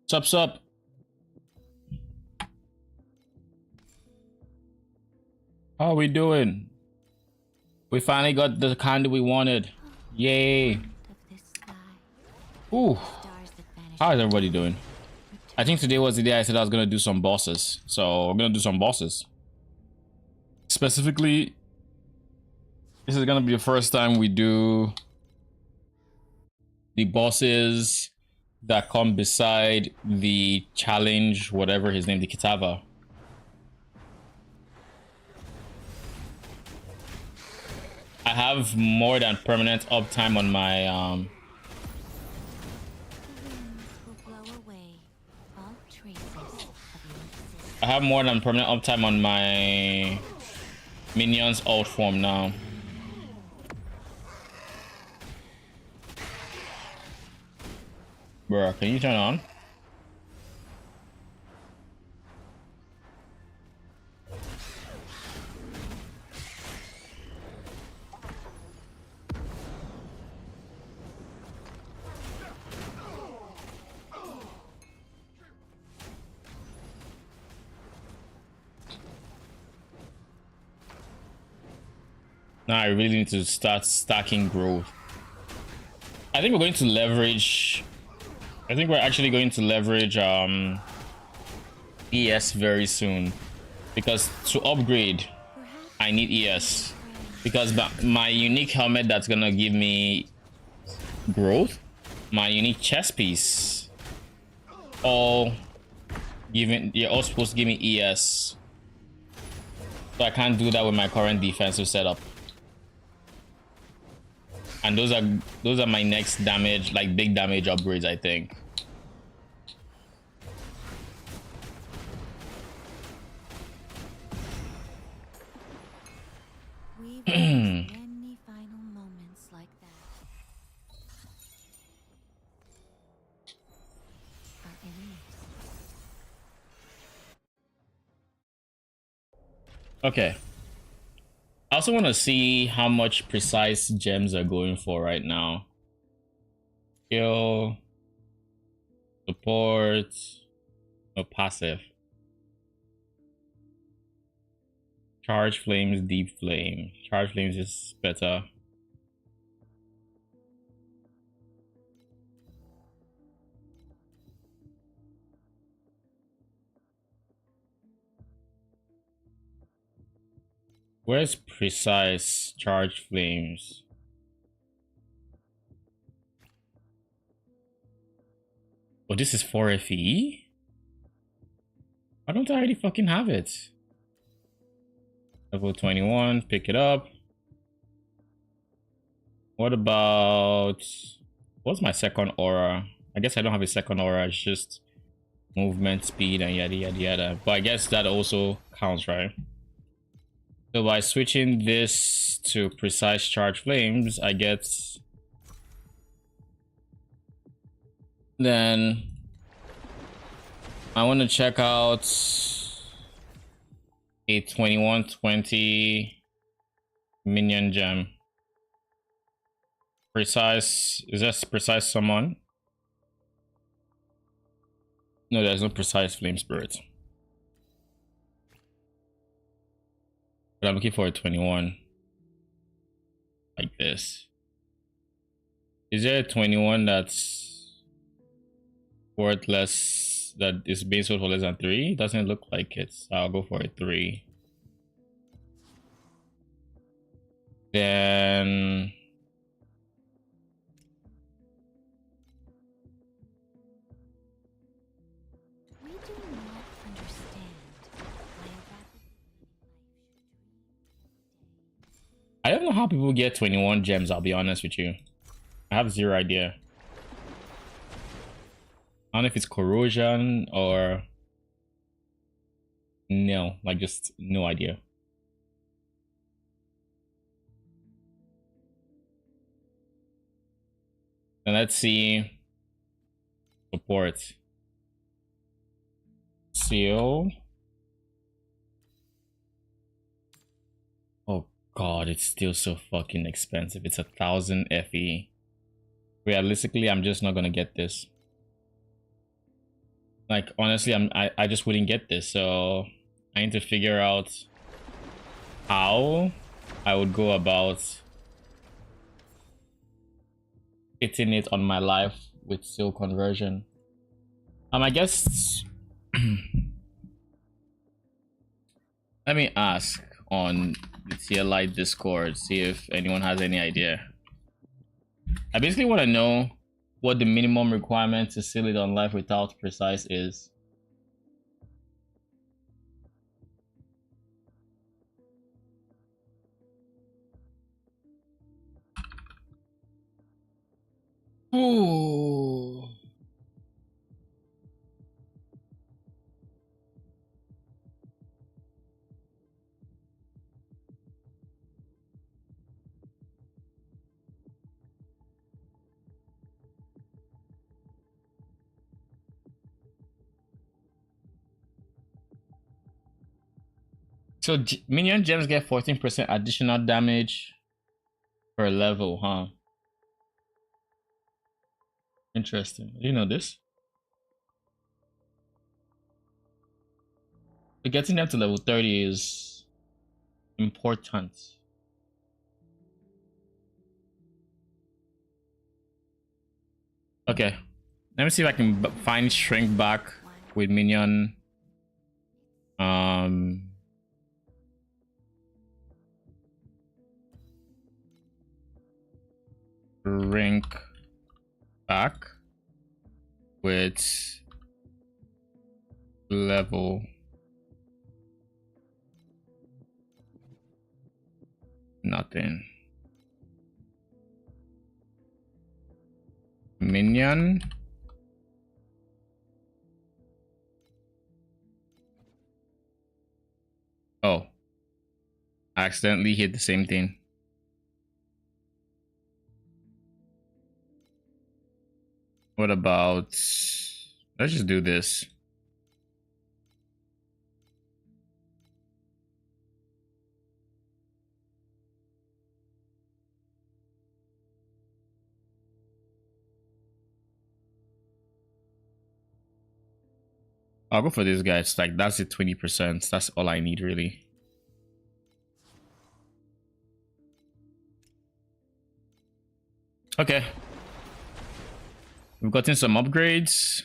Sup? How are we doing? We finally got the candy we wanted. Yay. Ooh. How is everybody doing? I think today was the day I said I was gonna do some bosses. So I'm gonna do some bosses. Specifically, this is gonna be the first time we do the bosses that come beside the challenge, whatever his name, the Kitava. I have more than permanent uptime on my I have more than permanent uptime on my minions alt form now. Bruh, can you turn on? Now I really need to start stacking growth. I think we're going to leverage. I think we're actually going to leverage ES very soon, because to upgrade I need ES, because my unique helmet that's gonna give me growth, my unique chest piece, all you're all supposed to give me ES, so I can't do that with my current defensive setup. And those are my next damage, like big damage upgrades, I think. We've many final moments like that. Our enemies. Okay. I also want to see how much precise gems are going for right now. Skill, support, no passive. Charge flames, deep flame. Charge flames is better. Where's precise charge flames? Oh, this is 4 FE? Why don't I already fucking have it? Level 21, pick it up. What about... What's my second aura? I guess I don't have a second aura, it's just movement speed and yada yada yada. But I guess that also counts, right? So by switching this to precise charge flames, I get... Then I want to check out a 2120 minion gem. Precise, is that precise summon? No, there's no precise flame spirit. But I'm looking for a 21 like this. Is there a 21 that's worth less, that is base sold for less than 3? Doesn't look like it, so I'll go for a 3. Then We do not understand why I don't know how people get 21 gems, I'll be honest with you. I have zero idea. I don't know if it's corrosion or no, like just no idea. And let's see support. Seal. Oh god, it's still so fucking expensive. It's 1,000 FE. Realistically, I'm just not gonna get this. Like honestly, I just wouldn't get this, so I need to figure out how I would go about fitting it on my life with seal conversion. I guess let me ask on the tier light Discord, see if anyone has any idea. I basically want to know what the minimum requirement to seal it on life without precise is. Ooh. So minion gems get 14% additional damage per level, huh? Interesting. Do you know this? But getting them to level 30 is important. Okay. Let me see if I can find shrink back with minion. Shrink back with level nothing. Minion. Oh, I accidentally hit the same thing. What about, let's just do this. I'll go for this guy. It's like, that's it, 20%. That's all I need, really. Okay. We've gotten some upgrades.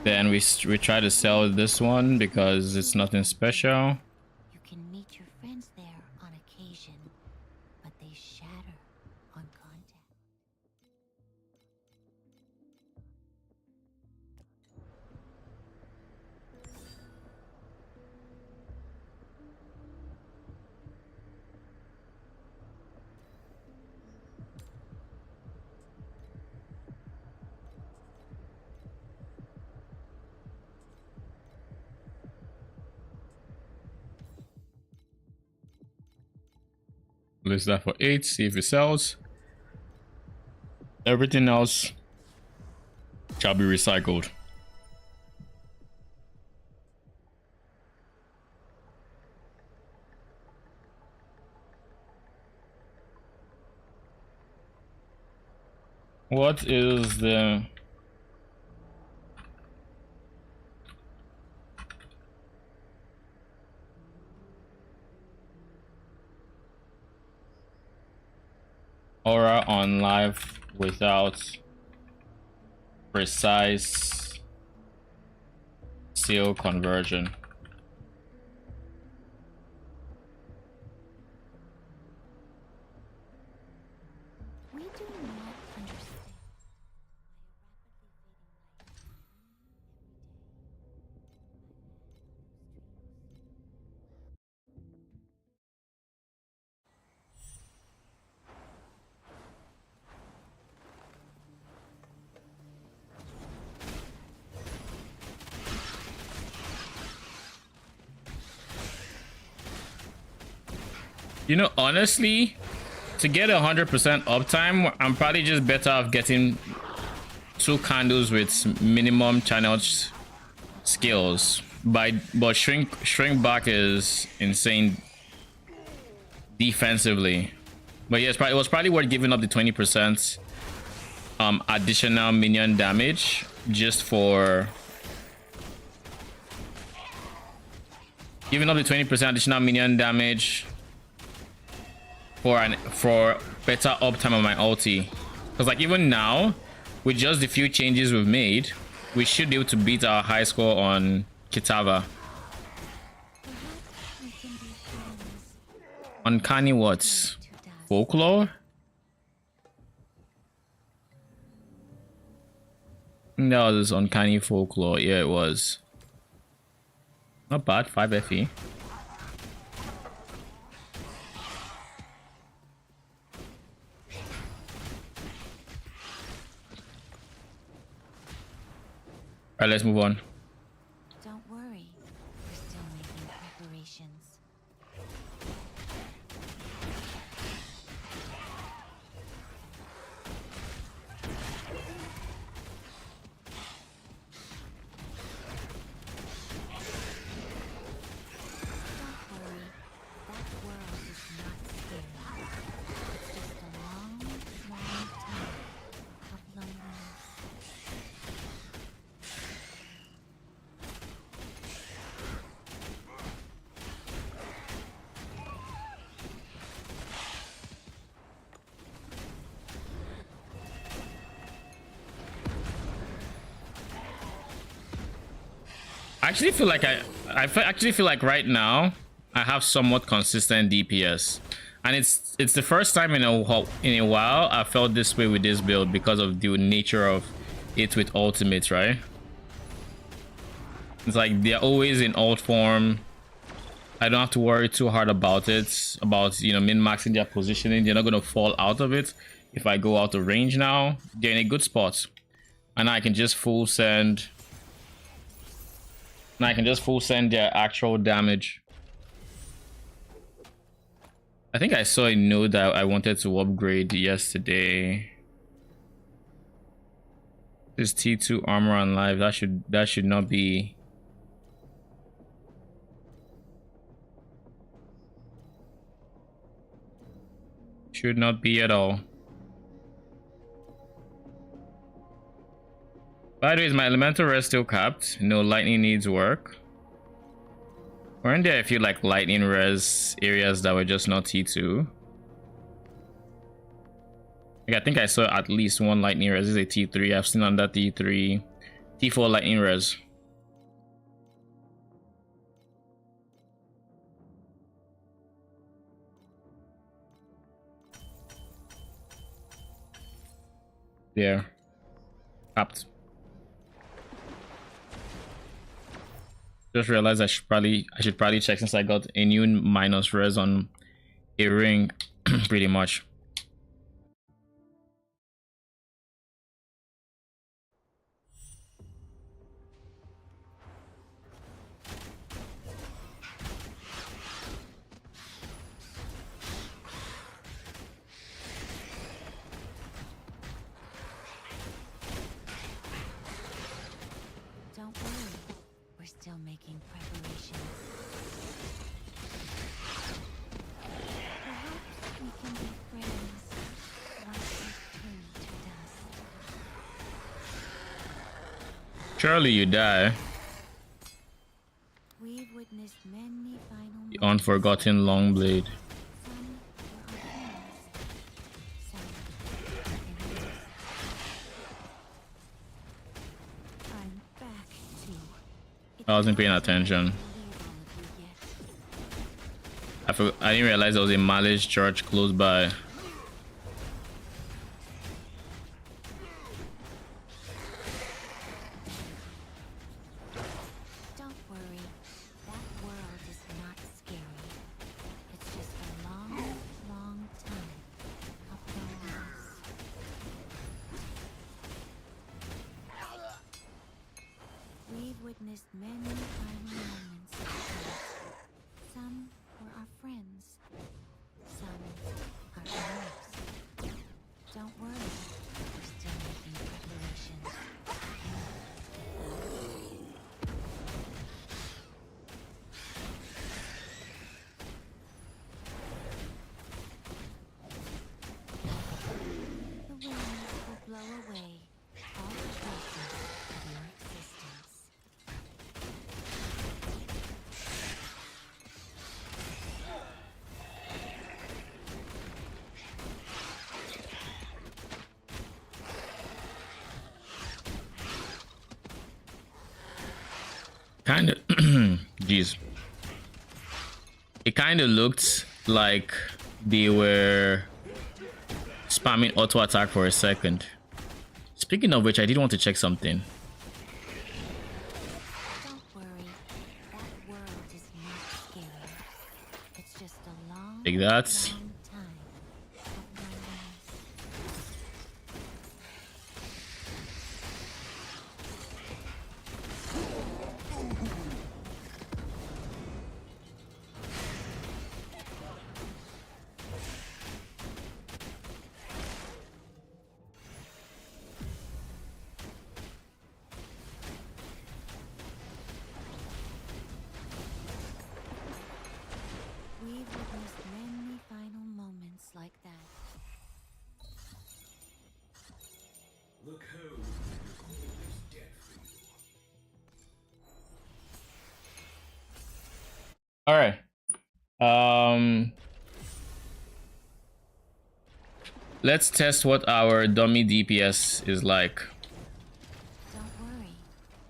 Then we try to sell this one because it's nothing special. You can meet your friends there on occasion, but they shatter on contact. List that for 8, see if it sells. Everything else shall be recycled. What is the aura on live without precise seal conversion? We do not understand. You know, honestly, to get 100% uptime, I'm probably just better off getting 2 candles with minimum channel skills. But shrink back is insane defensively. But yeah, it was probably worth giving up the 20% additional minion damage just for giving up the 20% additional minion damage for better uptime on my ulti. Because like even now, with just the few changes we've made, we should be able to beat our high score on Kitava. Uncanny what? Folklore? That was Uncanny Folklore. Yeah, it was. Not bad. 5 FE. Alright, let's move on. Don't worry, we're still making preparations. Don't worry, that world is not scary. It's just a long, long time of loneliness. I actually feel like actually feel like right now I have somewhat consistent DPS, and it's the first time in a while I felt this way with this build because of the nature of it with ultimates, right? It's like they're always in ult form. I don't have to worry too hard about it, about, you know, min-maxing their positioning. They're not going to fall out of it. If I go out of range now, they're in a good spot, and I can just full send. And I can just full send their actual damage. I think I saw a node that I wanted to upgrade yesterday. This T2 armor on live, that should not be. Should not be at all. By the way, is my elemental res still capped? No, lightning needs work. Weren't there a few like lightning res areas that were just not T2? Like, I think I saw at least one lightning res. This is a T3. I've seen on that T3. T4 lightning res. There. Capped. Just realized I should probably check, since I got a new minus res on a ring pretty much. Don't worry, we're still making preparations. Perhaps we can be friends once we turn to dust. Surely you die. We've witnessed many final The unforgotten long blade. Some were our friends, some enemies. I'm back to. I wasn't paying attention. I didn't realize there was a Malice church close by. Don't worry, that world is not scary. It's just a long, long time of loneliness. We've witnessed many final moments of peace. Some were our friends, some our enemies. Don't worry, we're still making preparations. kind of jeez, it kind of looked like they were spamming auto attack for a second. Speaking of which, I did want to check something. Don't worry. That world is not scary. It's just a long, Take that. long time of my life. We've witnessed many final moments like that. Look who is dead for you. All right. Let's test what our dummy DPS is like. Don't worry.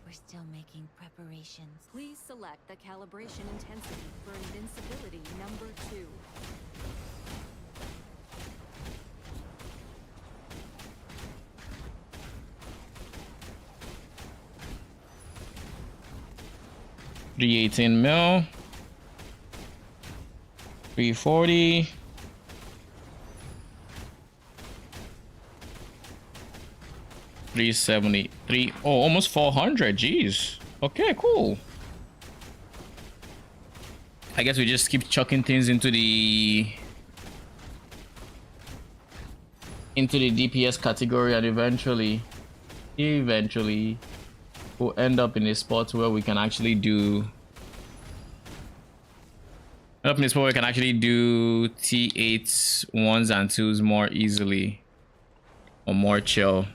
We're still making preparations. Please select the calibration intensity for invincibility number 2. $318 mil, 340. $373. Oh, almost 400. Jeez. Okay, cool. I guess we just keep chucking things into the DPS category, and eventually we'll end up in a spot where we can actually do T8s, 1s and 2s more easily, or more chill.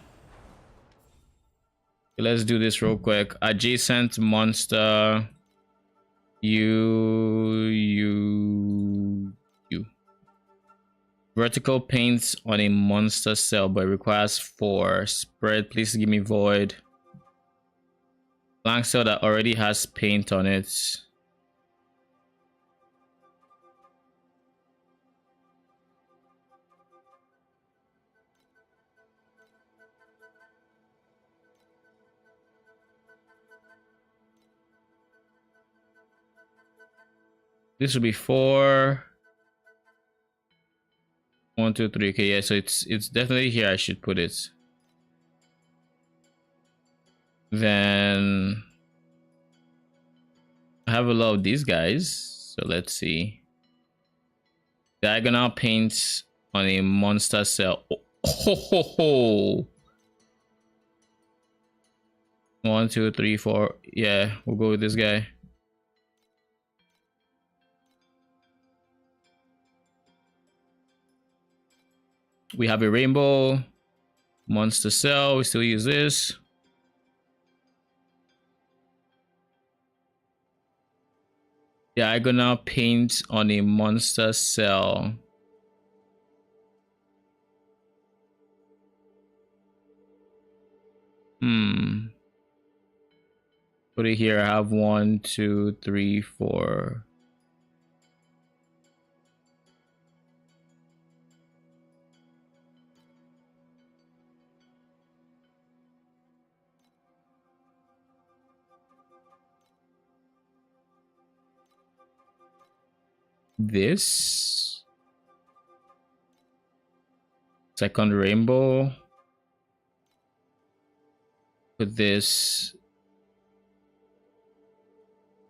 Let's do this real quick. Adjacent monster. You. Vertical paints on a monster cell, but it requires 4. Spread, please give me void. Blank cell that already has paint on it. This will be 4. 1, 2, 3. Okay, yeah, so it's definitely here. I should put it. Then I have a lot of these guys. So let's see. Diagonal paints on a monster cell. Oh, ho, ho, ho. 1, 2, 3, 4. Yeah, we'll go with this guy. We have a rainbow monster cell. We still use this. Diagonal paint on a monster cell. Put it here. I have 1, 2, 3, 4. This second rainbow. Put this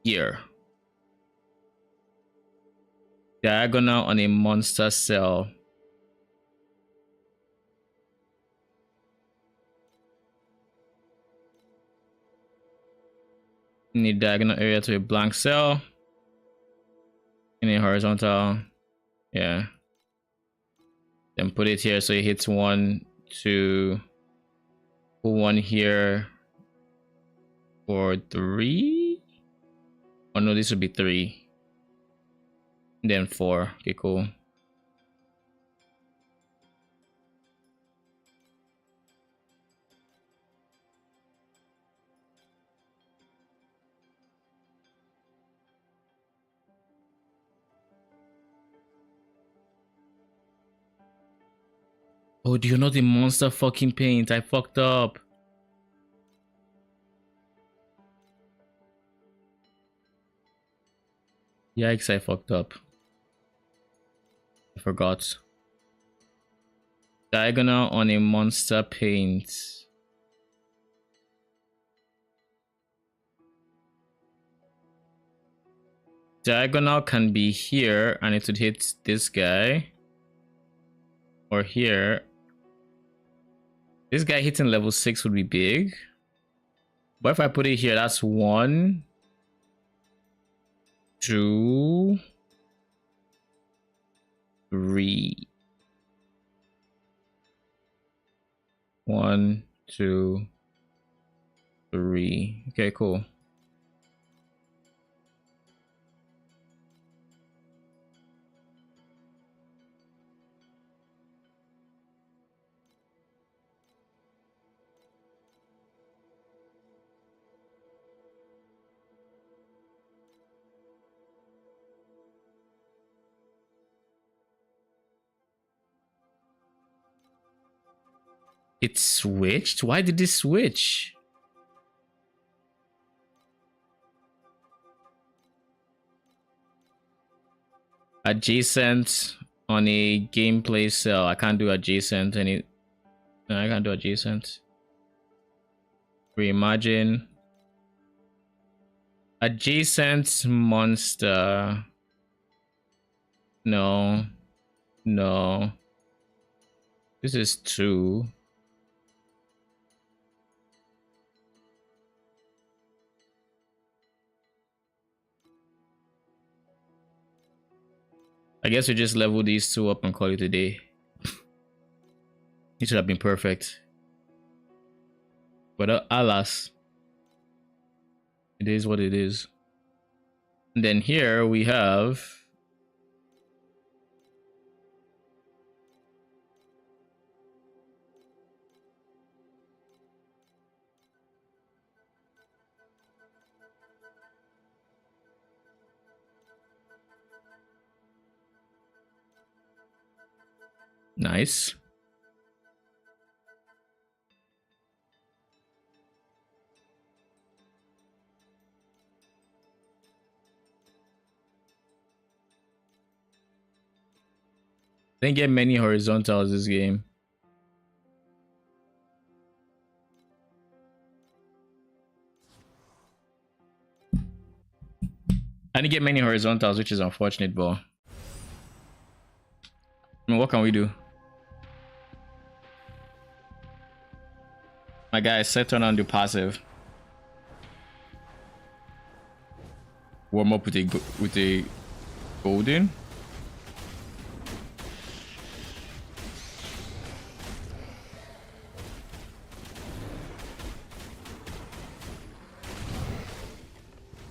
here. Diagonal on a monster cell. Need diagonal area to a blank cell. In a horizontal. Yeah. Then put it here so it hits 1, 2. Put 1 here for 3. Oh no, this would be 3. Then 4. Okay, cool. Oh, do you know the monster fucking paint? I fucked up. Yikes, I fucked up. I forgot. Diagonal on a monster paint. Diagonal can be here and it would hit this guy. Or here. This guy hitting level 6 would be big. But if I put it here, that's 1, 2, 3. 1, 2, 3. Okay, cool. It switched? Why did it switch? Adjacent on a gameplay cell. I can't do adjacent. No, I can't do adjacent. Reimagine. Adjacent monster. No. No. This is 2. I guess we just level these 2 up and call it a day. It should have been perfect. But alas, it is what it is. And then here we have nice. Didn't get many horizontals this game. I didn't get many horizontals, which is unfortunate, but I mean, what can we do? My guy, set turn on the passive. Warm up with a golden.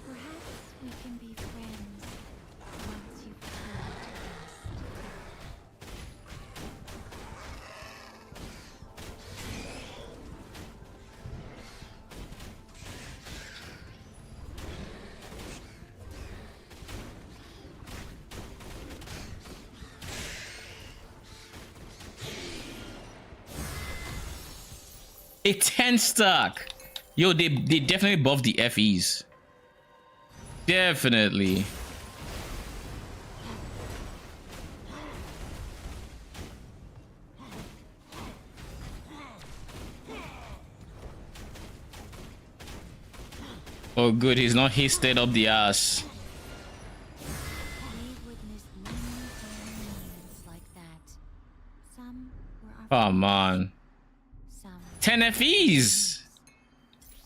Perhaps we can be friends once you've heard A 10 stack. Yo, they definitely buffed the FEs. Definitely. Oh good, he's not hasted up the ass. we witnessed many ceremonies like that. Some were our Come on. some 10 FEs.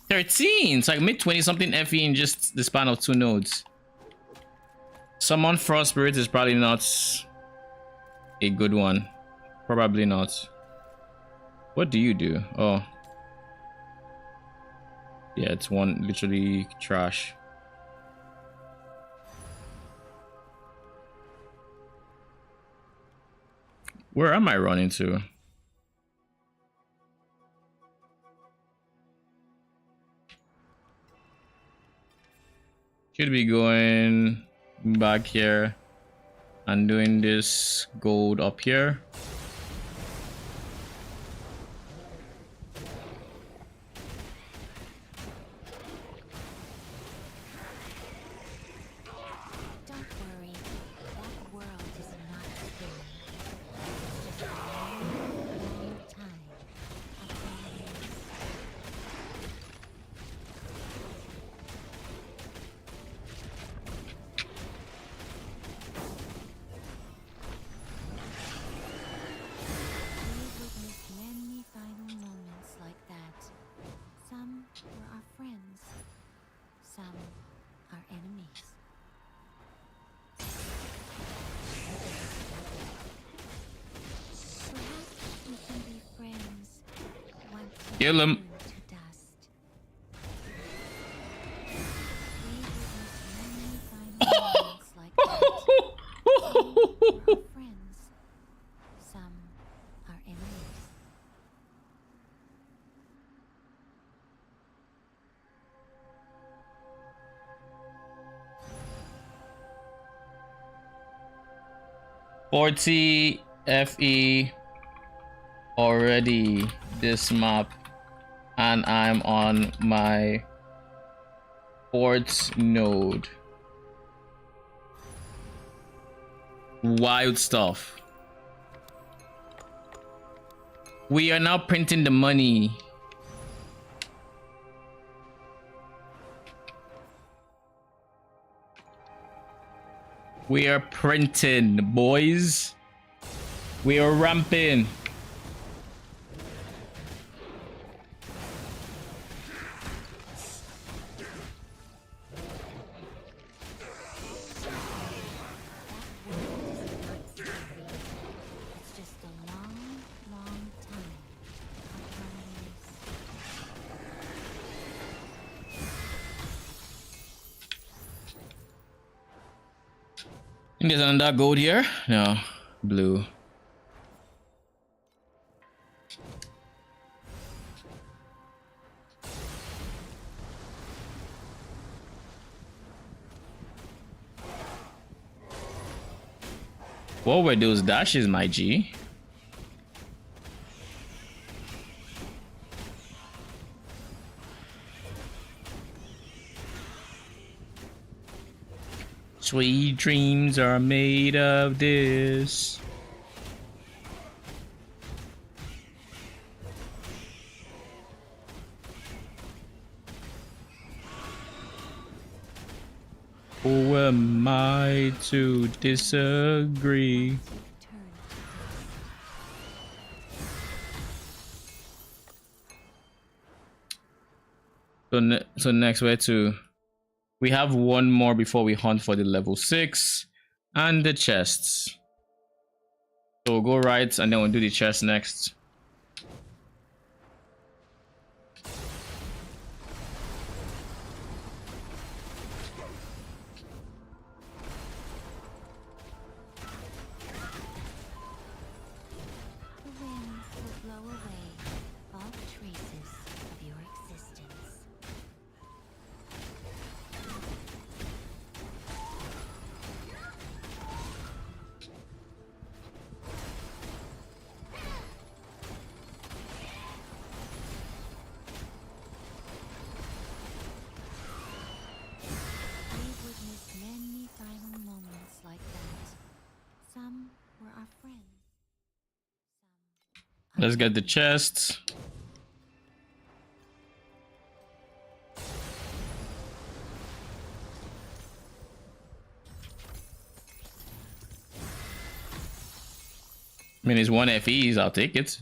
13. It's like mid 20 something FE in just the span of 2 nodes. Summon Frost Spirit is probably not a good one. Probably not. What do you do? Oh. Yeah, it's one literally trash. Where am I running to? Should be going back here and doing this gold up here. Kill him. Turn to dust. We witnessed many final moments like that. Some were our friends. Some are enemies. Forty FE already this map, and I'm on my 4th node. Wild stuff. We are now printing the money. We are printing, boys. We are ramping. It's just a long, long time of running. think there's another gold here. No, blue. What were those dashes, my G? Sweet dreams are made of this. Who am I to disagree? Turn. So next where to? We have one more before we hunt for the level 6 and the chests. So we'll go right and then we'll do the chest next. The wind will blow away all traces of your existence. We've witnessed many final moments like that. Some were our friends. Some Let's get the chests. I mean, it's 1 FEs, I'll take it.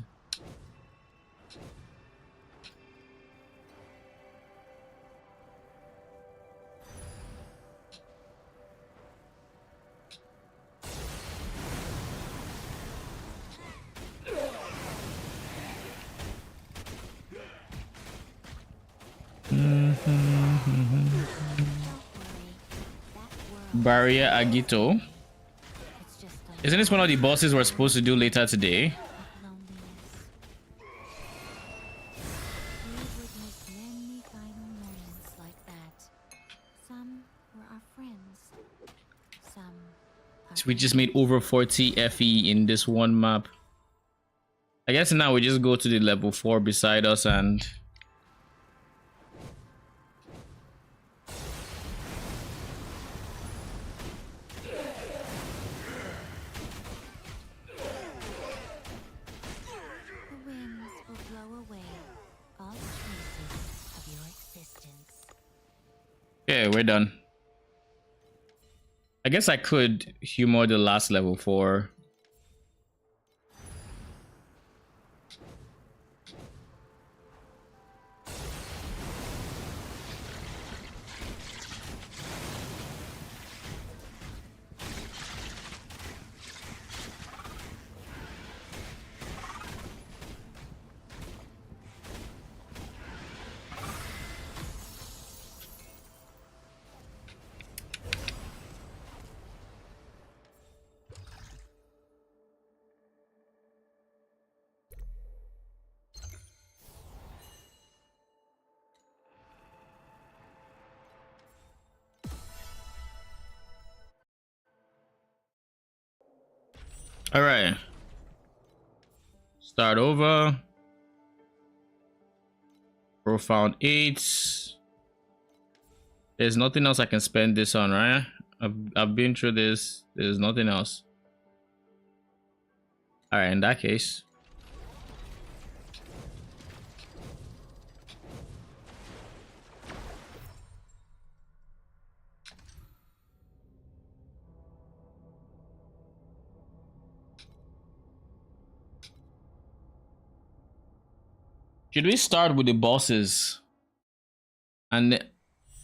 Barrier Agito. It's just a Isn't this one of the bosses we're supposed to do later today? loneliness. We've witnessed many final moments like that. Some were our friends. Some are So we just made over 40 FE in this one map. I guess now we just go to the level 4 beside us and... the winds will blow away all traces of your existence. Okay, we're done. I guess I could humor the last level 4. All right. Start over. Profound 8. There's nothing else I can spend this on, right? I've been through this. There's nothing else. All right, in that case. Should we start with the bosses and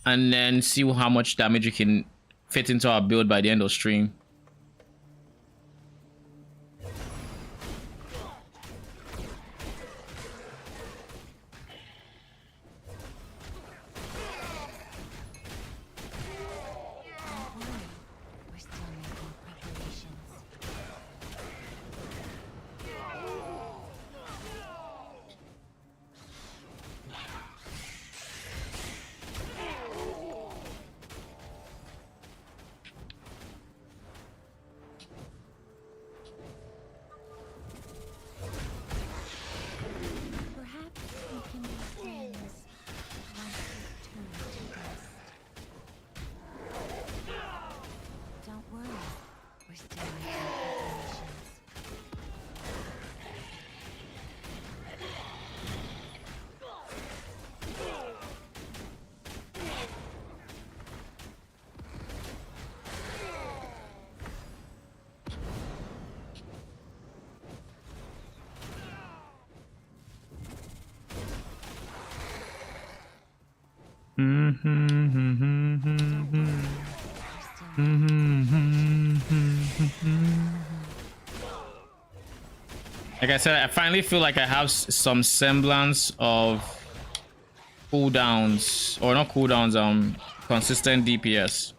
then see how much damage we can fit into our build by the end of stream? Don't worry, we're still making preparations. Perhaps we can be friends once you turn to dust. Don't worry, we're still making preparations. Like I said, I finally feel like I have some semblance of cooldowns, or not cooldowns, consistent DPS.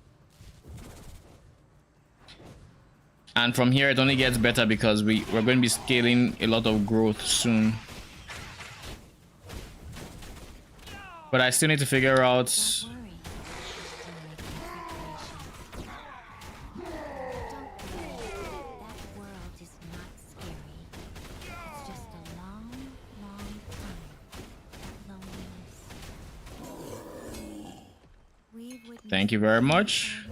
And from here it only gets better because we're going to be scaling a lot of growth soon. But I still need to figure out. Don't worry, we're still making preparations. Don't worry, that world is not scary. It's just a long, long time of loneliness. We've witnessed Thank you very much.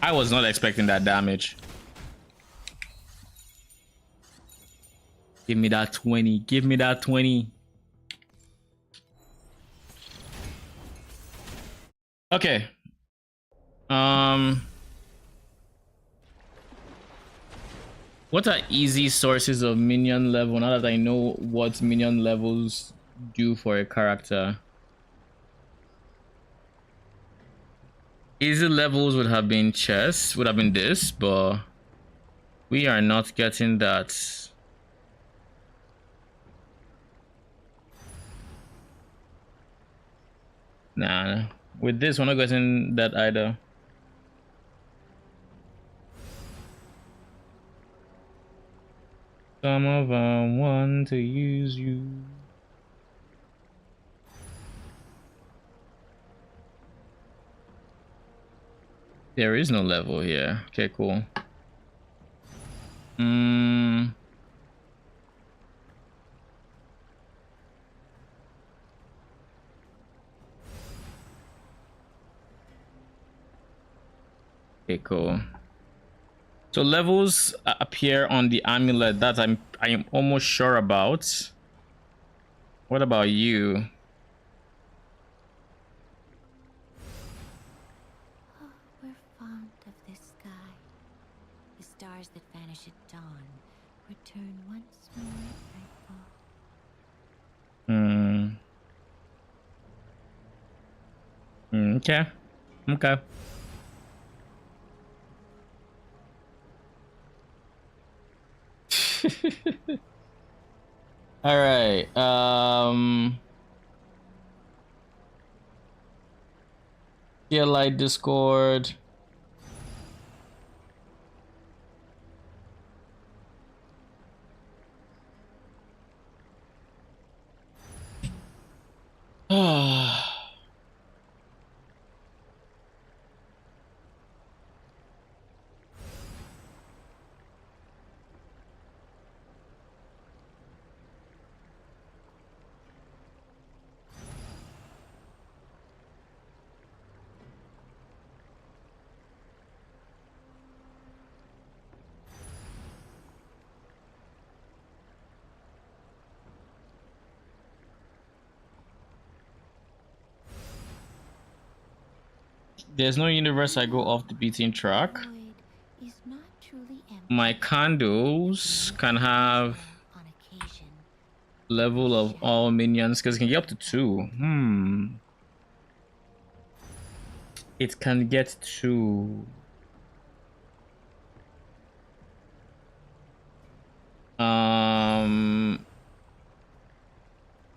I was not expecting that damage. Give me that 20. Give me that 20. Okay. What are easy sources of minion level now that I know what minion levels do for a character? Easy levels would have been chess, would have been this, but we are not getting that. Nah, with this we're not getting that either. Some of them want to use you. There is no level here. Okay, cool. Okay, cool. So levels appear on the amulet that I am almost sure about. What about you? Oh, we're fond of this sky. The stars that vanish at dawn return once more at nightfall. Okay. Okay. All right. Yeah, light Discord. There's no universe I go off the beaten track. Void is not truly empty My candles can have on occasion. level of all minions because it can get up to 2. It can get 2.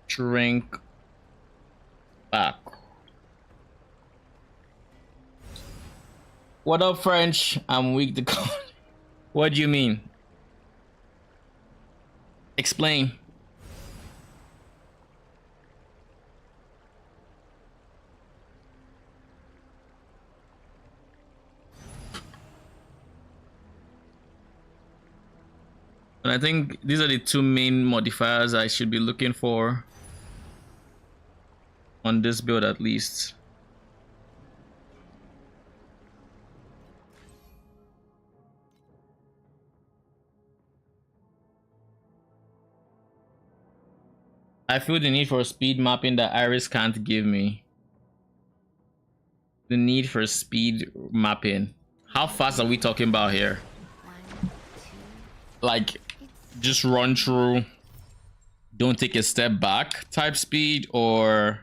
Shrink back. What up, French? I'm weak to code. What do you mean? Explain. And I think these are the two main modifiers I should be looking for on this build, at least. I feel the need for speed mapping that Iris can't give me. The need for speed mapping. How fast are we talking about here? 1, 2. Like, just run through, don't take a step back type speed, or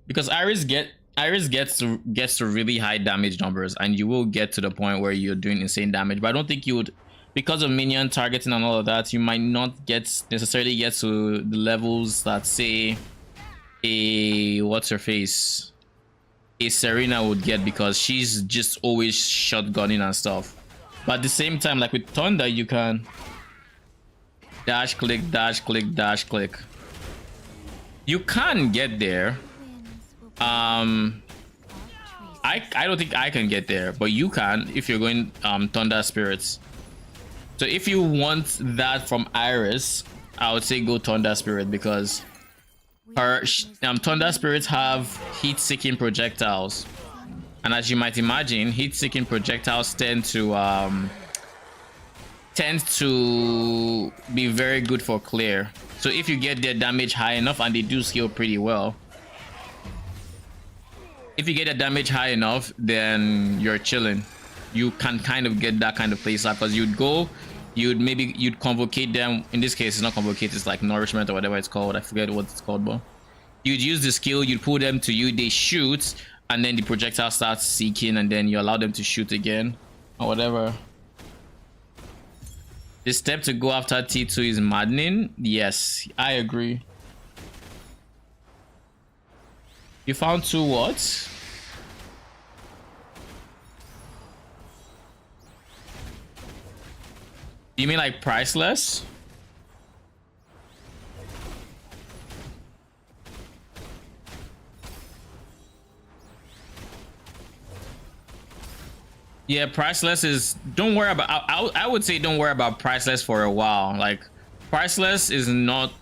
because Iris gets to really high damage numbers, and you will get to the point where you're doing insane damage. But I don't think you would, because of minion targeting and all of that, you might not necessarily get to the levels that, say, a what's her face, a Serena would get, because she's just always shotgunning and stuff. But at the same time, like with Thunder, you can dash click, dash click, dash click. You can get there. I don't think I can get there, but you can if you're going Thunder Spirits. So if you want that from Iris, I would say go Thunder Spirit, because her Thunder Spirits have heat-seeking projectiles, and as you might imagine, heat-seeking projectiles tend to be very good for clear. So if you get their damage high enough, and they do scale pretty well, if you get a damage high enough, then you're chilling. You can kind of get that kind of place up, because you'd convocate them. In this case, it's not convocate, it's like nourishment or whatever it's called. I forget what it's called, but you'd use the skill, you'd pull them to you, they shoot, and then the projectile starts seeking, and then you allow them to shoot again or whatever. The step to go after T2 is maddening. Yes, I agree. You found 2 what? You mean like priceless? Yeah, priceless is, don't worry about, I would say don't worry about priceless for a while. Like, priceless is not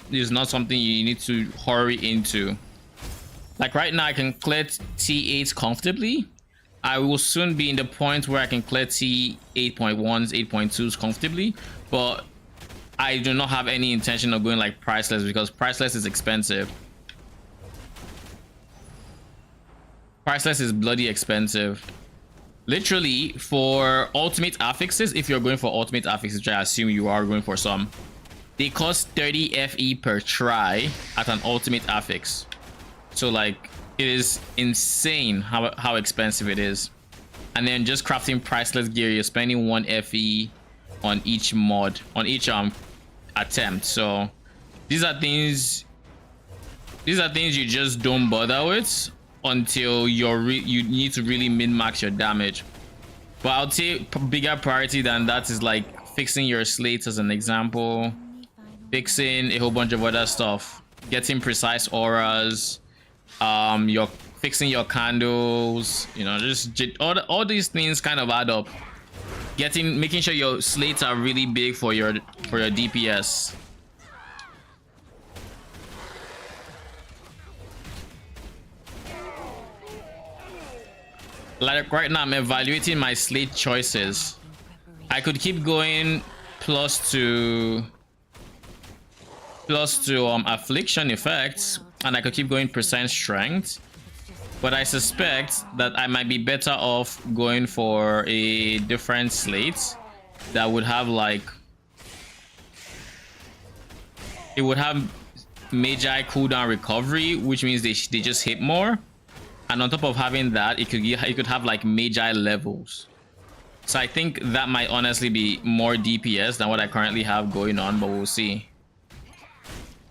something you need to hurry into. Like right now I can clear T8 comfortably. I will soon be in the point where I can clear T 8.1s, 8.2s comfortably, but I do not have any intention of going like priceless, because priceless is expensive. Priceless is bloody expensive. Literally, for ultimate affixes, if you're going for ultimate affixes, which I assume you are going for some, they cost 30 FE per try at an ultimate affix. So like, it is insane how expensive it is. And then just crafting priceless gear, you're spending 1 FE on each mod, on each attempt. So these are things you just don't bother with until you need to really min-max your damage. But I would say bigger priority than that is like fixing your slates, as an example, fixing a whole bunch of other stuff, getting precise auras, you're fixing your candles, you know, just all these things kind of add up. Making sure your slates are really big for your DPS. Like right now, I'm evaluating my slate choices. I could keep going plus to affliction effects, and I could keep going percent strength, But I suspect that I might be better off going for a different slate that would have like, it would have Magi cooldown recovery, which means they just hit more. And on top of having that, it could have like Magi levels. So I think that might honestly be more DPS than what I currently have going on, but we'll see.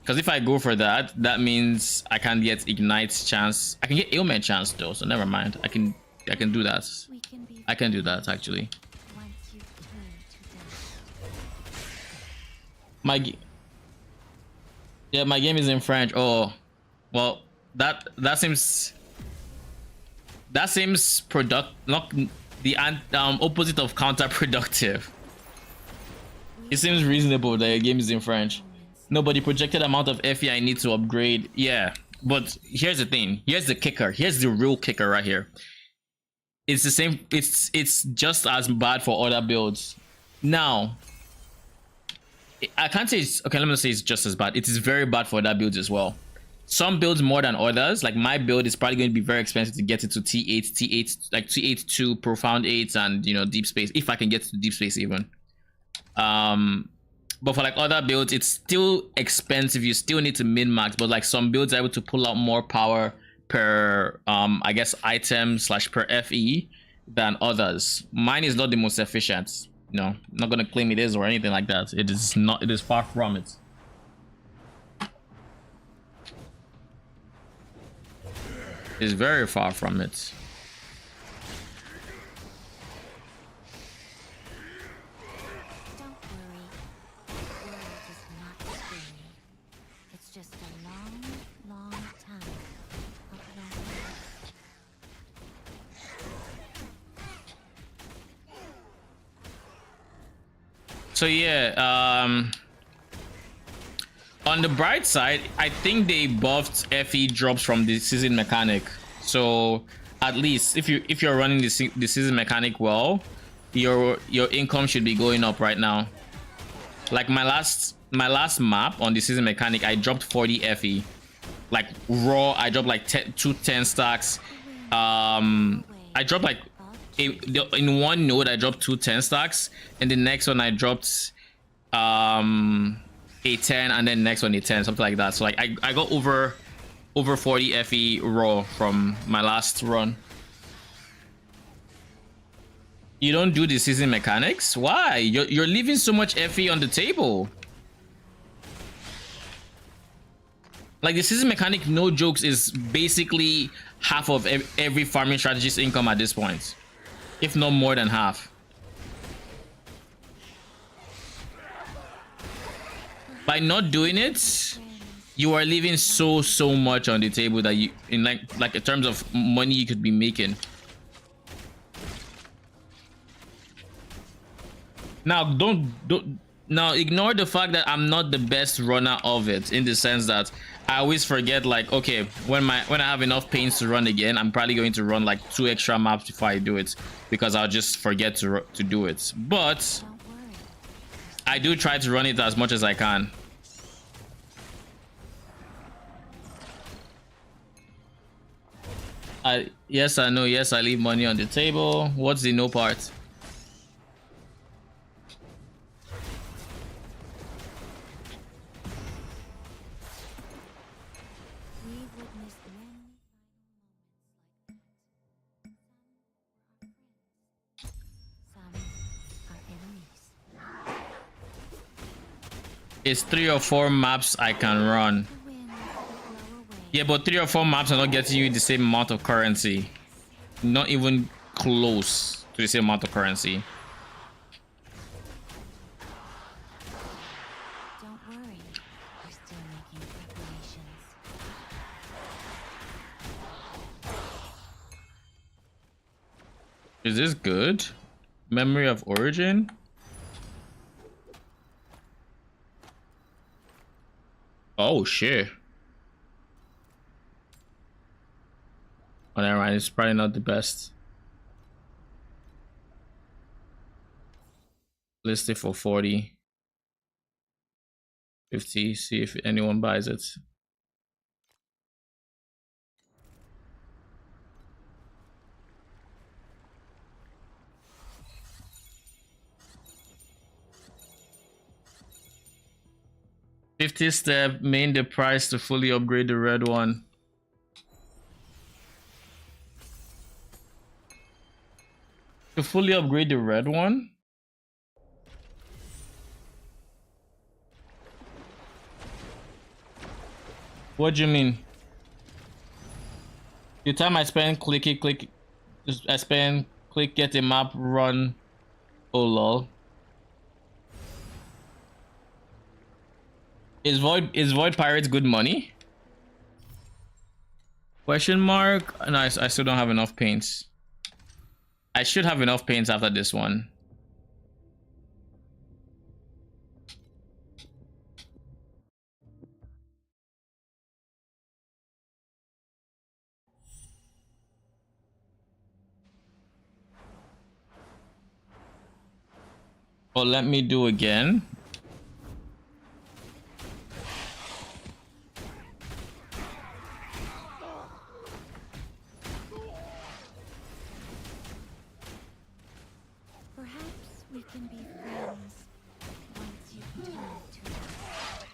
Because if I go for that, that means I can get Ignite chance. I can get ailment chance though, so never mind. I can do that. We can be I can do that actually. once you turn to dust. My game is in French. Oh, well, that seems not the opposite of counterproductive. It seems reasonable that your game is in French. Nobody projected amount of FE I need to upgrade. Yeah, but here's the thing. Here's the kicker. Here's the real kicker right here. It's the same. It's just as bad for other builds. Now, I can't say it's okay. Let me say it's just as bad. It is very bad for other builds as well. Some builds more than others. Like my build is probably going to be very expensive to get into T8, like T8 to Profound 8 and Deep Space, if I can get to Deep Space even. But for like other builds, it's still expensive. You still need to min-max, but like some builds are able to pull out more power per I guess item / per FE than others. Mine is not the most efficient. I'm not gonna claim it is or anything like that. It is not. It is far from it. It's very far from it. Don't worry. The world is not scary. It's just a long, long time of loneliness. So yeah, on the bright side, I think they buffed FE drops from the season mechanic. So at least if you're running the season mechanic well, your income should be going up right now. Like my last map on the season mechanic, I dropped 40 FE. Like raw, I dropped like 2 10 stacks. I dropped like in one node I dropped 2 10 stacks, and the next one I dropped a 10, and then next one a 10, something like that. So like I got over 40 FE raw from my last run. You don't do the season mechanics? Why? You're leaving so much FE on the table. Like the season mechanic, no jokes, is basically half of every farming strategist's income at this point, if not more than half. By not doing it, you are leaving so much on the table that you, in like in terms of money you could be making. Now don't now ignore the fact that I'm not the best runner of it, in the sense that I always forget, like, okay, when I have enough paints to run again, I'm probably going to run like 2 extra maps before I do it, because I'll just forget to do it. But I do try to run it as much as I can. Yes, I know. Yes, I leave money on the table. What's the no part? We've witnessed many final moments like that. Some are enemies. It's 3 or 4 maps I can run. The wind will blow away. Yeah, but 3 or 4 maps are not getting you the same amount of currency. Not even close to the same amount of currency. Don't worry, we're still making preparations. Is this good? Memory of origin? Oh shit. Oh, never mind. It's probably not the best. List it for 40, 50. See if anyone buys it. 50 step, main the price to fully upgrade the red one. To fully upgrade the red one? What do you mean? The time I spend click, I spend click get a map run. Oh lol. Is Void Pirates good money? Question mark? No, I still don't have enough paints. I should have enough paints after this one. Well, let me do again. Perhaps we can be friends once you turn to us.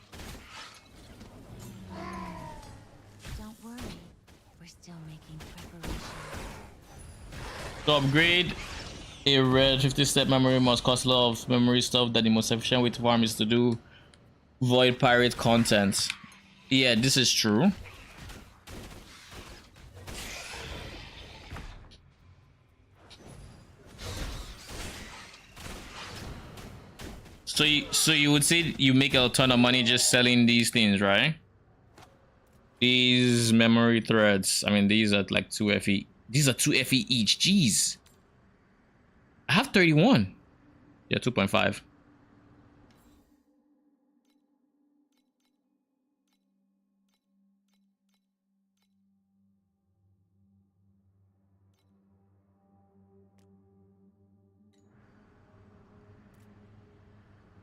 Don't worry, we're still making preparations. To upgrade a red 50-step memory must cost a lot of memory stuff that the most efficient way to farm is to do Void Pirate content. Yeah, this is true. So you would say you make a ton of money just selling these things, right? These memory threads. I mean, these are like 2 FE. These are 2 FE each. Jeez. I have 31. Yeah, 2.5.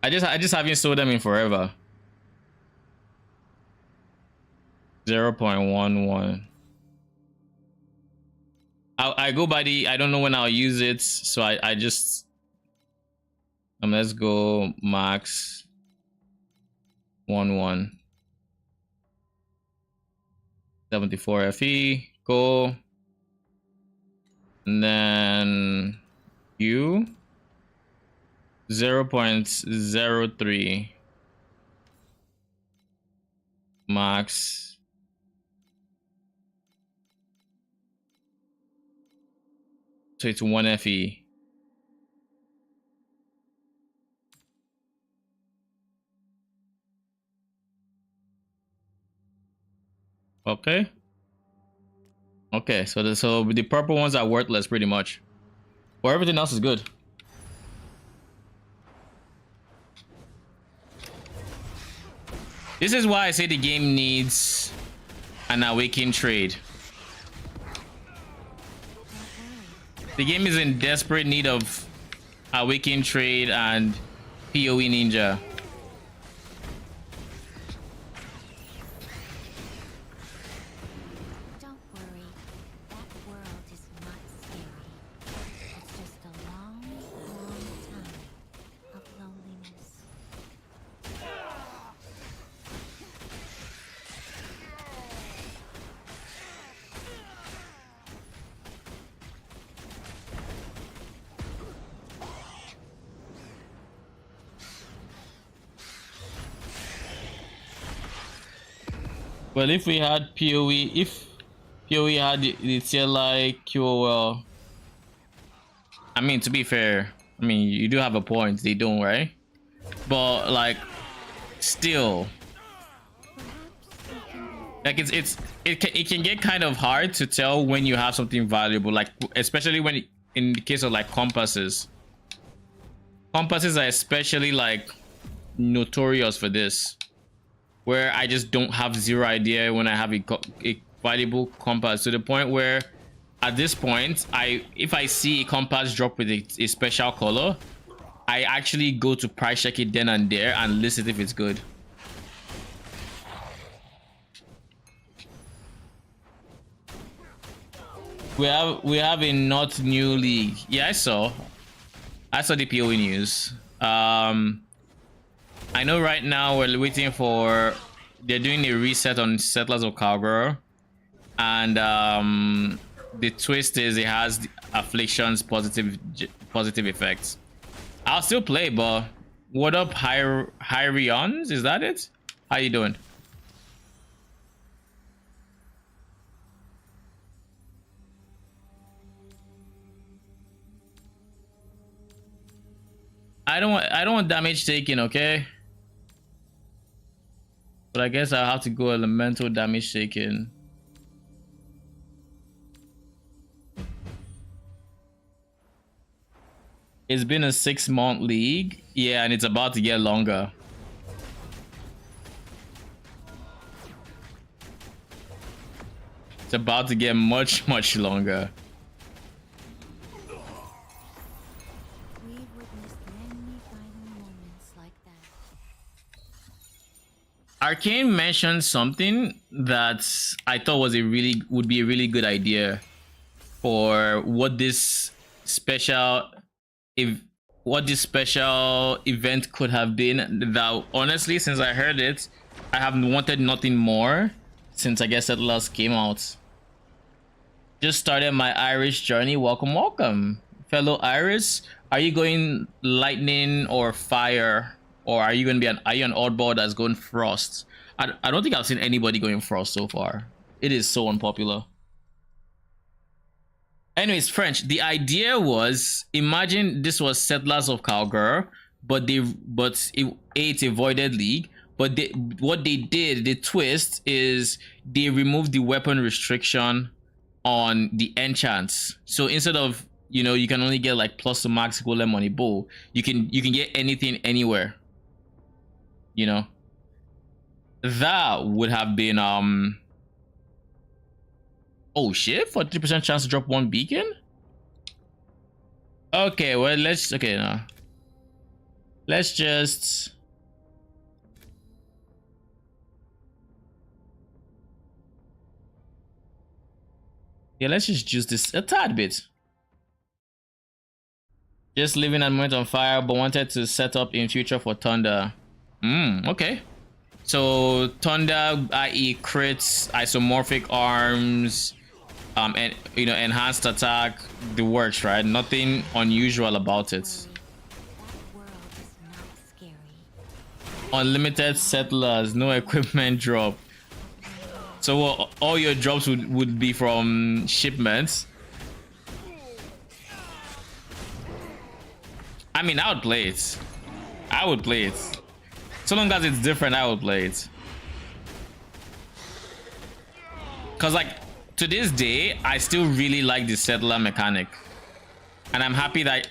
I just haven't sold them in forever. 0.11. I go by the, I don't know when I'll use it, so I just let's go max 11 74 FE, go, and then U 0.03 max. So it's 1 FE. Okay. Okay, so the purple ones are worthless pretty much. But everything else is good. This is why I say the game needs an awakened trade. The game is in desperate need of awakened trade and PoE ninja. Don't worry, that world is not scary. It's just a long, long time of loneliness. Well, if we had PoE, if PoE had the CLI QOL, I mean, to be fair, I mean, you do have a point, they don't, right? But like, still, like it can get kind of hard to tell when you have something valuable, like especially when in the case of like compasses. Compasses are especially like notorious for this, where I just don't have zero idea when I have a valuable compass, to the point where at this point, if I see a compass drop with a special color, I actually go to price check it then and there and list it if it's good. We have a not new league. Yeah, I saw the PoE news. I know right now we're waiting for, they're doing a reset on Settlers of Cowgirl, and the twist is it has afflictions positive effects. I'll still play, but what up, Hyrions? Is that it? How you doing? I don't want damage taken, okay? But I guess I'll have to go elemental damage taken. It's been a 6-month league. Yeah, and it's about to get longer. It's about to get much longer. We've witnessed many final moments like that. Arcane mentioned something that I thought was would be a really good idea for what this special event could have been. That honestly, since I heard it, I have wanted nothing more since I guess Settlers came out. Just started my Irish journey. Welcome, fellow Irish. Are you going lightning or fire, or are you going to be are you an oddball that's going frost? I don't think I've seen anybody going frost so far. It is so unpopular. Anyways, French, the idea was, imagine this was Settlers of Cowgirl, but it's a voided league. But what they did, the twist is they removed the weapon restriction on the enchants. So instead of, you know, you can only get like plus to max golem on a bow, you can get anything anywhere. You know, that would have been oh shit, 43% chance to drop 1 beacon. Okay, well let's just let's just juice this a tad bit. Just leaving a moment on fire, but wanted to set up in future for Thunder. Okay. So Thunder, i.e. crits, isomorphic arms, and you know, enhanced attack, the works, right? Nothing unusual about it. That world is not scary. Unlimited settlers, no equipment drop. So all your drops would be from shipments. I mean, I would play it. I would play it. So long as it's different, I would play it. Cause like to this day, I still really like the settler mechanic, and I'm happy that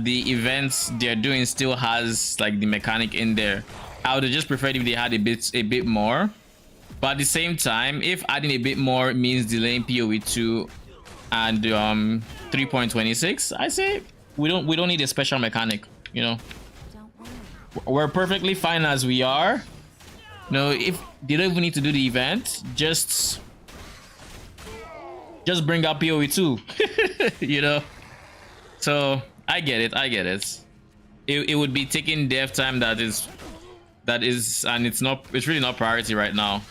the events they're doing still has like the mechanic in there. I would have just preferred if they had a bit more, but at the same time, if adding a bit more means delaying PoE 2 and 3.26, I say we don't need a special mechanic. You know, Don't worry. we're perfectly fine as we are. No, if they don't even need to do the event, just bring up PoE 2. You know, so I get it. It would be taking dev time that is and it's really not priority right now.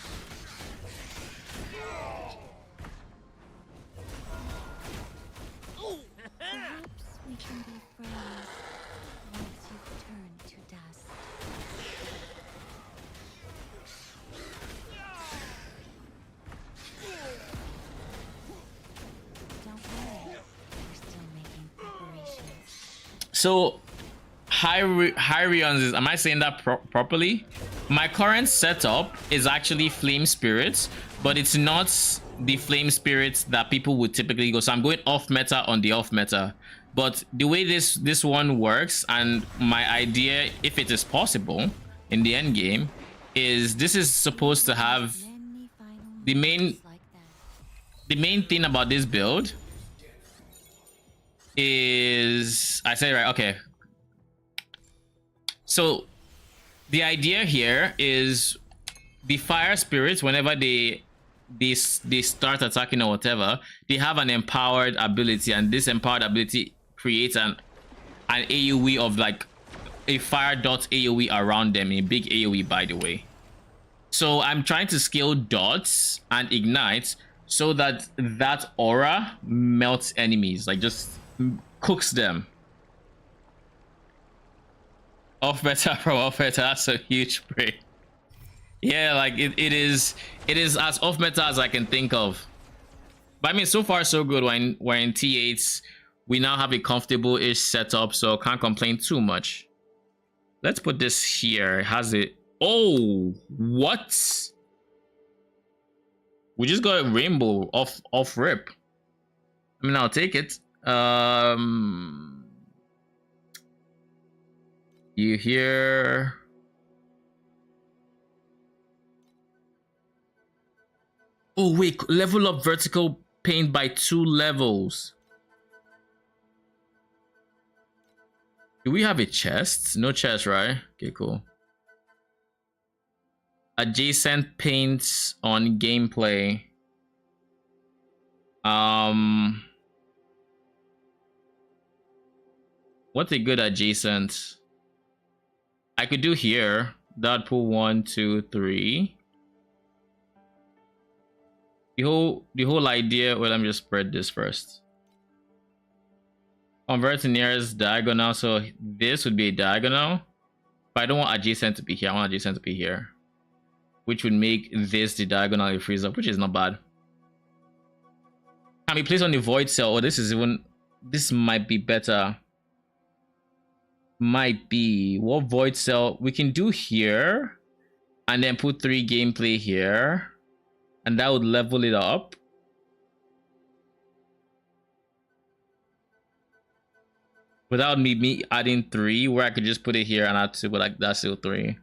Perhaps we can be friends once you've turned to dust. Don't worry, we're still making preparations. So Hyrions is, am I saying that properly? My current setup is actually Flame Spirits, but it's not the Flame Spirits that people would typically go. So I'm going off meta on the off meta. But the way this one works, and my idea, if it is possible in the end game, is this is supposed to have Many final the main moments like that. the main thing about this build is, I said right, okay. So the idea here is the fire spirits, whenever they start attacking or whatever, they have an empowered ability, and this empowered ability creates an AoE of like a fire dot AoE around them, a big AoE by the way. So I'm trying to scale dots and ignite so that that aura melts enemies, like just cooks them. Off meta from off meta, that's a huge break. Yeah, like it is as off meta as I can think of. But I mean, so far so good. We're in T8s. We now have a comfortable-ish setup, so can't complain too much. Let's put this here. It has it. Oh, what? We just got a rainbow off rip. I mean, I'll take it. You hear? Oh wait, level up vertical paint by 2 levels. Do we have a chest? No chest, right? Okay, cool. Adjacent paints on gameplay. What's a good adjacent? I could do here. Dot pool 1, 2, 3. The whole idea. Well, let me just spread this first. Convert to nearest diagonal. So this would be a diagonal. But I don't want adjacent to be here. I want adjacent to be here, which would make this the diagonal freeze up, which is not bad. Can be placed on the void cell. Oh, this might be better. Might be. What void cell we can do here, and then put 3 gameplay here, and that would level it up. Without me adding 3, where I could just put it here and add 2, but like that's still 3.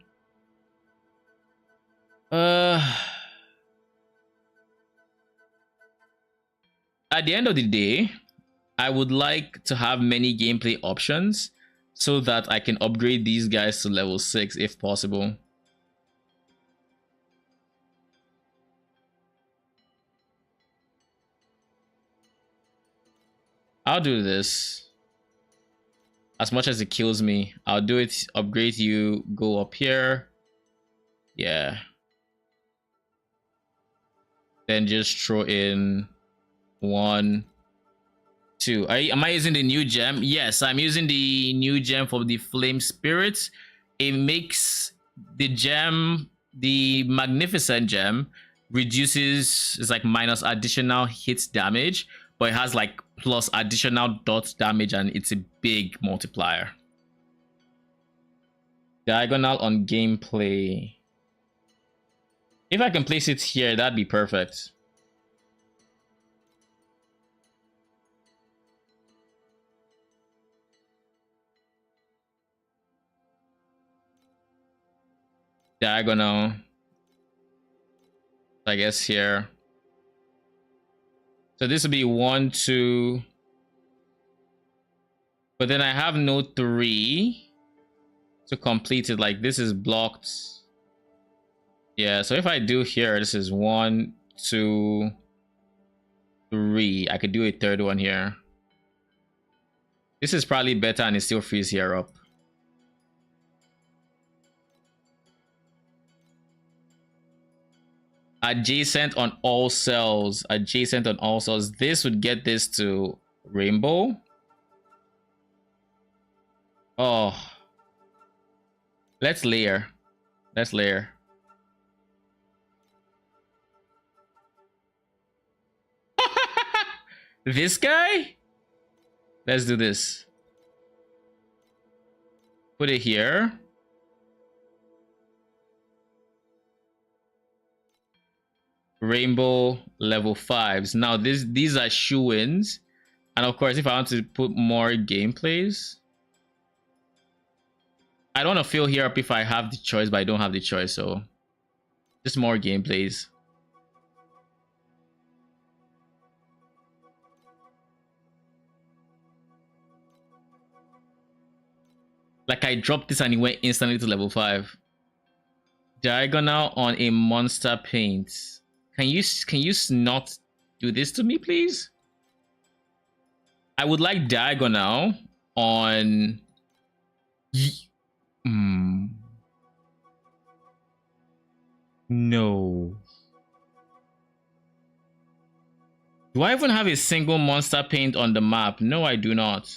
At the end of the day, I would like to have many gameplay options so that I can upgrade these guys to level 6 if possible. I'll do this. As much as it kills me, I'll do it. Upgrade you, go up here. Yeah. Then just throw in 1, 2. Am I using the new gem? Yes, I'm using the new gem for the flame spirits. It makes the gem, the magnificent gem, reduces, it's like minus additional hit damage, but it has like plus additional dot damage, and it's a big multiplier. Diagonal on gameplay. If I can place it here, that'd be perfect. Diagonal, I guess here. So this would be 1, 2, but then I have no 3 to complete it. Like this is blocked. Yeah, so if I do here, this is 1, 2, 3. I could do a 3rd one here. This is probably better, and it still frees here up. Adjacent on all cells. Adjacent on all cells. This would get this to rainbow. Oh. Let's layer. Let's layer. This guy? Let's do this. Put it here. Rainbow level 5s. Now these are shoe-ins, and of course if I want to put more gameplays, I don't want to fill here up if I have the choice, but I don't have the choice, so just more gameplays. Like I dropped this and it went instantly to level 5. Diagonal on a monster paint. Can you not do this to me, please? I would like diagonal on No. Do I even have a single monster paint on the map? No, I do not.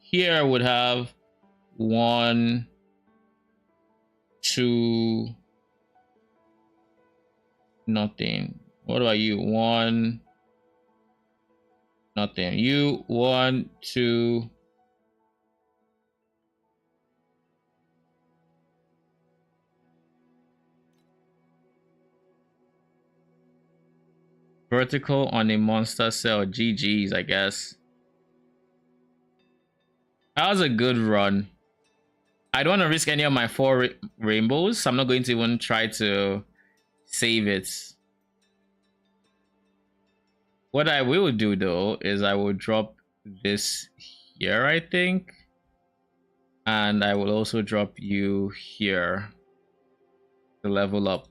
Here I would have 1, 2, nothing. What about you? 1, nothing. You 1, 2. Vertical on a monster cell. GG's, I guess. That was a good run. I don't want to risk any of my 4 rainbows, so I'm not going to even try to save it. What I will do though is I will drop this here, I think. And I will also drop you here to level up.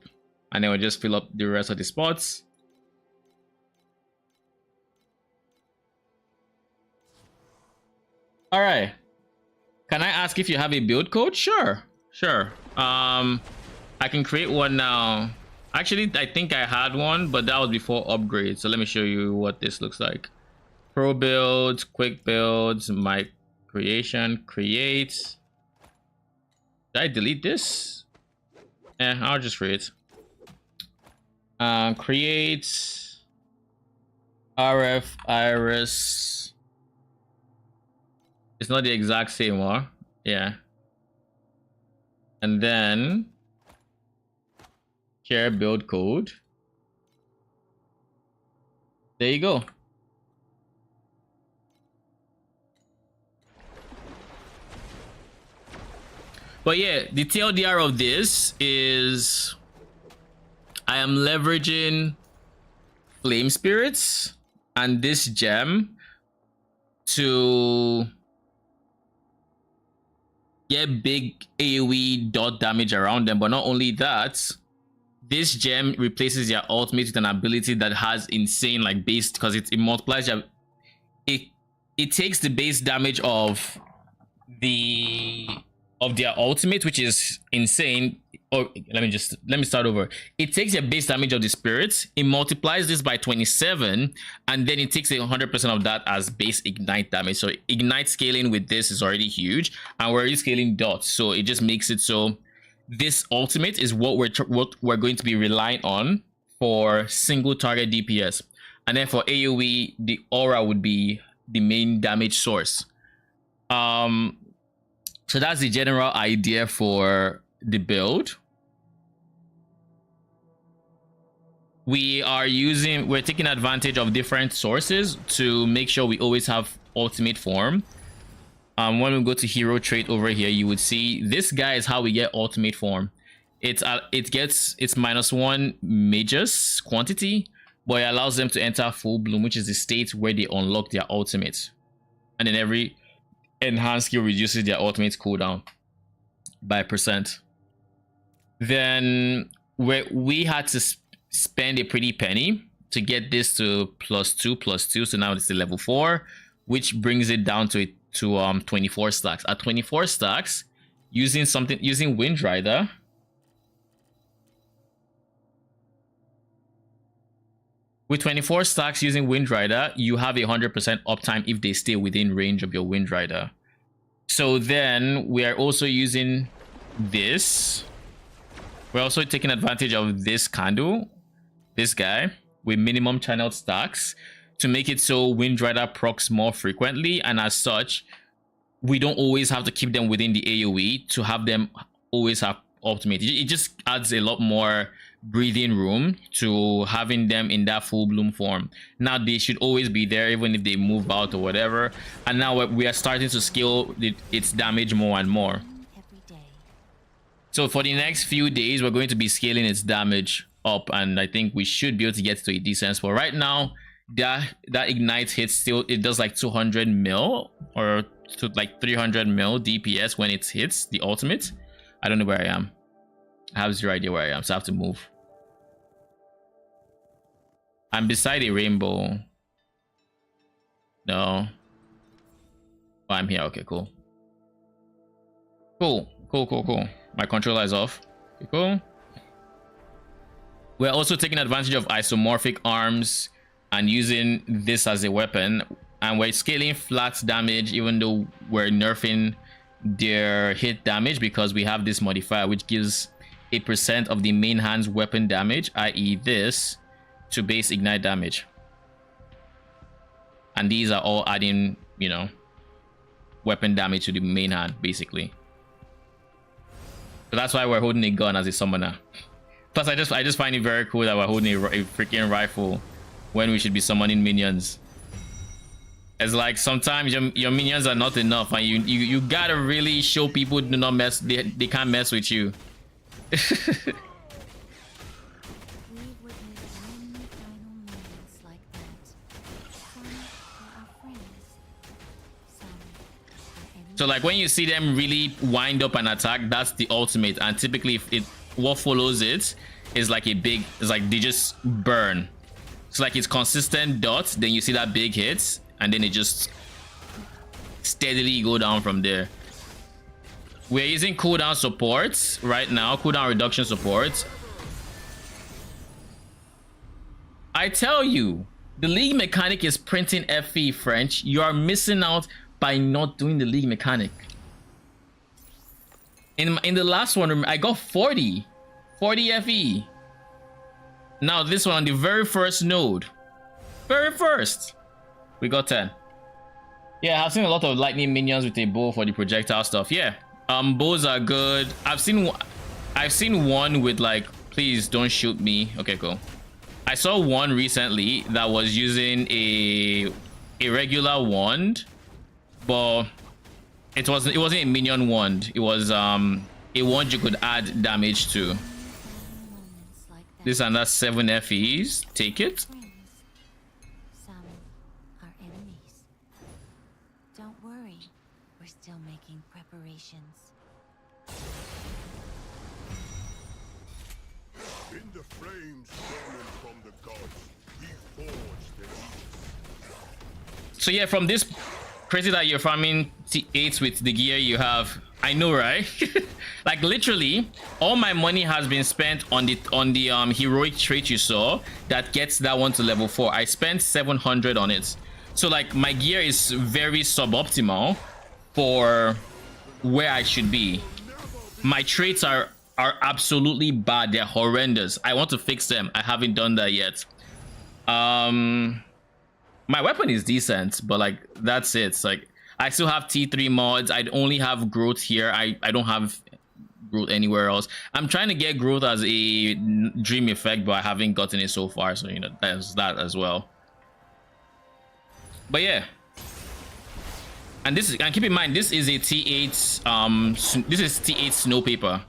And then we'll just fill up the rest of the spots. All right. Can I ask if you have a build code? Sure. I can create one now. Actually, I think I had one, but that was before upgrade. So let me show you what this looks like. Pro builds, quick builds, my creation, create. Did I delete this? I'll just create. Create RF iris. It's not the exact same one. Yeah. And then share build code. There you go. But yeah, the TLDR of this is I am leveraging flame spirits and this gem to get big AoE dot damage around them. But not only that, this gem replaces your ultimate with an ability that has insane like base, because it multiplies your it takes the base damage of their ultimate, which is insane. Or let me start over. It takes your base damage of the spirits, it multiplies this by 27, and then it takes 100% of that as base ignite damage. So ignite scaling with this is already huge, and we're already scaling dots, so it just makes it so this ultimate is what we're going to be relying on for single target DPS, and then for AoE the aura would be the main damage source. So that's the general idea for the build. We're taking advantage of different sources to make sure we always have ultimate form. When we go to hero trait over here, you would see this guy is how we get ultimate form. It's -1 mages quantity, but it allows them to enter full bloom, which is the state where they unlock their ultimate, and then every enhanced skill reduces their ultimate cooldown by %. Then we had to spend a pretty penny to get this to +2, so now it's the level 4, which brings it down to 24 stacks. At 24 stacks, using Wind Rider, with 24 stacks using Wind Rider, you have 100% uptime if they stay within range of your Wind Rider. So then we are also using this. We're also taking advantage of this candle, this guy, with minimum channeled stacks to make it so Wind Rider procs more frequently, and as such, we don't always have to keep them within the AoE to have them always have ultimate. It just adds a lot more breathing room to having them in that full bloom form. Now they should always be there even if they move out or whatever, and now we are starting to scale its damage more and more. So for the next few days we're going to be scaling its damage up, and I think we should be able to get to a decent spot. Right now that ignite hits still, it does like 200 mil or to like 300 mil DPS when it hits the ultimate. I don't know where I am. I have zero idea where I am, so I have to move. I'm beside a rainbow. No. Oh, I'm here. Okay, cool. Cool. My controller is off. Okay, cool. We're also taking advantage of isomorphic arms and using this as a weapon. And we're scaling flat damage even though we're nerfing their hit damage because we have this modifier which gives 8% of the main hand's weapon damage, i.e. this, to base ignite damage. And these are all adding, you know, weapon damage to the main hand, basically. So that's why we're holding a gun as a summoner. Plus, I just find it very cool that we're holding a freaking rifle when we should be summoning minions. It's like sometimes your minions are not enough, and you gotta really show people do not mess. They can't mess with you. We've witnessed many final moments like that. Some are our friends, some are enemies. So like when you see them really wind up an attack, that's the ultimate. And typically, what follows it is like a big. It's like they just burn. It's like it's consistent dots. Then you see that big hit, and then it just steadily go down from there. We're using cooldown supports right now, cooldown reduction supports. I tell you, the league mechanic is printing FE French. You are missing out by not doing the league mechanic. In the last one, I got 40 FE. Now this one on the very first node, we got 10. Yeah, I've seen a lot of lightning minions with a bow for the projectile stuff. Yeah. Bows are good. I've seen one with like, please don't shoot me. Okay, cool. I saw one recently that was using a regular wand, but it wasn't a minion wand. It was a wand you could add damage to. Moments like that. This and that's 7 FEs. Take it. Friends, some are enemies. Don't worry, we're still making preparations. In the flames burning from the gods, he forged the Aegis. So yeah, from this, crazy that you're farming T8s with the gear you have. I know, right? Like literally, all my money has been spent on the heroic trait you saw that gets that one to level 4. I spent 700 on it. So like my gear is very suboptimal for where I should be. My traits are absolutely bad. They're horrendous. I want to fix them. I haven't done that yet. My weapon is decent, but like that's it. It's like I still have T3 mods. I only have growth here. I don't have growth anywhere else. I'm trying to get growth as a dream effect, but I haven't gotten it so far. So you know, there's that as well. But yeah. And this is, and keep in mind, this is a T8 this is T8 snow paper.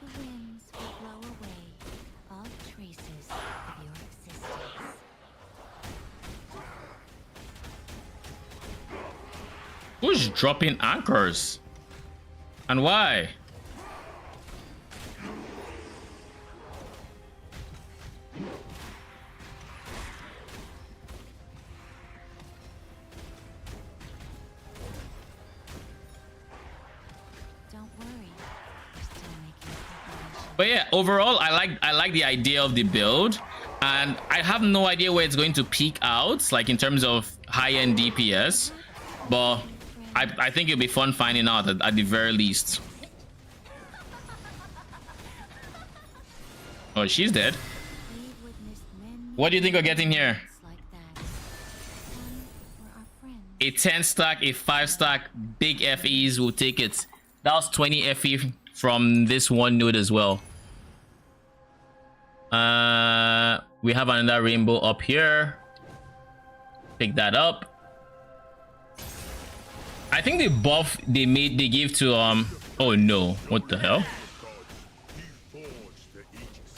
The winds will blow away all traces of your existence. Who's dropping anchors? And why? Don't worry, we're still making preparations. But yeah, overall, I like the idea of the build, and I have no idea where it's going to peak out, like in terms of high-end DPS. But I think it'll be fun finding out at the very least. Oh, she's dead. We've witnessed many What do you think we're getting here? moments like that. Some were our friends. A 10 stack, a 5 stack, big FEs will take it. That was 20 FE from this one node as well. We have another rainbow up here. Pick that up. I think the buff they gave to oh no, what the hell? He forged the Aegis.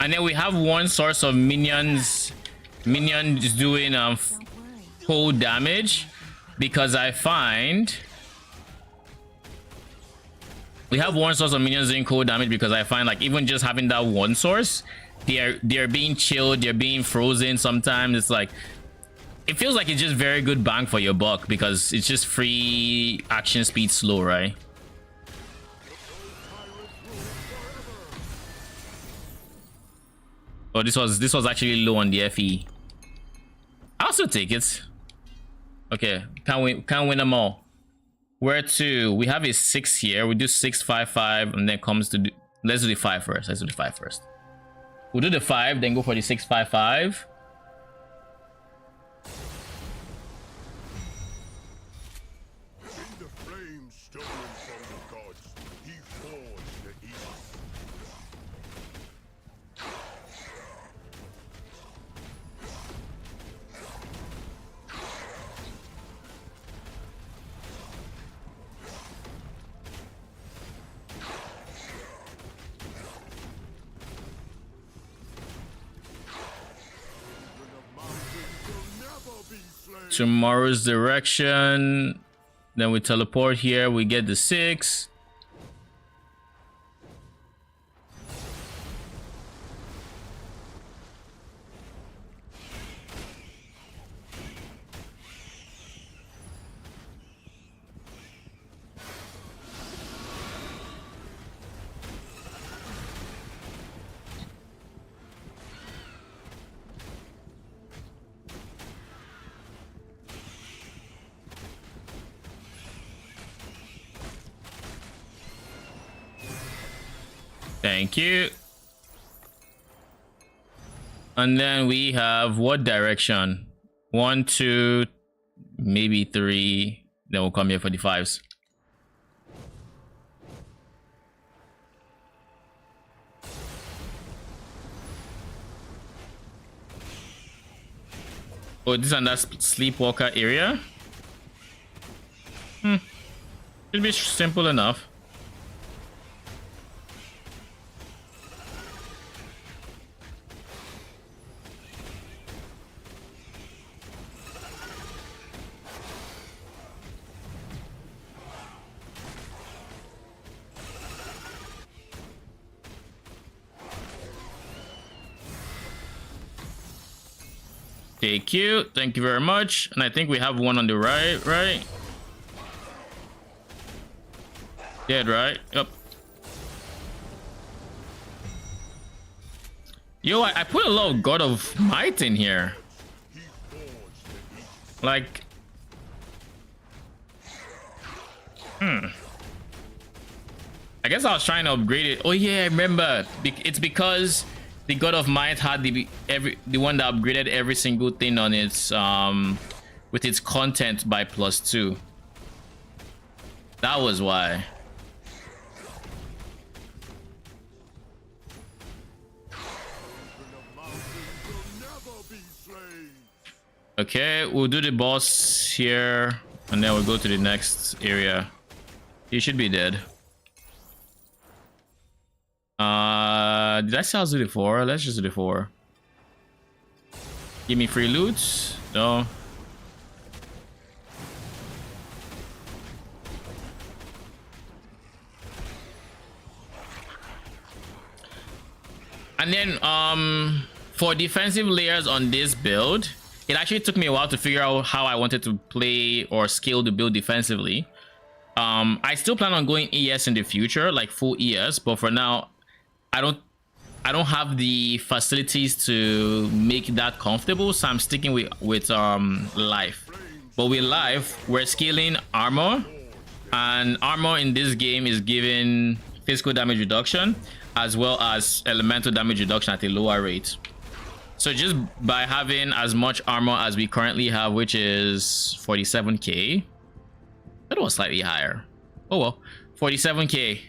And then we have one source of minions doing Don't worry, cold damage because I find we have one source of minions doing cold damage because I find like even just having that one source, they're being chilled, they're being frozen. Sometimes it's like it feels like it's just very good bang for your buck because it's just free action speed slow, right? Oh, this was actually low on the FE. I'll still take it. Okay, can't win them all. Where to? We have a 6 here. We do 6, 5, 5, and then comes to let's do the 5 first. Let's do the 5 first. We'll do the 5, then go for the 6, 5, 5. In the flame stolen from the gods, he forged the east. Tomorrow's direction. Then we teleport here. We get the 6. Thank you. And then we have what direction? 1, 2, maybe 3. Then we'll come here for the 5s. Oh, this is that sleepwalker area. Should be simple enough. Thank you. Thank you very much. And I think we have one on the right? Dead, right? Yep. Yo, I put a lot of God of Might in here. Like... I guess I was trying to upgrade it. Oh yeah, I remember. It's because the God of Might had the one that upgraded every single thing on its with its content by +2. That was why. Okay, we'll do the boss here, and then we'll go to the next area. He should be dead. Did I say I'll do the 4? Let's just do the 4. Give me free loot. No. And then for defensive layers on this build, it actually took me a while to figure out how I wanted to play or scale the build defensively. I still plan on going ES in the future, like full ES, but for now I don't have the facilities to make that comfortable, so I'm sticking with life. But with life, we're scaling armor, and armor in this game is giving physical damage reduction as well as elemental damage reduction at a lower rate. So just by having as much armor as we currently have, which is 47k, that was slightly higher. Oh well, 47k.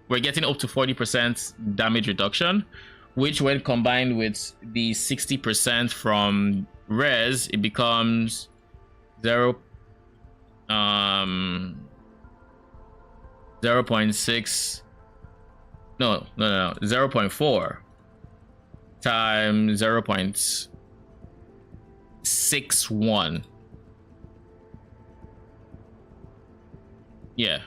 We're getting up to 40% damage reduction, which when combined with the 60% from res, it becomes 0.6 no 0.4 times 0.6 6-1. Yeah.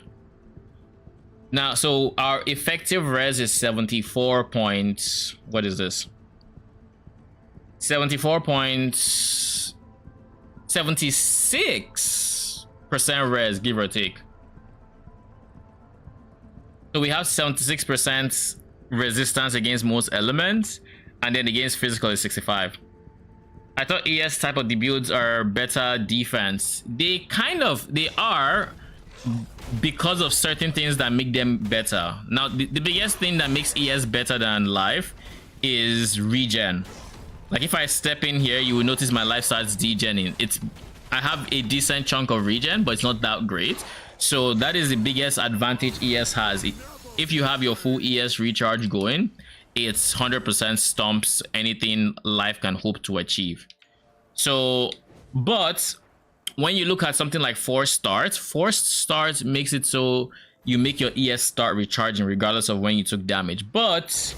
Now, so our effective res is 74 points. What is this? 76% res, give or take. So we have 76% resistance against most elements, and then against physical is 65. I thought ES type of the builds are better defense. They are, because of certain things that make them better. Now, the biggest thing that makes ES better than life is regen. Like if I step in here, you will notice my life starts degening. I have a decent chunk of regen, but it's not that great. So that is the biggest advantage ES has. If you have your full ES recharge going, it's 100% stomps anything life can hope to achieve. So, but when you look at something like forced start makes it so you make your ES start recharging regardless of when you took damage. But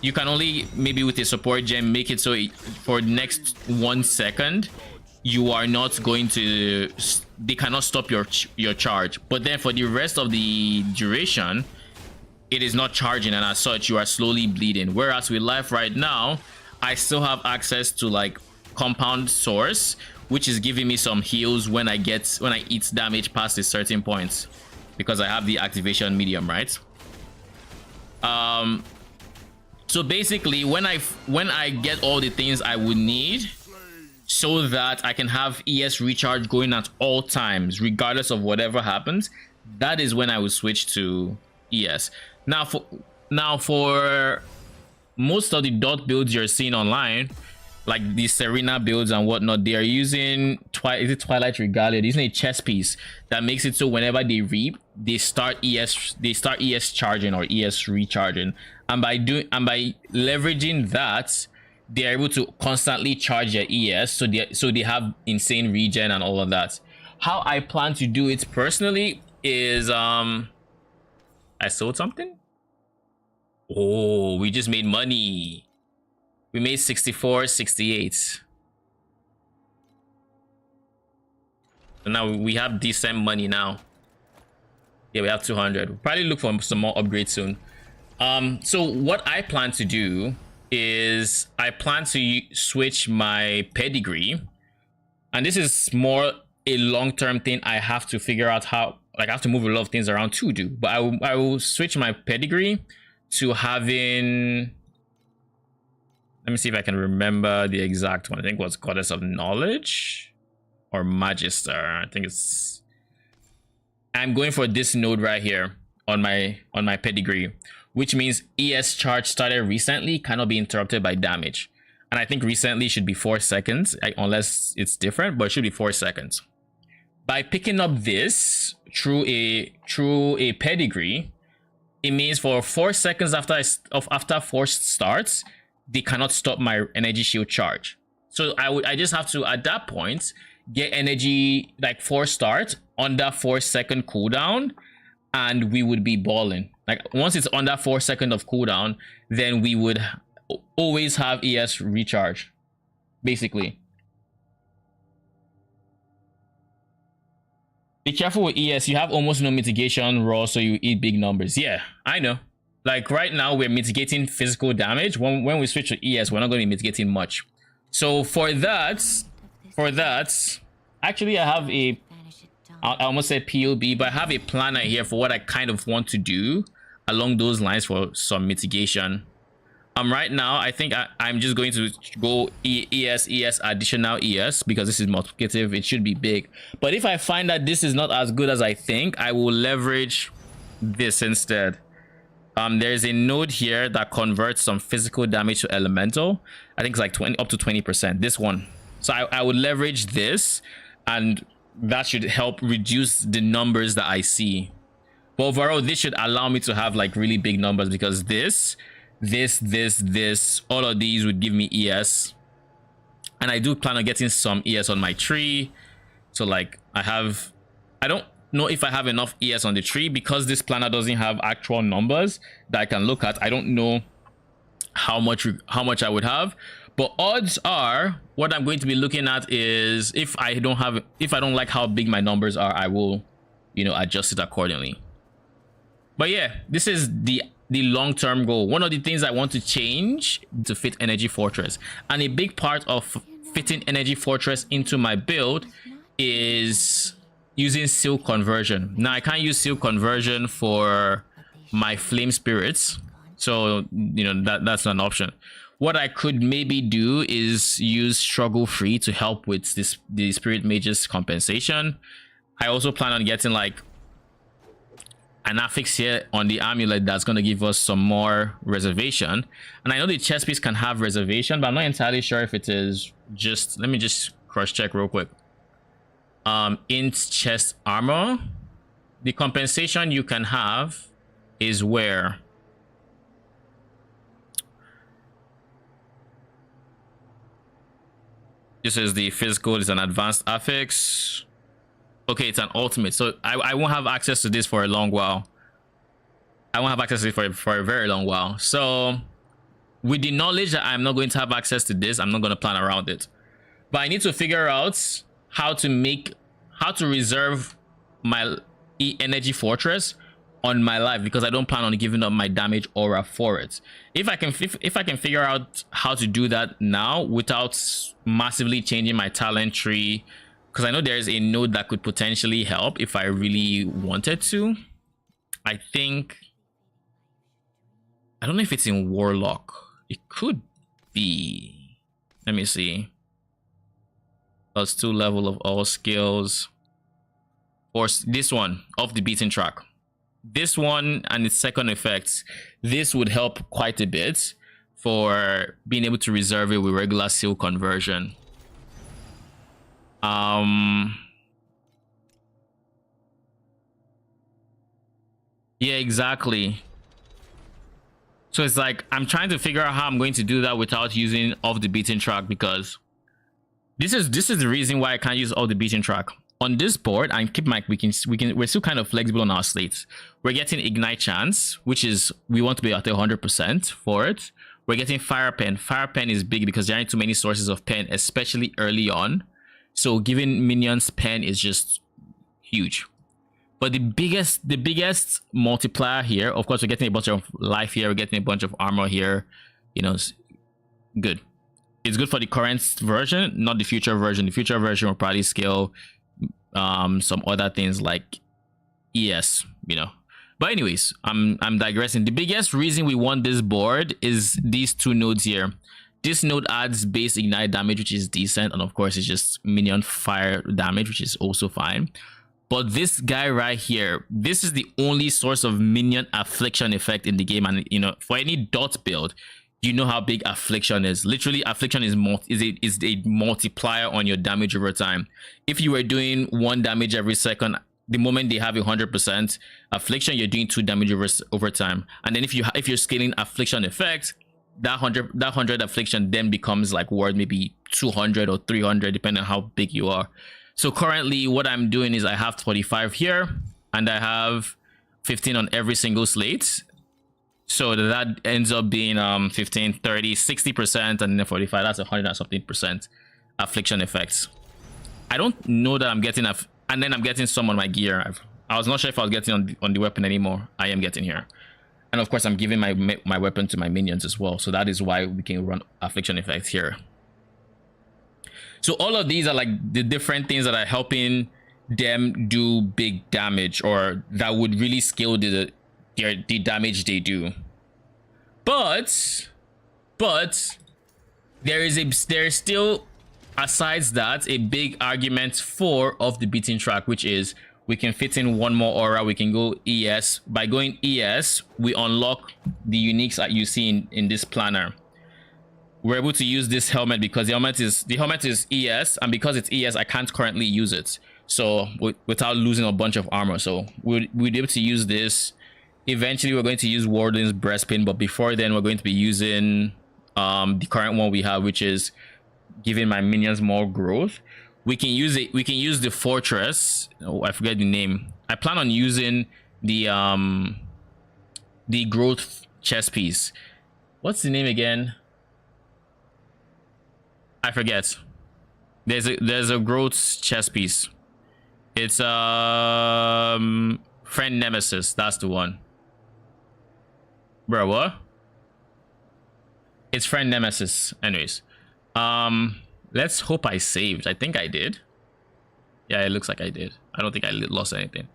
you can only, maybe with a support gem, make it so for the next 1 second you are not going to, they cannot stop your charge. But then for the rest of the duration, it is not charging, and as such you are slowly bleeding. Whereas with life right now, I still have access to like compound source, which is giving me some heals when I eat damage past a certain point, because I have the activation medium, right? So basically when I get all the things I would need so that I can have ES recharge going at all times regardless of whatever happens, that is when I will switch to ES. Now for most of the dot builds you're seeing online, like the Serena builds and whatnot, they are using Twilight Regalia. They're using a chess piece that makes it so whenever they reap, they start ES charging or ES recharging, and by leveraging that, they are able to constantly charge their ES, so they have insane regen and all of that. How I plan to do it personally is I sold something. Oh, we just made money. We made 64.68. So now we have decent money now. Yeah, we have 200. We'll probably look for some more upgrades soon. So what I plan to do is I plan to switch my pedigree, and this is more a long-term thing. I have to figure out how, like I have to move a lot of things around to do, but I will switch my pedigree to having, let me see if I can remember the exact one. I think it was Goddess of Knowledge or Magister. I think it's, I'm going for this node right here on my pedigree, which means ES charge started recently, cannot be interrupted by damage. And I think recently should be 4 seconds, unless it's different, but it should be 4 seconds. By picking up this through a pedigree, it means for 4 seconds after forced starts, they cannot stop my energy shield charge. So I just have to, at that point, get energy like 4 start under 4 second cooldown, and we would be balling. Like once it's under 4 seconds of cooldown, then we would always have ES recharge, basically. Be careful with ES. You have almost no mitigation raw, so you eat big numbers. Yeah, I know. Like right now, we're mitigating physical damage. When we switch to ES, we're not going to be mitigating much. So for that, actually, I have a, I almost said POB, but I have a planner here for what I kind of want to do along those lines for some mitigation. Right now, I think I'm just going to go ES, additional ES, because this is multiplicative. It should be big. But if I find that this is not as good as I think, I will leverage this instead. There's a node here that converts some physical damage to elemental. I think it's like up to 20%. This one. So I would leverage this, and that should help reduce the numbers that I see. But overall, this should allow me to have like really big numbers, because this, all of these would give me ES. And I do plan on getting some ES on my tree. So like I don't know if I have enough ES on the tree, because this planner doesn't have actual numbers that I can look at. I don't know how much I would have, But odds are, what I'm going to be looking at is if I don't like how big my numbers are, I will, you know, adjust it accordingly. But yeah, this is the long-term goal. One of the things I want to change to fit Energy Fortress, and a big part of fitting Energy Fortress into my build is using Seal Conversion. Now I can't use Seal Conversion for my Flame Spirits, so you know that's not an option. What I could maybe do is use Struggle Free to help with the Spirit Mage's compensation. I also plan on getting like an affix here on the amulet that's going to give us some more reservation. And I know the chest piece can have reservation, but I'm not entirely sure if it is just, let me just cross check real quick. Int chest armor, the compensation you can have is where this is the physical, is an advanced affix. Okay, it's an ultimate, so I won't have access to this for a long while. I won't have access to it for a very long while. So with the knowledge that I'm not going to have access to this, I'm not going to plan around it. But I need to figure out how to reserve my Energy Fortress on my life, because I don't plan on giving up my damage aura for it. If I can figure out how to do that now without massively changing my talent tree, because I know there's a node that could potentially help if I really wanted to. I think, I don't know if it's in Warlock. It could be. Let me see. +2 level of all skills. Or this one, Off the Beaten Track. This one and its second effects, this would help quite a bit for being able to reserve it with regular Seal Conversion. Yeah, exactly. So it's like I'm trying to figure out how I'm going to do that without using Off the Beaten Track, because this is the reason why I can't use Off the Beaten Track on this board. And keep in mind, we're still kind of flexible on our slates. We're getting Ignite Chance, which is, we want to be at 100% for it. We're getting Fire Pen. Fire Pen is big because there aren't too many sources of pen, especially early on. So giving minions pen is just huge. But the biggest multiplier here, of course, we're getting a bunch of life here, we're getting a bunch of armor here. You know, it's good. It's good for the current version, not the future version. The future version will probably scale some other things like ES, you know. But anyways, I'm digressing. The biggest reason we want this board is these two nodes here. This node adds base ignite damage, which is decent, and of course it's just minion fire damage, which is also fine. But this guy right here, this is the only source of minion affliction effect in the game. And you know, for any dot build, you know how big affliction is. Literally, affliction is a multiplier on your damage over time. If you were doing 1 damage every second, the moment they have 100% affliction, you're doing 2 damage over time. And then if you're scaling affliction effect, that 100 affliction then becomes like worth maybe 200 or 300, depending on how big you are. So currently what I'm doing is I have 45 here and I have 15 on every single slate. So that ends up being 15, 30, 60%, and then 45. That's 100 and something percent affliction effects. I don't know that I'm getting and then I'm getting some on my gear. I was not sure if I was getting on the weapon anymore. I am getting here. And of course, I'm giving my weapon to my minions as well. So that is why we can run affliction effects here. So all of these are like the different things that are helping them do big damage, or that would really scale the damage they do. But there's still, asides that, a big argument for Off the Beaten Track, which is we can fit in 1 more aura. We can go ES. By going ES, we unlock the uniques that you see in this planner. We're able to use this helmet because the helmet is ES, and because it's ES, I can't currently use it. So without losing a bunch of armor, so we'd be able to use this. Eventually, we're going to use Warden's Breastplate, but before then, we're going to be using the current one we have, which is giving my minions more growth. We can use it. We can use the Fortress. Oh, I forget the name. I plan on using the growth chest piece. What's the name again? I forget. There's a growth chess piece. It's friend nemesis. That's the one. Bro, what? It's friend nemesis. Anyways, let's hope I saved. I think I did. Yeah, it looks like I did. I don't think I lost anything.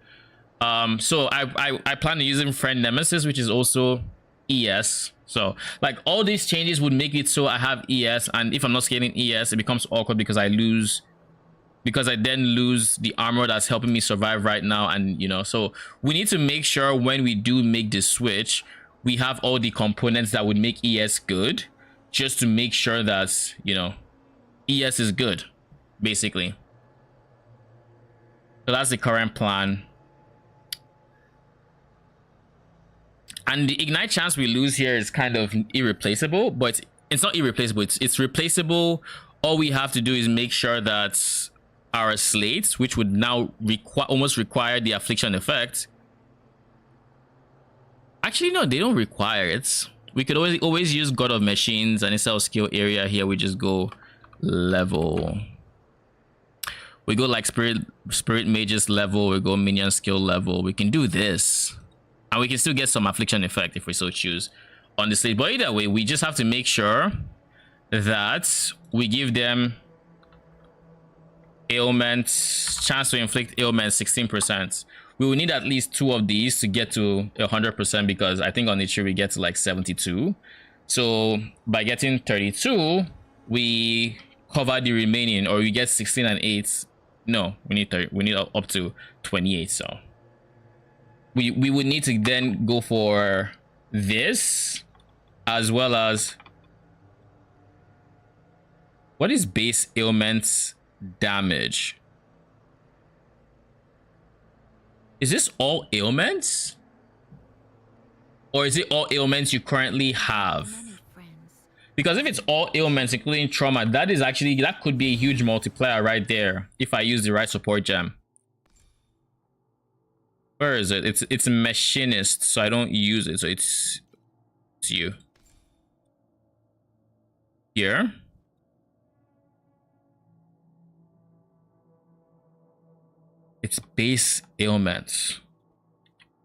So I plan on using friend nemesis, which is also ES. So like all these changes would make it so I have ES, and if I'm not scaling ES, it becomes awkward because I then lose the armor that's helping me survive right now. And you know, so we need to make sure when we do make the switch, we have all the components that would make ES good, just to make sure that, you know, ES is good, basically. So that's the current plan. And the ignite chance we lose here is kind of irreplaceable, but it's not irreplaceable. It's replaceable. All we have to do is make sure that our slates, which would now almost require the affliction effect. Actually, no, they don't require it. We could always use God of Machines, and instead of skill area here, we just go level. We go like spirit mages level. We go minion skill level. We can do this. And we can still get some affliction effect if we so choose on the slate. But either way, we just have to make sure that we give them ailments, chance to inflict ailments 16%. We will need at least 2 of these to get to 100%, because I think on nature we get to like 72. So by getting 32, we cover the remaining, or we get 16 and 8. No, we need 30, we need up to 28. So we would need to then go for this, as well as what is base ailments damage? Is this all ailments, or is it all ailments you currently have? Because if it's all ailments including trauma, that could be a huge multiplier right there if I use the right support gem. Where is it? It's machinist, so I don't use it. So it's you here. It's base ailments.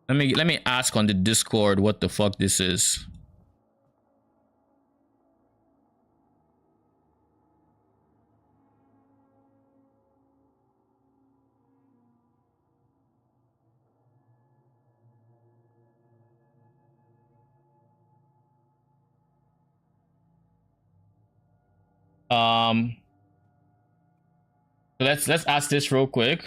Let me ask on the Discord what the fuck this is. Let's ask this real quick.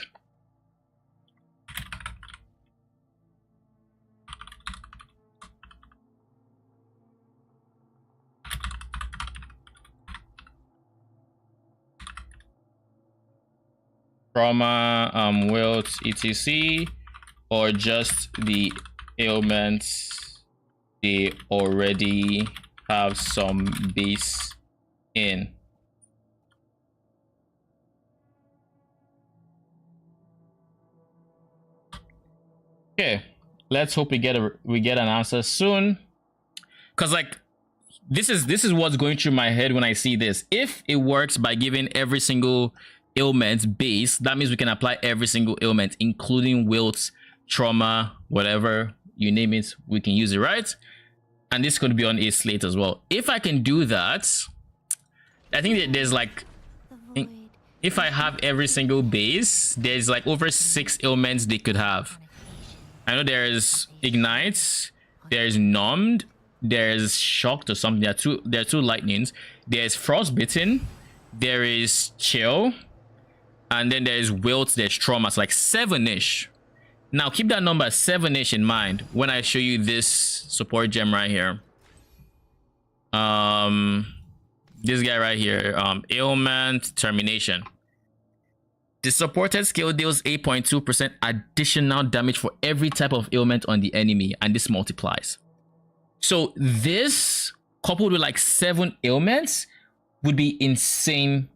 Trauma, wilt, etc, or just the ailments they already have some base in. Okay, let's hope we get an answer soon, because like this is what's going through my head when I see this. If it works by giving every single ailment base, that means we can apply every single ailment, including wilts, trauma, whatever you name it, we can use it, right? And this could be on a slate as well. If I can do that, I think that there's like, if I have every single base, there's like over 6 ailments they could have. I know there's ignite, there's numbed, there's shocked or something. There are two lightnings. There's frostbitten, there is chill, and then there's wilt, there's trauma. So like 7-ish. Now keep that number 7-ish in mind when I show you this support gem right here. This guy right here, ailment termination. The supported skill deals 8.2% additional damage for every type of ailment on the enemy, and this multiplies. So this coupled with like 7 ailments would be insane,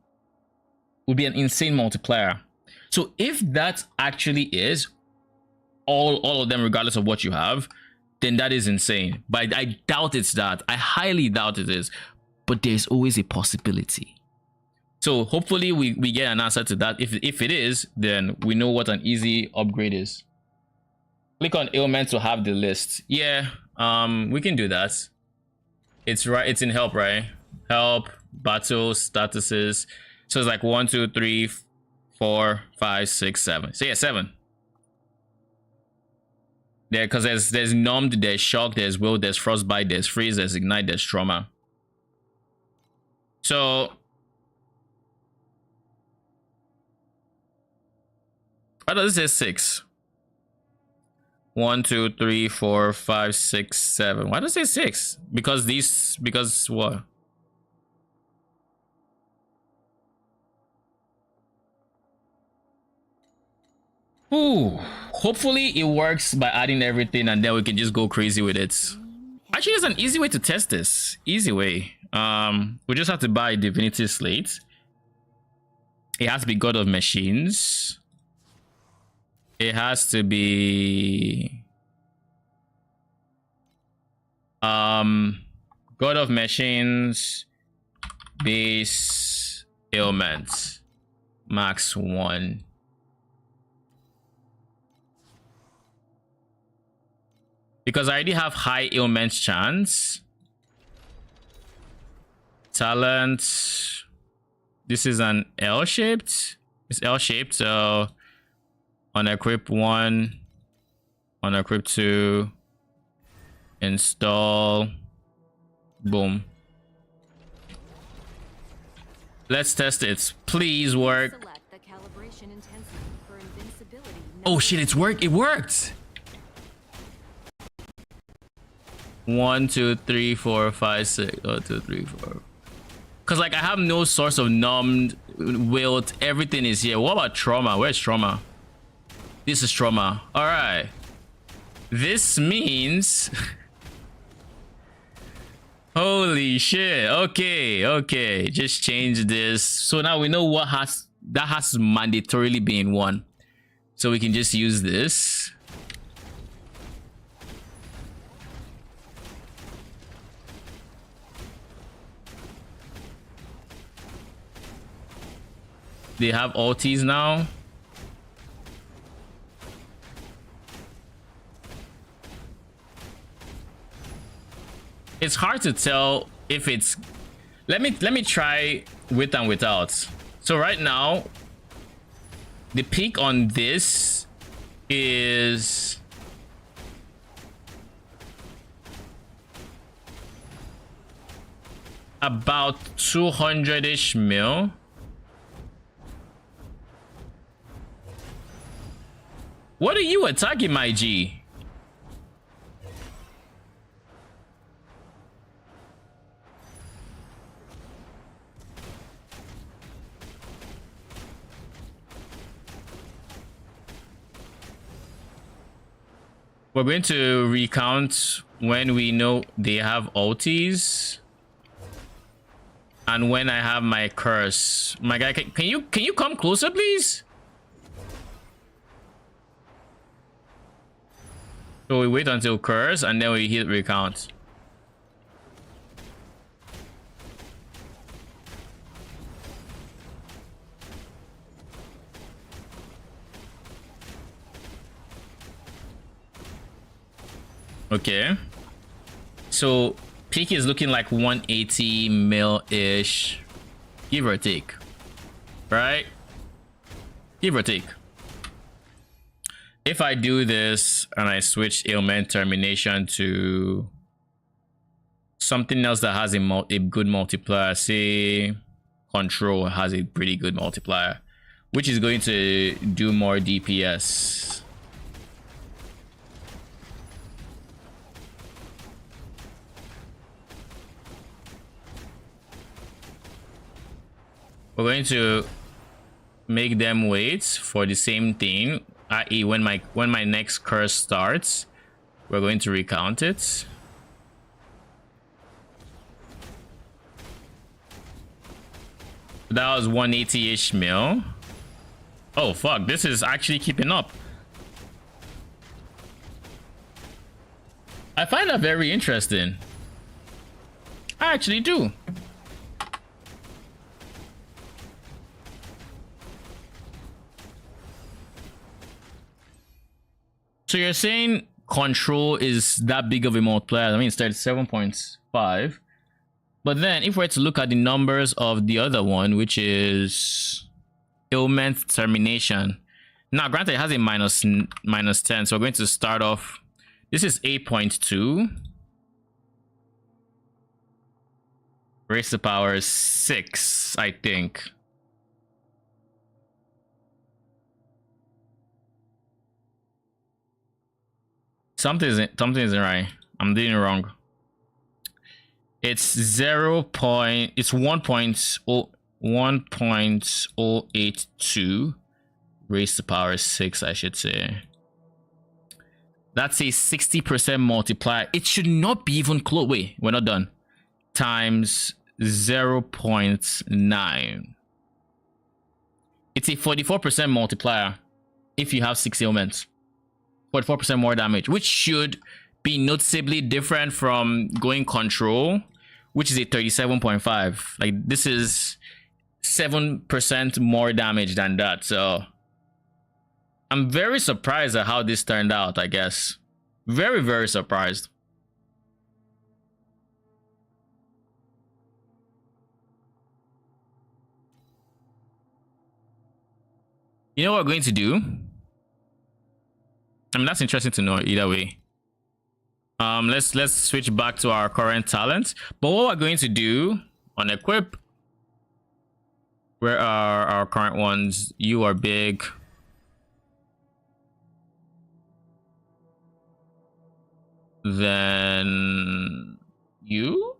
would be an insane multiplier. So if that actually is all of them, regardless of what you have, then that is insane. But I doubt it's that. I highly doubt it is, but there's always a possibility. So hopefully we get an answer to that. If it is, then we know what an easy upgrade is. Click on ailment to have the list. Yeah, we can do that. It's right, it's in help, right? Help, battle, statuses. So it's like 1, 2, 3, 4, 5, 6, 7. So yeah, 7. There, because there's numbed, there's shock, there's will, there's frostbite, there's freeze, there's ignite, there's trauma. So why does it say 6? 1, 2, 3, 4, 5, 6, 7. Why does it say 6? Because what? Ooh, hopefully it works by adding everything and then we can just go crazy with it. Actually, there's an easy way to test this. Easy way. We just have to buy Divinity Slate. It has to be God of Machines. It has to be God of Machines, base ailment, max 1. Because I already have high ailment chance. Talent. This is an L-shaped. It's L-shaped, so on equip 1, on equip 2, install, boom. Let's test it. Please work. Select the calibration intensity for invincibility. Oh shit, it worked. 1, 2, 3, 4, 5, 6. 1, 2, 3, 4. Cause like I have no source of numbed, wilt. Everything is here. What about trauma? Where's trauma? This is trauma. All right. This means. Holy shit. Okay. Just change this. So now we know what has mandatorily been 1. So we can just use this. They have ultis now. It's hard to tell if it's. Let me try with and without. So right now, the peak on this is about 200-ish mil. What are you attacking, my G? We're going to recount when we know they have ultis and when I have my curse. My guy, can you come closer, please? So we wait until curse and then we hit recount. Okay. So peak is looking like 180 mil-ish. Give or take. Right? Give or take. If I do this and I switch ailment termination to something else that has a good multiplier, say control has a pretty good multiplier, which is going to do more DPS. We're going to make them wait for the same thing, i.e. when my next curse starts, we're going to recount it. That was 180-ish mil. Oh fuck, this is actually keeping up. I find that very interesting. I actually do. So you're saying control is that big of a multiplier? I mean, it's 37.5. But then if we're to look at the numbers of the other one, which is ailment termination. Now, granted, it has a minus 10. So we're going to start off. This is 8.2. Raise to power 6, I think. Something isn't right. I'm doing it wrong. It's 1.082 raised to power 6, I should say. That's a 60% multiplier. It should not be even close. Wait, we're not done. Times 0.9. It's a 44% multiplier if you have 6 ailments. 44% more damage, which should be noticeably different from going control, which is a 37.5. Like, this is 7% more damage than that. So I'm very surprised at how this turned out, I guess. Very, very surprised. You know what we're going to do? I mean, that's interesting to know either way. Let's switch back to our current talent. But what we're going to do on equip, where are our current ones? You are big. Then you.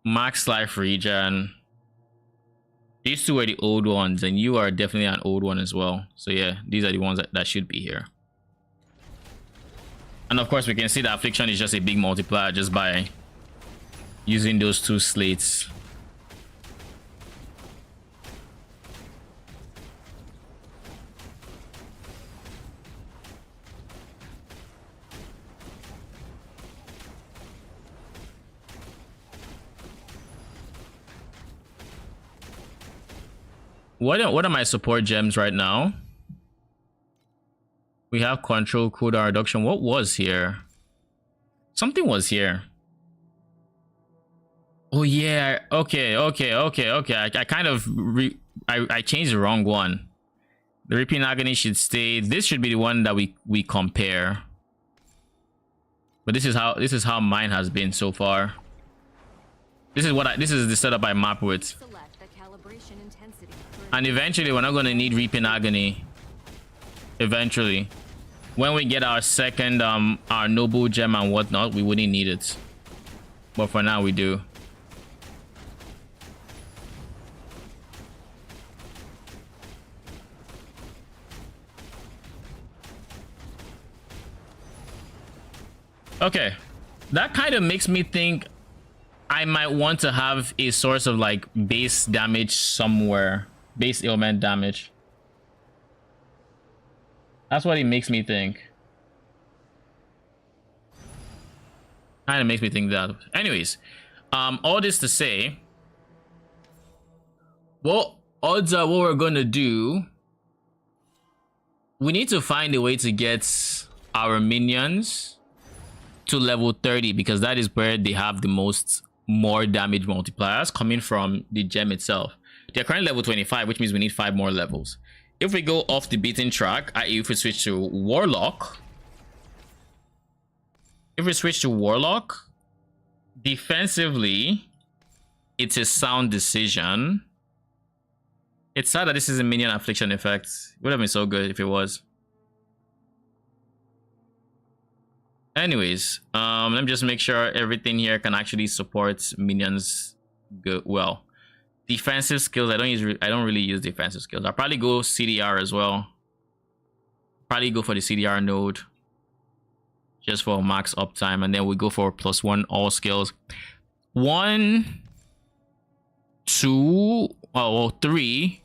Max life regen. These two are the old ones, and you are definitely an old one as well. So yeah, these are the ones that should be here. And of course, we can see that affliction is just a big multiplier just by using those two slates. What are my support gems right now? We have control, cooldown reduction. What was here? Something was here. Oh yeah. Okay. I kind of I changed the wrong one. The Reaping Agony should stay. This should be the one that we compare. But this is how mine has been so far. This is the setup I map with. Select the calibration intensity for And eventually we're not going to need Reaping Agony. Eventually. When we get our second our noble gem and whatnot, we wouldn't need it. But for now we do. Okay. That kind of makes me think I might want to have a source of like base damage somewhere. Base ailment damage. That's what it makes me think. Kind of makes me think that. Anyways, all this to say, well, odds are what we're gonna do. We need to find a way to get our minions to level 30 because that is where they have the more damage multipliers coming from the gem itself. They're currently level 25, which means we need 5 more levels. If we go off the beaten track, i.e. if we switch to Warlock, defensively, it's a sound decision. It's sad that this is a minion affliction effect. It would have been so good if it was. Anyways, let me just make sure everything here can actually support minions good well. Defensive skills, I don't really use defensive skills. I'll probably go CDR as well. Probably go for the CDR node just for max uptime, and then we go for +1 all skills. 1, 2, 3,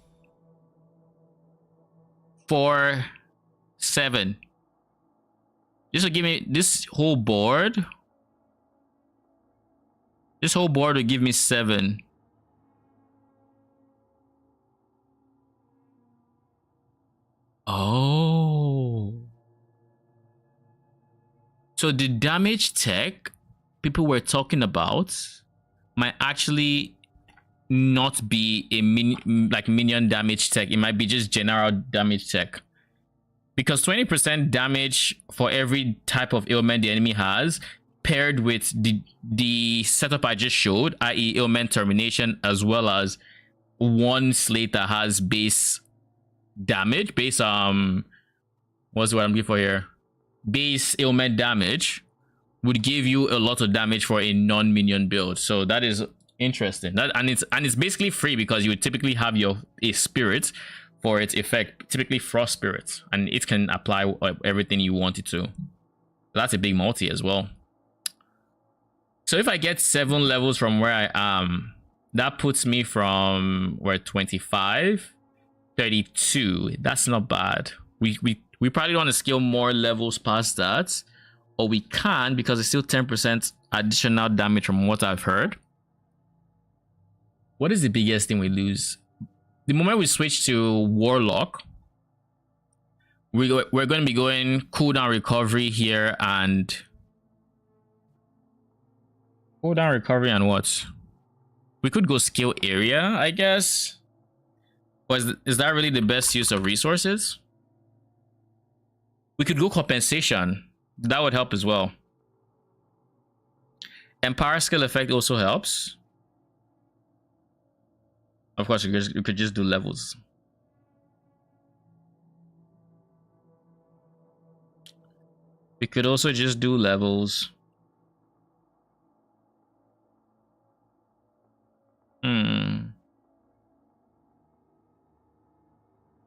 4, 7. This will give me this whole board This whole board will give me 7. Oh. So the damage tech people were talking about might actually not be a minion damage tech. It might be just general damage tech. Because 20% damage for every type of ailment the enemy has, paired with the setup I just showed, i.e. ailment termination, as well as one slate that has base damage, base what's what I'm looking for here? Base ailment damage would give you a lot of damage for a non-minion build. So that is interesting. And it's basically free because you would typically have a spirit for its effect, typically frost spirit, and it can apply everything you want it to. That's a big multi as well. So if I get 7 levels from where I am, that puts me from where 25, 32. That's not bad. We probably want to scale more levels past that, or we can because it's still 10% additional damage from what I've heard. What is the biggest thing we lose? The moment we switch to Warlock, we're going to be going cooldown recovery here and cooldown recovery and what? We could go scale area, I guess. Or is that really the best use of resources? We could go compensation. That would help as well. Empower skill effect also helps. Of course, you could just do levels. We could also just do levels.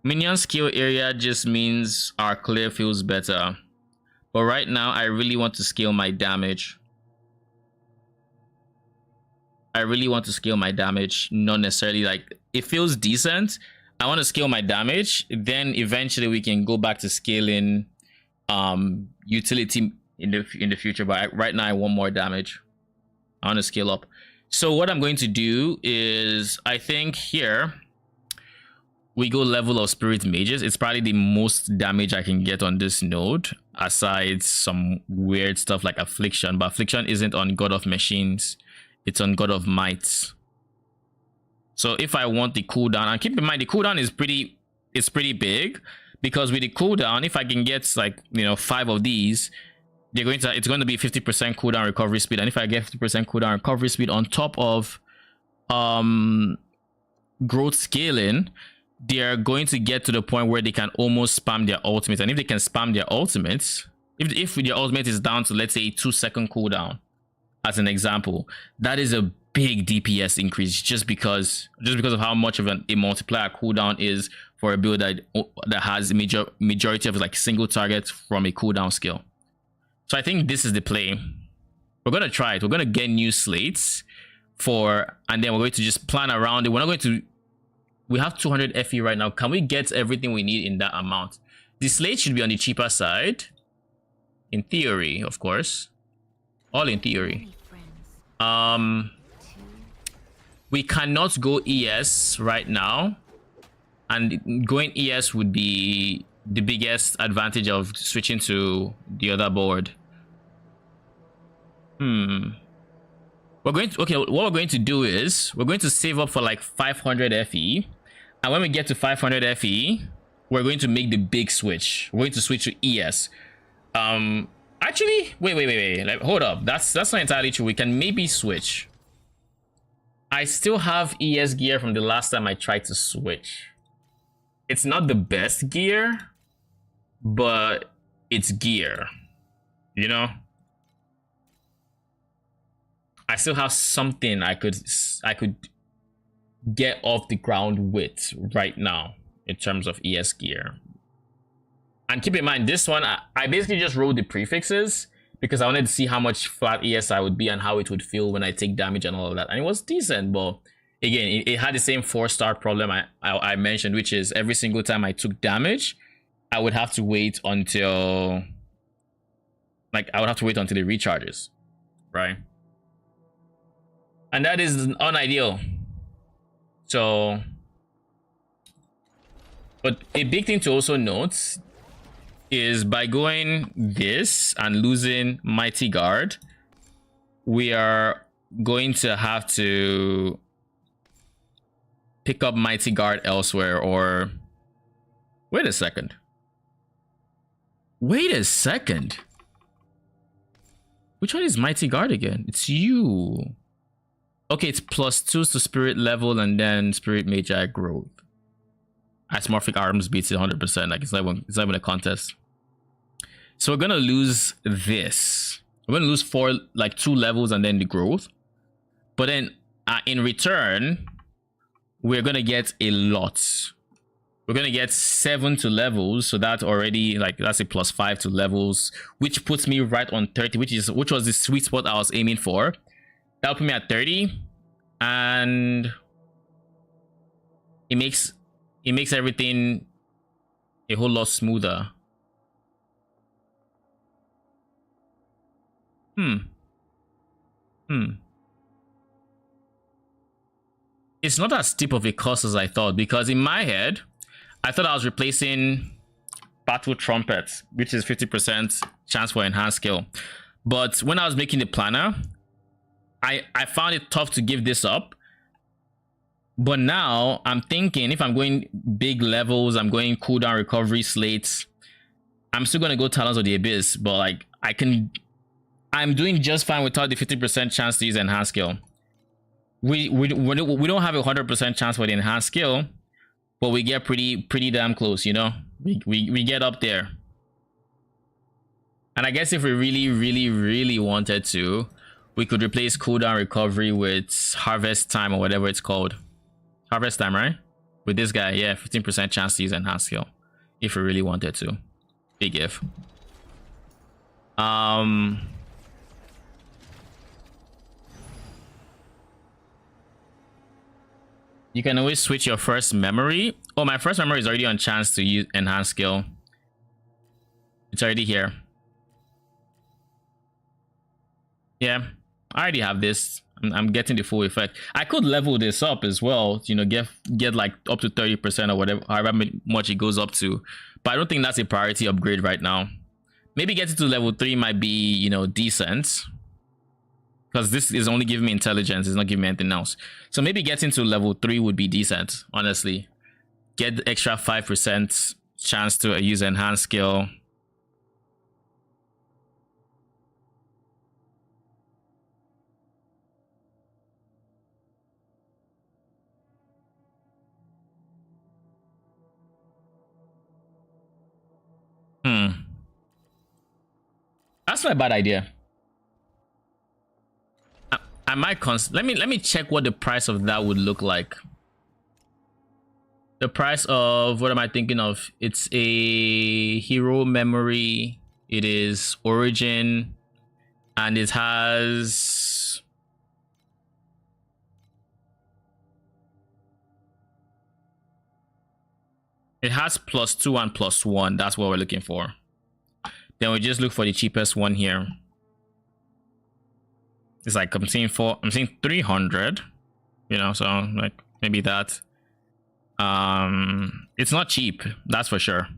Minion skill area just means our clear feels better. But right now, I really want to scale my damage. Not necessarily like it feels decent. I want to scale my damage. Then eventually we can go back to scaling utility in the future. But right now I want more damage. I want to scale up. So what I'm going to do is I think here we go level of spirit mages. It's probably the most damage I can get on this node, aside some weird stuff like affliction. But affliction isn't on God of Machines. It's on God of Mights. So if I want the cooldown, and keep in mind the cooldown is pretty big, because with the cooldown, if I can get like 5 of these, it's going to be 50% cooldown recovery speed. And if I get 50% cooldown recovery speed on top of growth scaling, they're going to get to the point where they can almost spam their ultimates. And if they can spam their ultimates, if their ultimate is down to, let's say, a 2-second cooldown, as an example, that is a big DPS increase just because of how much of a multiplier cooldown is for a build that has a majority of like single targets from a cooldown skill. So I think this is the play. We're gonna try it. We're gonna get new slates and then we're going to just plan around it. We're not going to. We have 200 FE right now. Can we get everything we need in that amount? The slate should be on the cheaper side, in theory, of course. All in theory. We cannot go ES right now, and going ES would be the biggest advantage of switching to the other board. What we're going to do is we're going to save up for like 500 FE, and when we get to 500 FE, we're going to make the big switch. We're going to switch to ES. Actually, wait. Like, hold up. That's not entirely true. We can maybe switch. I still have ES gear from the last time I tried to switch. It's not the best gear, but it's gear. I still have something I could get off the ground with right now in terms of ES gear. And keep in mind, this one, I basically just rolled the prefixes because I wanted to see how much flat ES I would be and how it would feel when I take damage and all of that. And it was decent, but again, it had the same 4-star problem I mentioned, which is every single time I took damage, I would have to wait until it recharges, right? And that is unideal. So, but a big thing to also note is by going this and losing Mighty Guard, we are going to have to pick up Mighty Guard elsewhere. Or wait a second. Wait a second. Which one is Mighty Guard again? It's you. Okay, it's +2 to spirit level and then spirit magi growth. Isomorphic arms beats it 100%. Like it's not even a contest. So we're gonna lose this. We're gonna lose 2 levels and then the growth. But then in return, we're gonna get a lot. We're gonna get 7 to levels, so that's already like that's a +5 to levels, which puts me right on 30, which was the sweet spot I was aiming for. That'll put me at 30, and it makes everything a whole lot smoother. It's not as steep of a cost as I thought, because in my head, I thought I was replacing Battle Trumpet, which is 50% chance for enhanced skill. But when I was making the planner, I found it tough to give this up. But now I'm thinking if I'm going big levels, I'm going cooldown recovery slates, I'm still going to go Talons of the Abyss. But like I'm doing just fine without the 50% chance to use enhanced skill. We don't have a 100% chance for the enhanced skill, but we get pretty damn close, you know. We get up there. And I guess if we really wanted to, we could replace cooldown recovery with harvest time or whatever it's called. Harvest time, right? With this guy, yeah, 15% chance to use enhanced skill if we really wanted to. Big if. You can always switch your first memory. Oh, my first memory is already on chance to use enhanced skill. It's already here. Yeah, I already have this. I'm getting the full effect. I could level this up as well, you know, get like up to 30% or whatever, however much it goes up to. But I don't think that's a priority upgrade right now. Maybe getting to level 3 might be, you know, decent, because this is only giving me intelligence. It's not giving me anything else. So maybe getting to level 3 would be decent, honestly. Get the extra 5% chance to use enhanced skill. That's not a bad idea. I might let me check what the price of that would look like. The price of, what am I thinking of? It's a hero memory. It is origin, and it has +2 and +1. That's what we're looking for. Then we just look for the cheapest one here. It's like I'm seeing 300, you know, so like maybe that. It's not cheap, that's for sure.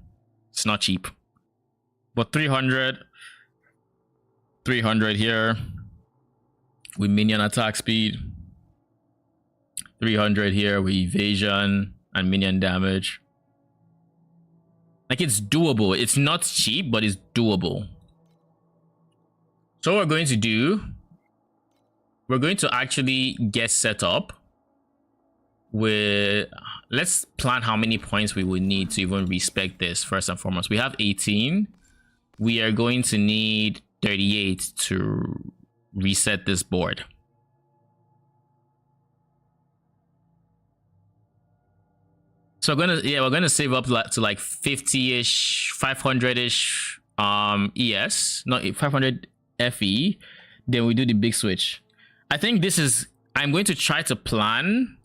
It's not cheap. But 300 here with minion attack speed. 300 here with evasion and minion damage. Like, it's doable. It's not cheap, but it's doable. So what we're going to do, we're going to actually get set up with, let's plan how many points we would need to even respec this first and foremost. We have 18. We are going to need 38 to reset this board. So we're gonna save up to like 50-ish, 500-ish ES, not 500 FE. Then we do the big switch. I think I'm going to try to plan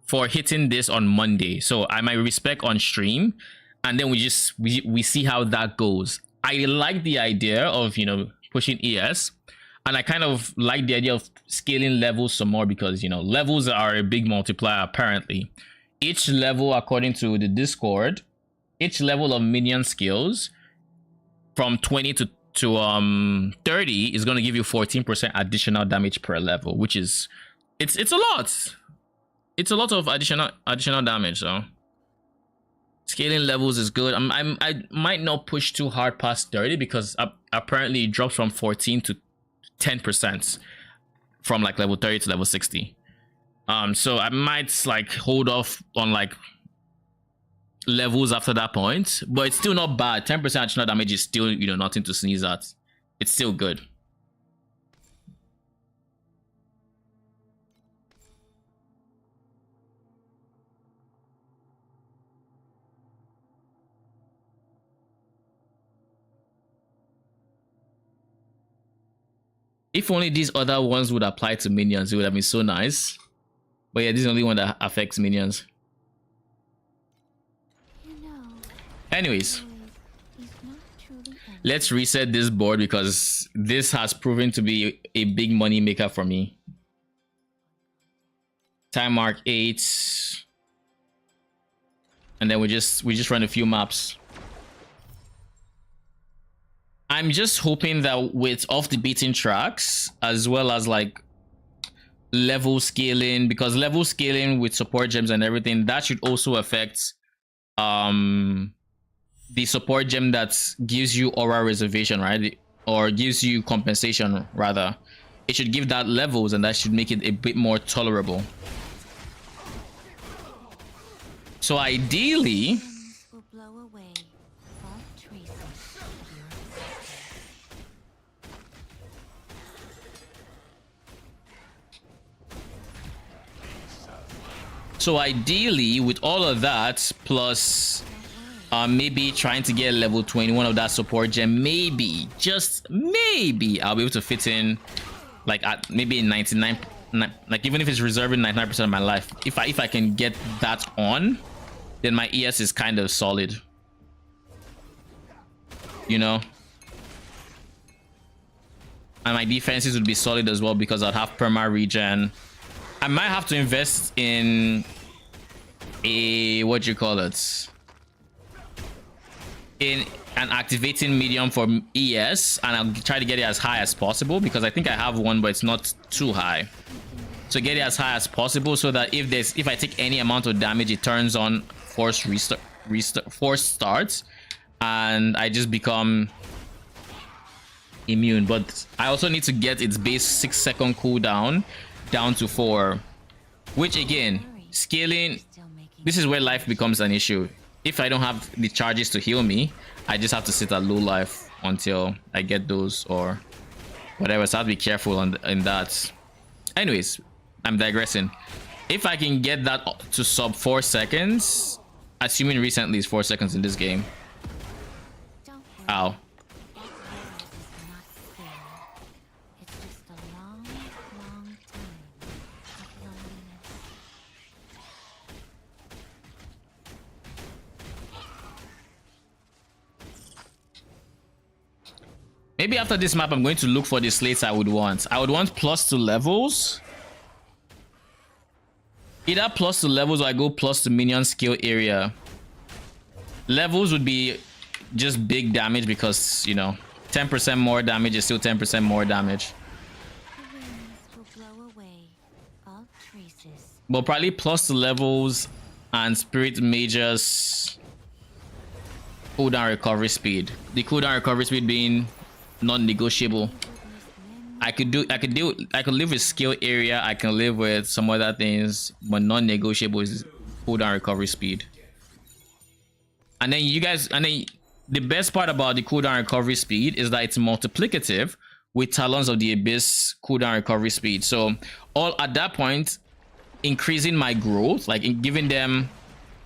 for hitting this on Monday. So I might respec on stream, and then we see how that goes. I like the idea of, you know, pushing ES. And I kind of like the idea of scaling levels some more because, you know, levels are a big multiplier apparently. Each level, according to the Discord, each level of minion skills from 20 to 30 is going to give you 14% additional damage per level, which is it's a lot. It's a lot of additional damage. So scaling levels is good. I might not push too hard past 30 because apparently it drops from 14 to 10% from like level 30 to level 60. So I might like hold off on like levels after that point, but it's still not bad. 10% additional damage is still, you know, nothing to sneeze at. It's still good. If only these other ones would apply to minions, it would have been so nice. But yeah, this is the only one that affects minions. Anyways, let's reset this board because this has proven to be a big money maker for me. Time mark 8. And then we just run a few maps. I'm just hoping that with off the beaten tracks, as well as like level scaling, because level scaling with support gems and everything, that should also affect the support gem that gives you aura reservation, right? Or gives you compensation rather. It should give that levels, and that should make it a bit more tolerable. So ideally, will blow away all traces of your with all of that, plus maybe trying to get level 21 of that support gem, maybe, just maybe, I'll be able to fit in like at maybe 99, like even if it's reserving 99% of my life. If I can get that on, then my ES is kind of solid, you know, and my defenses would be solid as well because I'd have perma regen. I might have to invest in a, what you call it, in an activating medium for ES, and I'll try to get it as high as possible because I think I have one, but it's not too high. So get it as high as possible so that if I take any amount of damage, it turns on force starts, and I just become immune. But I also need to get its base 6-second cooldown down to 4, which again, scaling, this is where life becomes an issue. If I don't have the charges to heal me, I just have to sit at low life until I get those or whatever. So I have to be careful in that. Anyways, I'm digressing. If I can get that to sub 4 seconds, assuming recently is 4 seconds in this game. Ow. It's just a long, long time of loneliness. Maybe after this map, I'm going to look for the slates I would want. I would want +2 levels. Either +2 levels or I go +2 minion skill area. Levels would be just big damage because, you know, 10% more damage is still 10% more damage. The winds will blow away all traces. But probably +2 levels and spirit mages cooldown recovery speed. The cooldown recovery speed being non-negotiable. I could live with skill area, I can live with some other things, but non-negotiable is cooldown recovery speed. And then the best part about the cooldown recovery speed is that it's multiplicative with Talons of the Abyss cooldown recovery speed. So at that point, increasing my growth, like giving them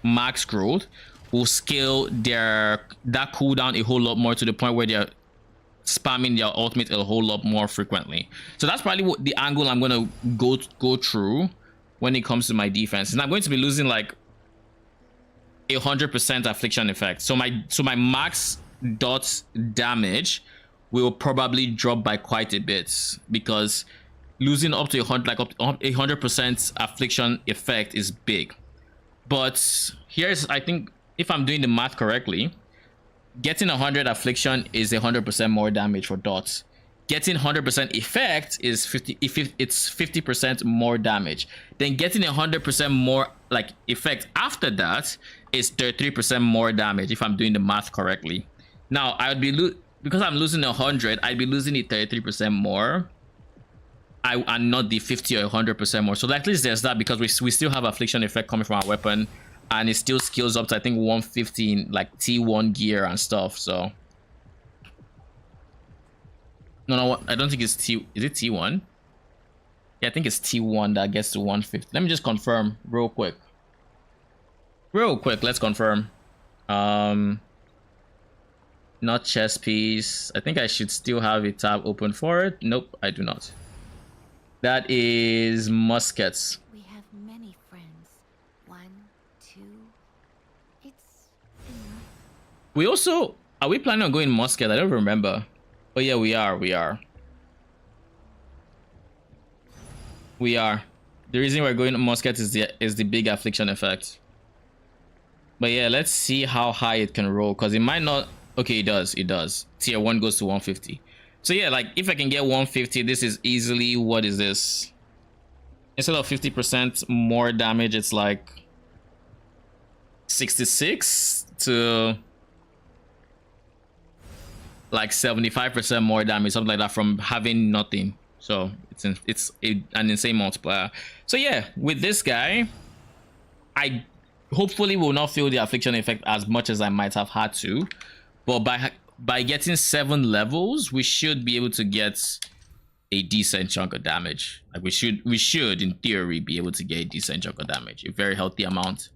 max growth, will scale that cooldown a whole lot more to the point where they're spamming their ultimate a whole lot more frequently. So that's probably what the angle I'm gonna go through when it comes to my defense. And I'm going to be losing like 100% affliction effect. So my max dot damage will probably drop by quite a bit, because losing up to 100, like up to 100% affliction effect is big. But here's, I think, if I'm doing the math correctly, getting 100 affliction is 100% more damage for dots. Getting 100% effect is 50. If it's 50% more damage, then getting 100% more like effect after that is 33% more damage. If I'm doing the math correctly, now I would be because I'm losing 100, I'd be losing it 33% more. I'm not the 50 or 100% more. So at least there's that, because we still have affliction effect coming from our weapon, and it still scales up to I think 115 like T1 gear and stuff. So no, I don't think it's T. Is it T1? Yeah, I think it's T1 that gets to 150. Let me just confirm real quick. Let's confirm. Not chest piece. I think I should still have a tab open for it. Nope, I do not. That is muskets. We have many friends. 1, 2. It's enough. We also, are we planning on going musket? I don't remember. Oh yeah, we are. The reason we're going musket is the big affliction effect. But yeah, let's see how high it can roll, because it might not. Okay, it does. Tier 1 goes to 150. So yeah, like if I can get 150, this is easily, what is this? Instead of 50% more damage, it's like 66 to like 75% more damage, something like that, from having nothing. So it's an insane multiplier. So yeah, with this guy, I hopefully will not feel the affliction effect as much as I might have had to, but by getting 7 levels, we should be able to get a decent chunk of damage. Like we should in theory be able to get a decent chunk of damage, a very healthy amount.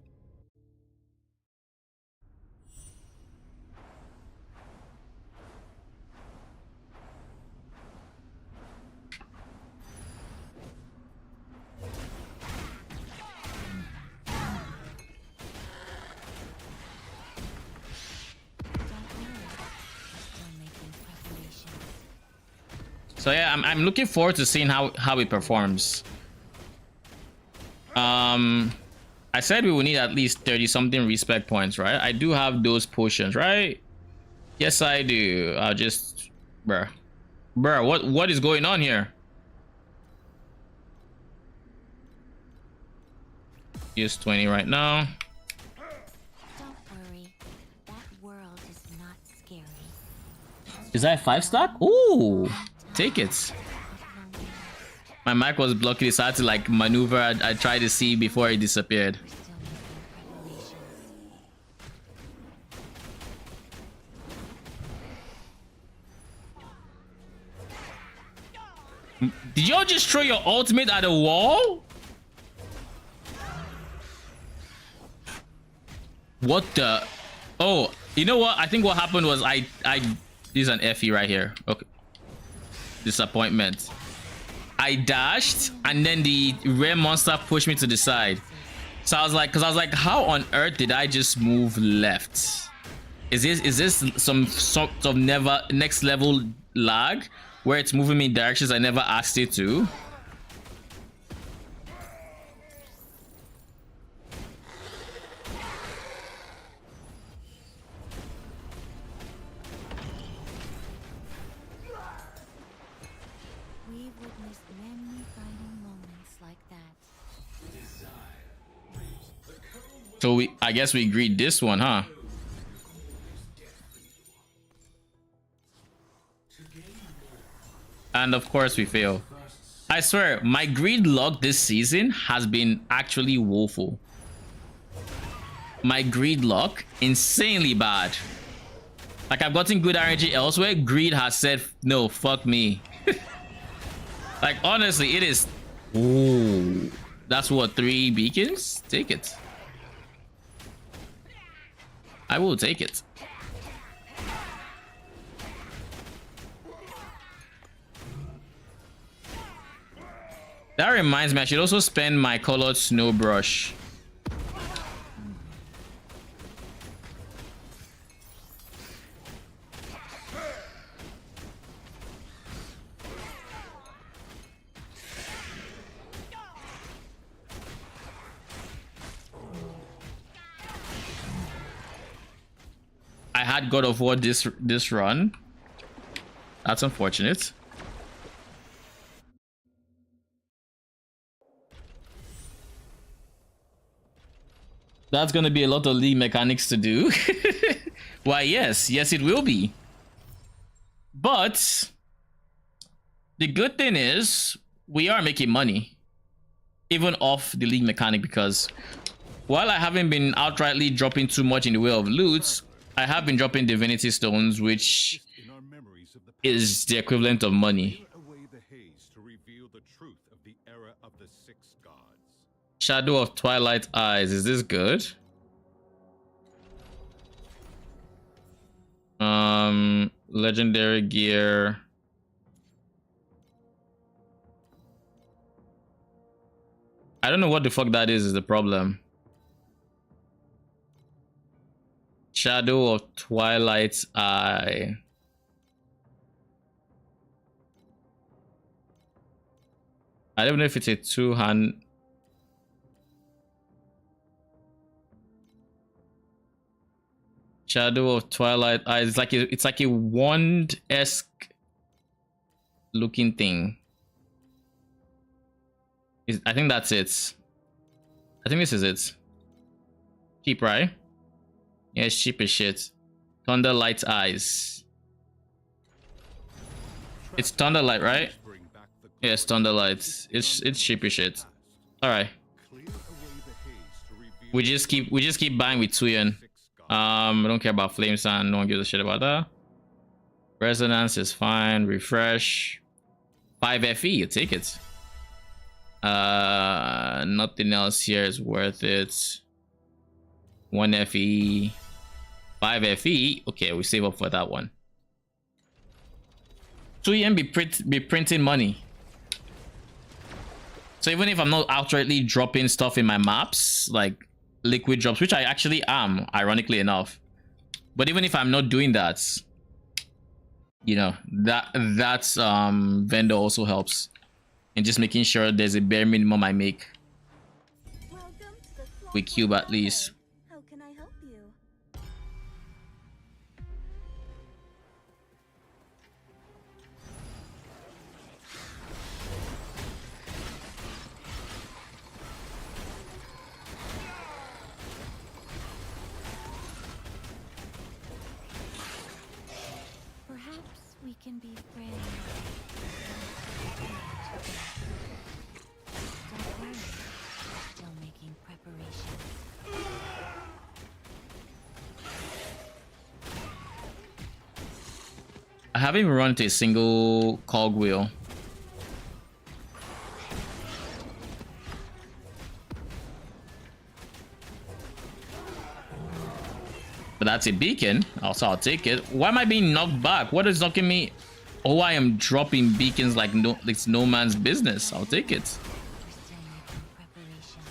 So yeah, I'm looking forward to seeing how it performs. I said we will need at least 30 something respect points, right? I do have those potions, right? Yes, I do. I'll just, bruh, what is going on here? Use 20 right now. Don't worry. That world is not scary. Is that a 5-stack? Ooh, take it. My mic was blocking, so I had to like maneuver. I tried to see before it disappeared. Did y'all just throw your ultimate at the wall? What the? Oh, you know what? I think what happened was I use an FE right here. Okay. Disappointment. I dashed and then the rare monster pushed me to the side. So I was like, how on earth did I just move left? Is this some sort of next level lag where it's moving me in directions I never asked it to? We've witnessed many fighting moments like that. So I guess we agreed this one, huh? And of course we fail. I swear, my greed luck this season has been actually woeful. My greed luck, insanely bad. Like I've gotten good RNG elsewhere, greed has said, no, fuck me. Like honestly, it is. Ooh, that's what, 3 beacons? Take it. I will take it. That reminds me, I should also spend my colored snow brush. had God of War this run. That's unfortunate. That's gonna be a lot of league mechanics to do. Why, yes, it will be. But the good thing is we are making money, even off the league mechanic, because while I haven't been outrightly dropping too much in the way of loot, I have been dropping divinity stones, which In our memories of the past, is the equivalent of money. clear away the haze to reveal the truth of the era of the 6 gods. Shadow of Twilight Eyes, is this good? Legendary gear. I don't know what the fuck that is the problem. Shadow of Twilight's Eye. I don't know if it's a two-hand. Shadow of Twilight Eyes. It's like a wand-esque looking thing. I think that's it. I think this is it. Cheap, right? Yeah, it's cheap as shit. Thunderlight Eyes. It's Thunderlight, right? Bring back the Yeah, it's Thunderlight. It's cheap as shit. All right. clear away the haze to reveal We just keep buying with Tuyen. 6 gods. I don't care about Flame Sand. No one gives a shit about that. Resonance is fine. Refresh. 5 FE, you take it. Nothing else here is worth it. 1 FE. 5 FE. Okay, we save up for that one. 2EM be printing money. So even if I'm not outrightly dropping stuff in my maps, like liquid drops, which I actually am, ironically enough, but even if I'm not doing that, you know, that's vendor also helps in just making sure there's a bare minimum I make Welcome to the with cube at least. How can I help you? Perhaps we can be friends. Don't worry. Still making preparations. I haven't even run to a single cogwheel. But that's a beacon. Also, I'll take it. Why am I being knocked back? What is knocking me? Oh, I am dropping beacons like it's no man's business. I'll take it. We're still making preparations.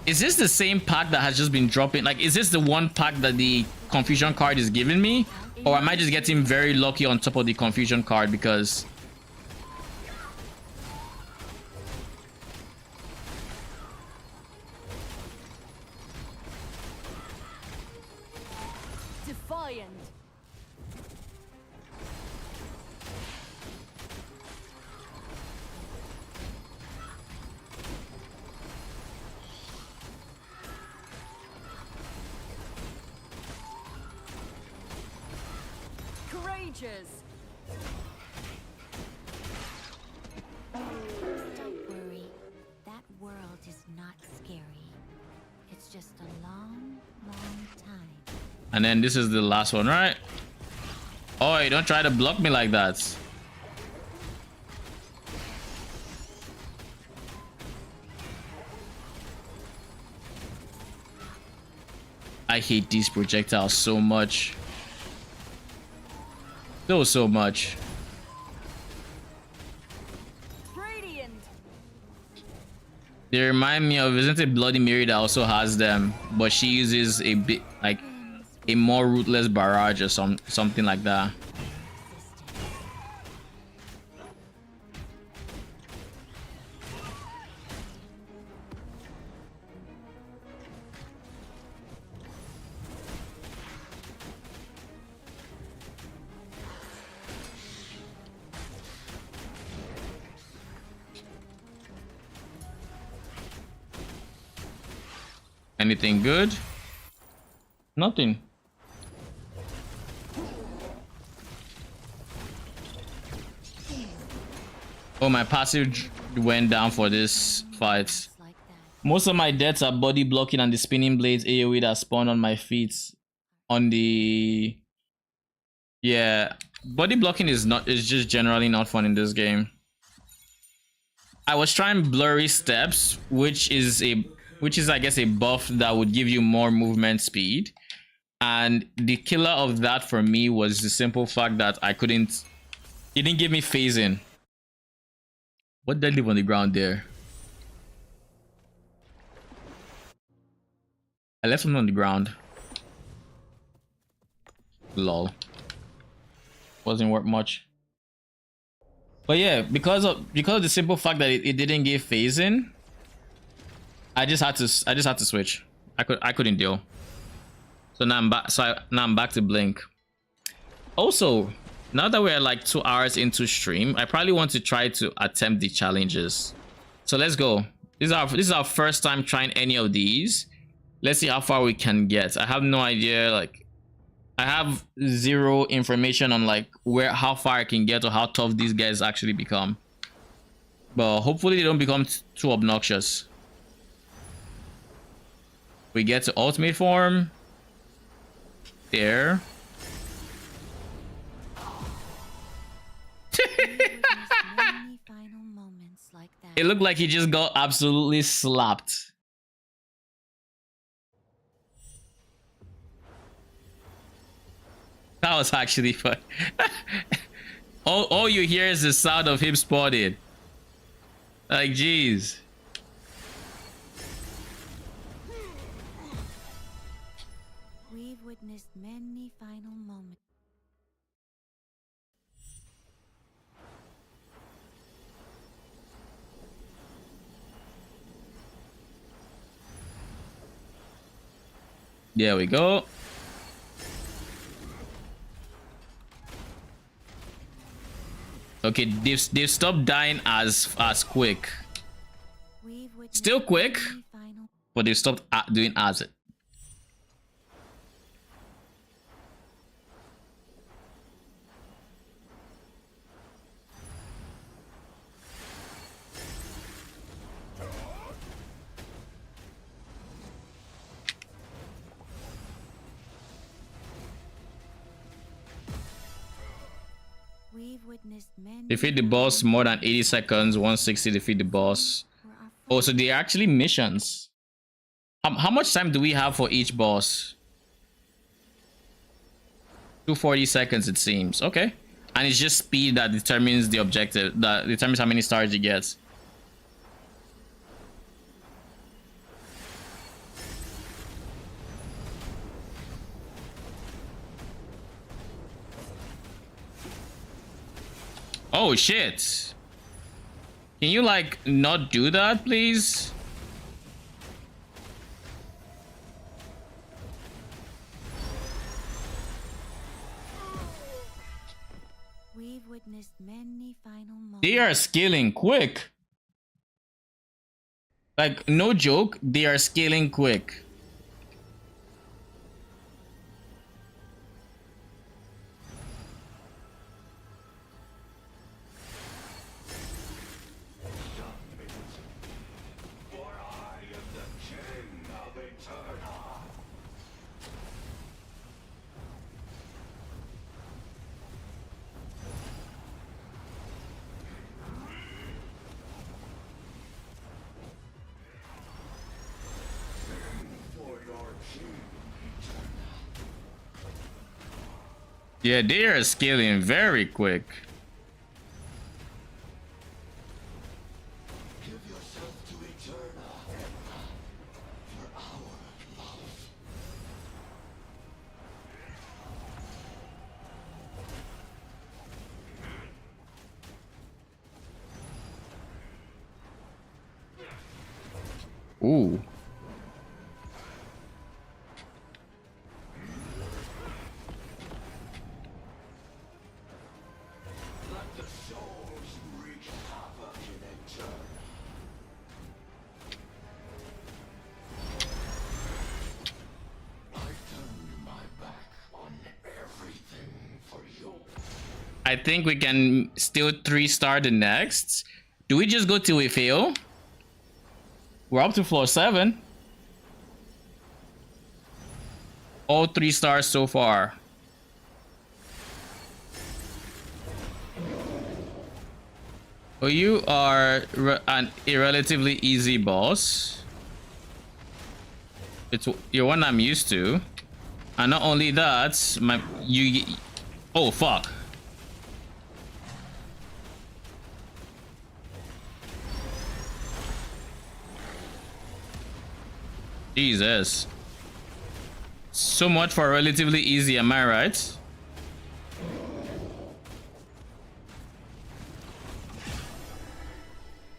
Is this the same pack that has just been dropping? Like, is this the one pack that the confusion card is giving me? Or am I just getting very lucky on top of the confusion card because... Defiant. Courageous. Don't worry. That world is not scary. It's just a long, long time. And then this is the last one, right? Oh, you don't try to block me like that. I hate these projectiles so much. So much. Radiant. They remind me of, isn't it Bloody Mary that also has them? But she uses a bit like a more ruthless barrage or something like that. Anything good? Nothing. Oh, my passive went down for this fight. Like that. Most of my deaths are body blocking and the spinning blades AoE that spawned on my feet. On the... Yeah, body blocking is just generally not fun in this game. I was trying blurry steps, which is I guess a buff that would give you more movement speed. And the killer of that for me was the simple fact that it didn't give me phasing. What did I leave on the ground there? I left something on the ground. Lol. Wasn't worth much. But yeah, because of the simple fact that it didn't give phasing, I just had to switch. I couldn't deal. So now I'm back. Now I'm back to Blink. Also, now that we're like 2 hours into stream, I probably want to try to attempt the challenges. So let's go. This is our first time trying any of these. Let's see how far we can get. I have no idea. Like, I have zero information on like how far I can get or how tough these guys actually become. But hopefully they don't become too obnoxious. We get to ultimate form. There. Many final moments like that. It looked like he just got absolutely slapped. That was actually fun. all you hear is the sound of him spotted. Like, jeez. We've witnessed many final moments. There we go. Okay, they've stopped dying as quick. We've witnessed Still quick, many final. but they've stopped doing as it. We've witnessed many. Defeat the boss more than 80 seconds. 160 defeat the boss. For our Oh, so they are actually missions. How much time do we have for each boss? 240 seconds, it seems. Okay. And it's just speed that determines the objective, that determines how many stars you get. Oh shit. Can you like not do that, please? We've witnessed many final moments. They are scaling quick. Like, no joke, they are scaling quick. Yeah, they are scaling very quick. Ooh. I think we can still 3-star the next. Do we just go till we fail? We're up to floor 7. All 3 stars so far. Well, you are a relatively easy boss. You're one I'm used to. And not only that, oh fuck. Jesus. So much for relatively easy, am I right?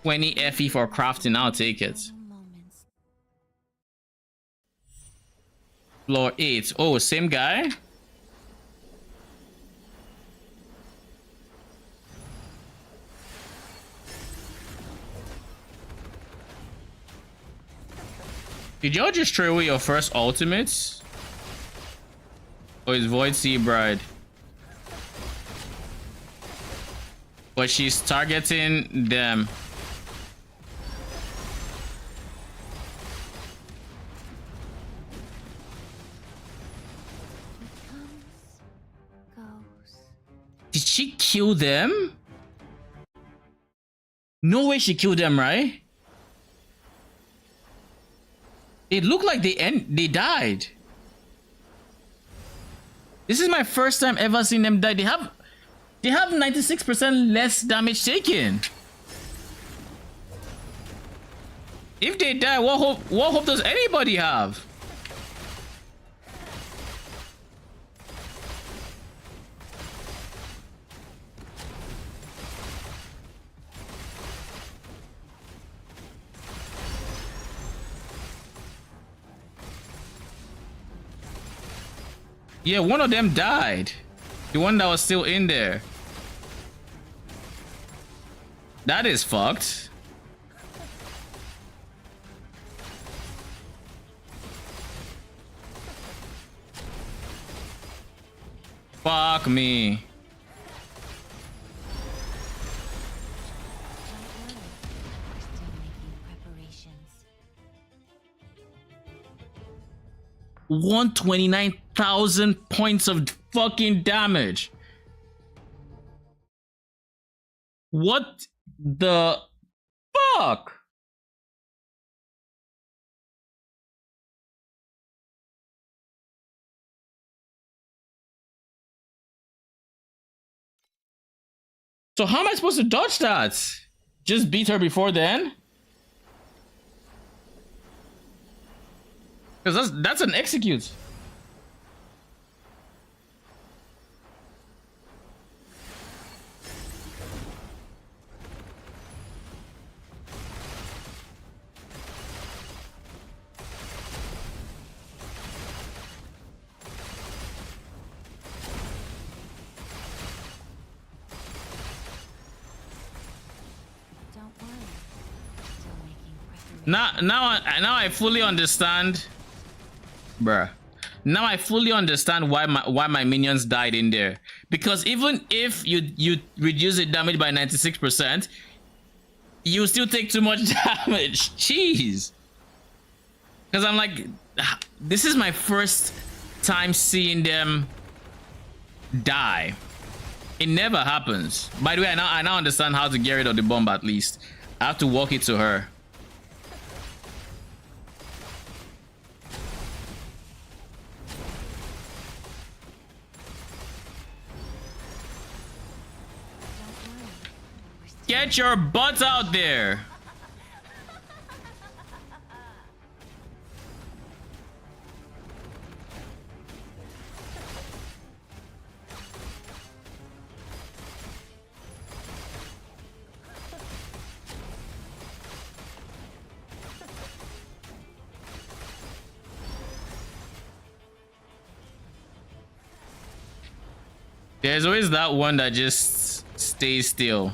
$20 FE for crafting, I'll take it. Moments. Floor 8. Oh, same guy? Did y'all just throw away your first ultimates? Or is Void Sea Bride? But she's targeting them. Goes. Did she kill them? No way she killed them, right? It looked like they died. This is my first time ever seeing them die. They have 96% less damage taken. If they die, what hope does anybody have? Yeah, one of them died. The one that was still in there. That is fucked. Fuck me. Still making preparations. 129,000 points of fucking damage. What the fuck? So how am I supposed to dodge that? Just beat her before then? Because that's an execute. Don't worry. Still making preparations. Now I fully understand, bruh. Now I fully understand why my minions died in there. Because even if you reduce the damage by 96%, you still take too much damage. Jeez. Because I'm like, this is my first time seeing them die. It never happens. By the way, I now understand how to get rid of the bomb at least. I have to walk it to her. Don't worry. We're still Get your butt out there. There's always that one that just stays still.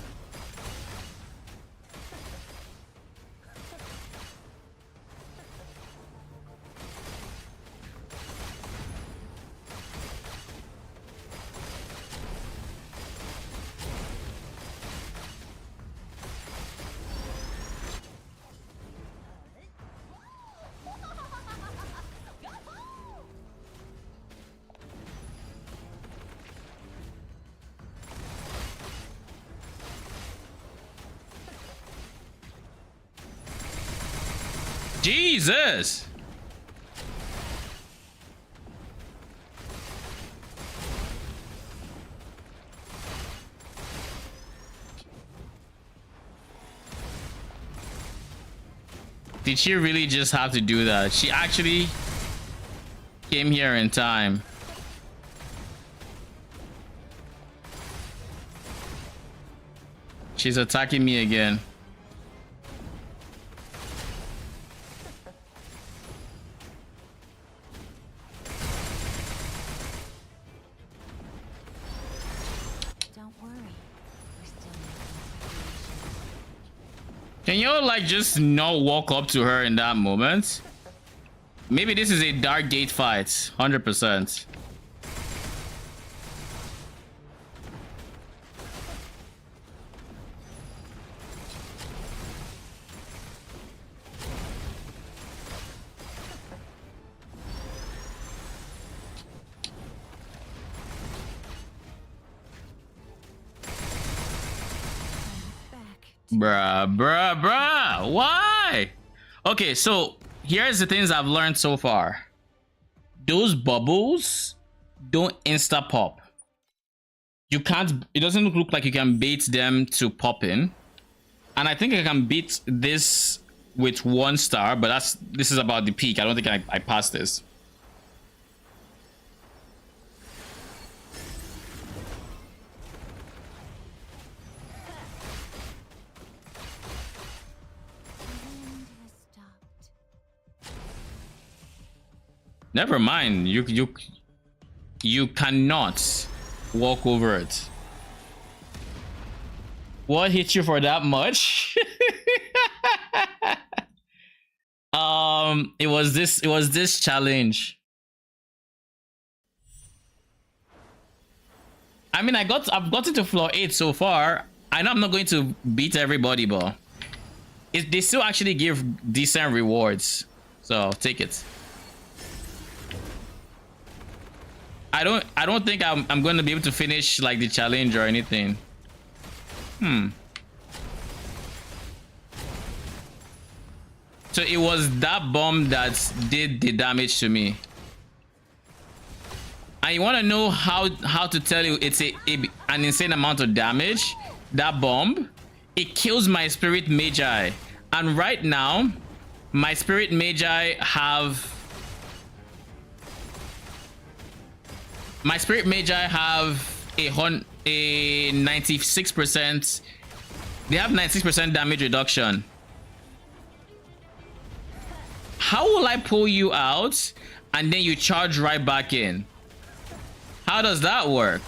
Jesus. Did she really just have to do that? She actually came here in time. She's attacking me again. Don't worry. We're still making preparations. Can you like just not walk up to her in that moment? Maybe this is a dark gate fight, 100%. Back. Bruh. Why? Okay, so here's the things I've learned so far. Those bubbles don't insta pop. You can't, it doesn't look like you can bait them to pop in. And I think I can beat this with 1 star, but this is about the peak. I don't think I passed this. The wind has stopped. Never mind. You cannot walk over it. What hit you for that much? It was this challenge. I mean, I've gotten to floor 8 so far. I know I'm not going to beat everybody, but they still actually give decent rewards. So take it. I don't think I'm going to be able to finish like the challenge or anything. So it was that bomb that did the damage to me. And you want to know how to tell you it's an insane amount of damage? That bomb, it kills my spirit magi. And right now, my spirit magi have... My spirit magi have a 96%. They have 96% damage reduction. How will I pull you out and then you charge right back in? How does that work?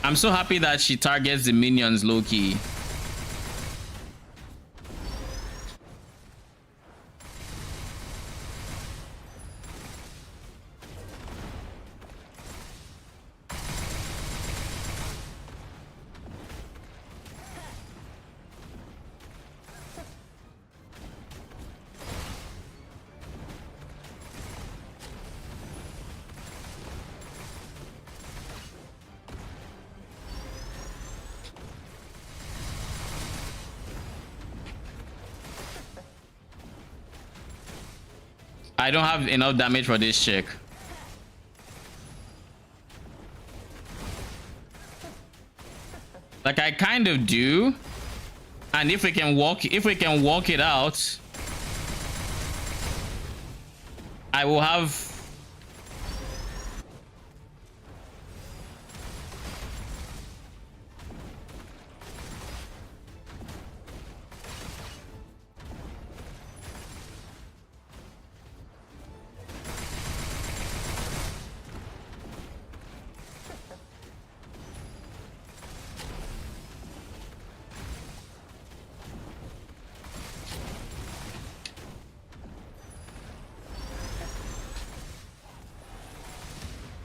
I'm so happy that she targets the minions low-key. I don't have enough damage for this chick. Like I kind of do. And if we can walk it out, I will have...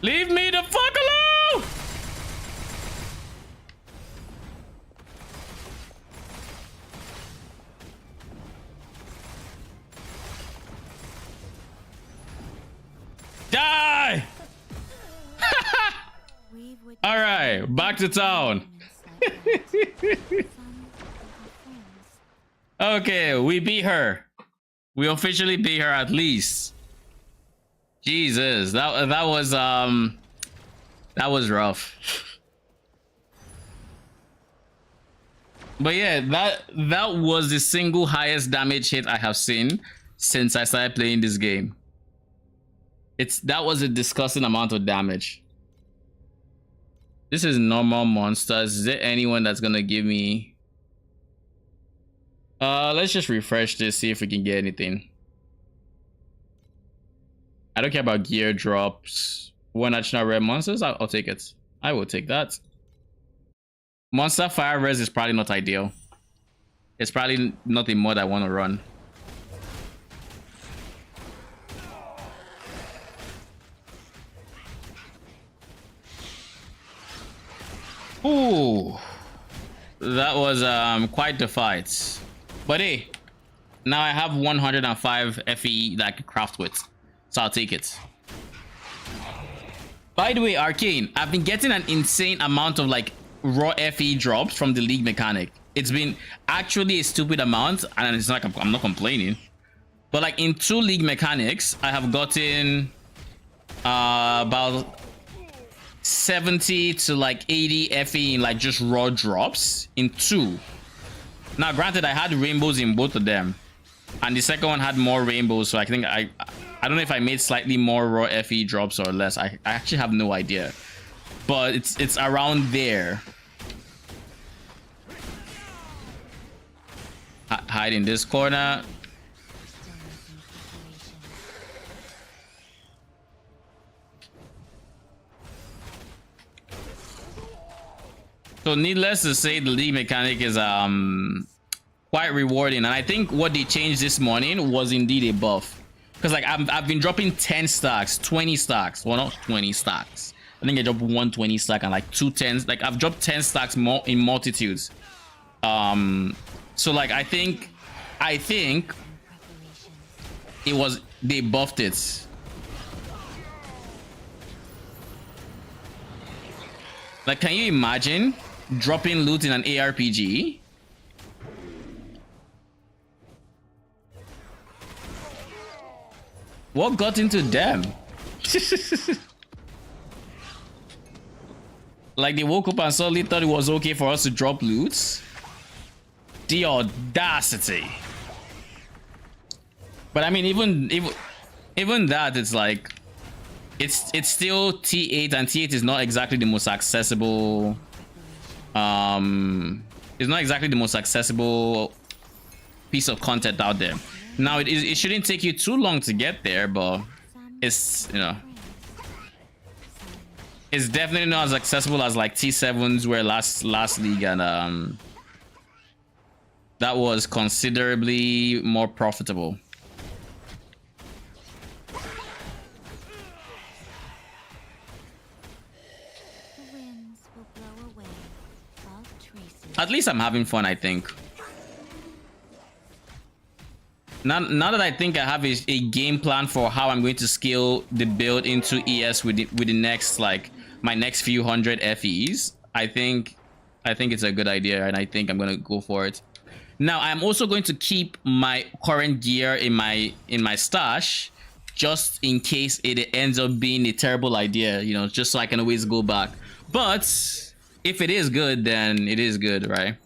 Leave me the fuck alone! Die! We've witnessed All right, back to town. moments like that. Some of our friends. Okay, we beat her. We officially beat her at least. Jesus, that was rough. But yeah, that was the single highest damage hit I have seen since I started playing this game. That was a disgusting amount of damage. This is normal monsters. Is there anyone that's gonna give me? Let's just refresh this, see if we can get anything. I don't care about gear drops. One additional rare monsters, I'll take it. I will take that. Monster fire res is probably not ideal. It's probably not the mod I want to run. Ooh, that was quite the fight. But hey, now I have 105 FE that I can craft with, so I'll take it. By the way, Arcane, I've been getting an insane amount of like raw FE drops from the league mechanic. It's been actually a stupid amount, and it's not, I'm not complaining. But like in 2 league mechanics, I have gotten about 70 to like 80 FE in like just raw drops in 2. Now granted, I had rainbows in both of them, and the second one had more rainbows, so I think I don't know if I made slightly more raw FE drops or less. I actually have no idea, but it's around there. Hide in this corner. So needless to say, the league mechanic is quite rewarding, and I think what they changed this morning was indeed a buff. Because like I've been dropping 10 stacks, 20 stacks. Well, not 20 stacks. I think I dropped 120 stack and like 2 10s. Like I've dropped 10 stacks more in multitudes. So like I think it was, they buffed it. Like, can you imagine dropping loot in an ARPG? What got into them? Like they woke up and suddenly thought it was okay for us to drop loot? The audacity. But I mean, even that, it's like it's still T8, and T8 is not exactly the most accessible. It's not exactly the most accessible piece of content out there. Now it shouldn't take you too long to get there, but it's, you know, it's definitely not as accessible as like T7s were last league, and that was considerably more profitable. At least I'm having fun, I think. Now that I think I have a game plan for how I'm going to scale the build into ES with the next, like, my next few hundred FEs, I think it's a good idea, and I think I'm gonna go for it. Now I'm also going to keep my current gear in my stash, just in case it ends up being a terrible idea, you know, just so I can always go back. But if it is good, then it is good, right?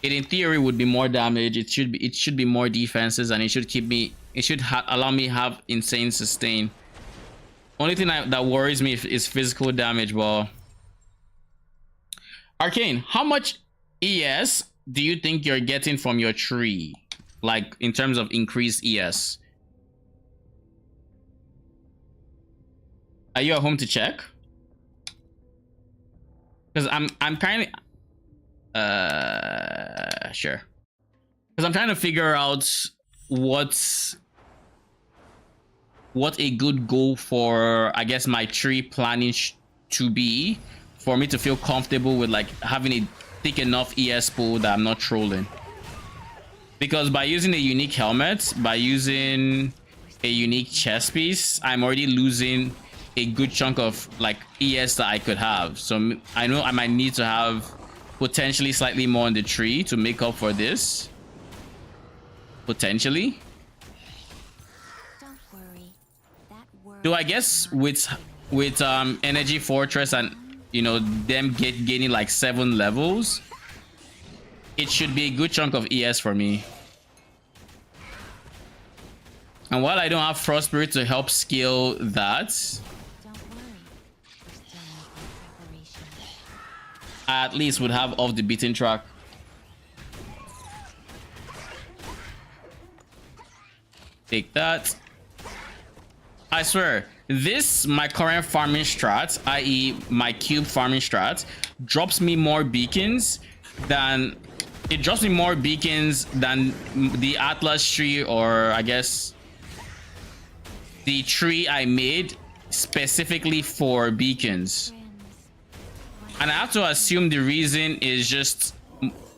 It in theory would be more damage. It should be more defenses, and it should allow me have insane sustain. Only thing that worries me is physical damage. But Arcane, how much ES do you think you're getting from your tree, like in terms of increased ES? Are you at home to check? Because I'm kind of sure, because I'm trying to figure out what what a good goal for, I guess, my tree planning to be, for me to feel comfortable with like having a thick enough ES pool that I'm not trolling. Because by using a unique helmet, by using a unique chest piece, I'm already losing a good chunk of like ES that I could have. So I know I might need to have potentially slightly more in the tree to make up for this. Potentially. Don't worry. That world Do I is guess not with scary. Energy Fortress and, you know, them gaining like 7 levels, it should be a good chunk of ES for me. And while I don't have Frost Spirit to help scale that, Don't worry. We're still making preparations. I at least would have off the beaten track. Take that. I swear, this, my current farming strat, i.e. my cube farming strat, drops me more beacons than... It drops me more beacons than the Atlas tree, or I guess the tree I made specifically for beacons. Friends, And I have to assume the reason is just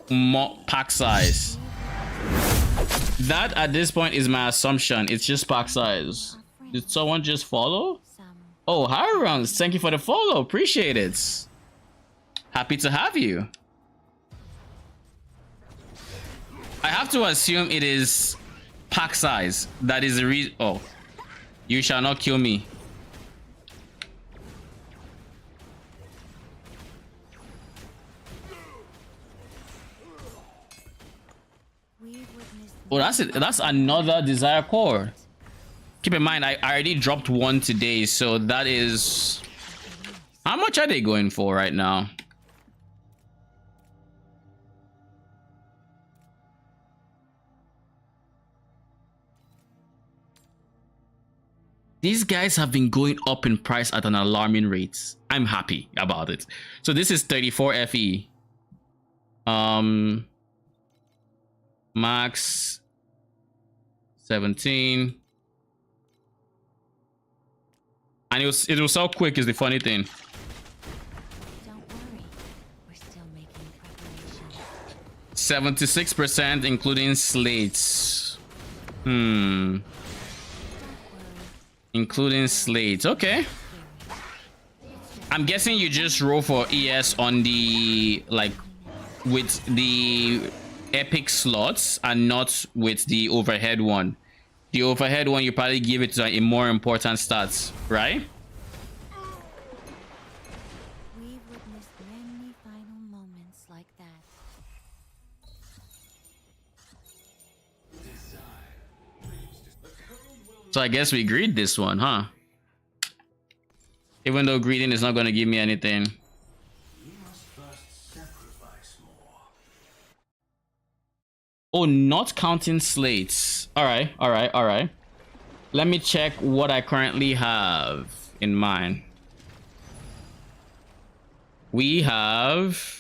more pack size. That at this point is my assumption. It's just pack size. Did someone just follow? some Oh, hi, Rounds. Thank you for the follow. Appreciate it. Happy to have you. I have to assume it is pack size. That is the reason. Oh, you shall not kill me. we've witnessed Oh, that's it. That's another desire core. Keep in mind, I already dropped one today, so that is... How much are they going for right now? These guys have been going up in price at an alarming rate. I'm happy about it. So this is 34 FE. Max 17. And it will sell quick is the funny thing. Don't worry. We're still making preparations. 76% including slates. Don't worry. Including slates. Okay. I'm guessing you just roll for ES on the, like, with the epic slots and not with the overhead one. The overhead one, you probably give it to a more important stats, right? We've witnessed many final moments like that. So I guess we greed this one, huh? Even though greeding is not going to give me anything. You must first sacrifice more. Oh, not counting slates. All right, all right, all right. Let me check what I currently have in mind. We have...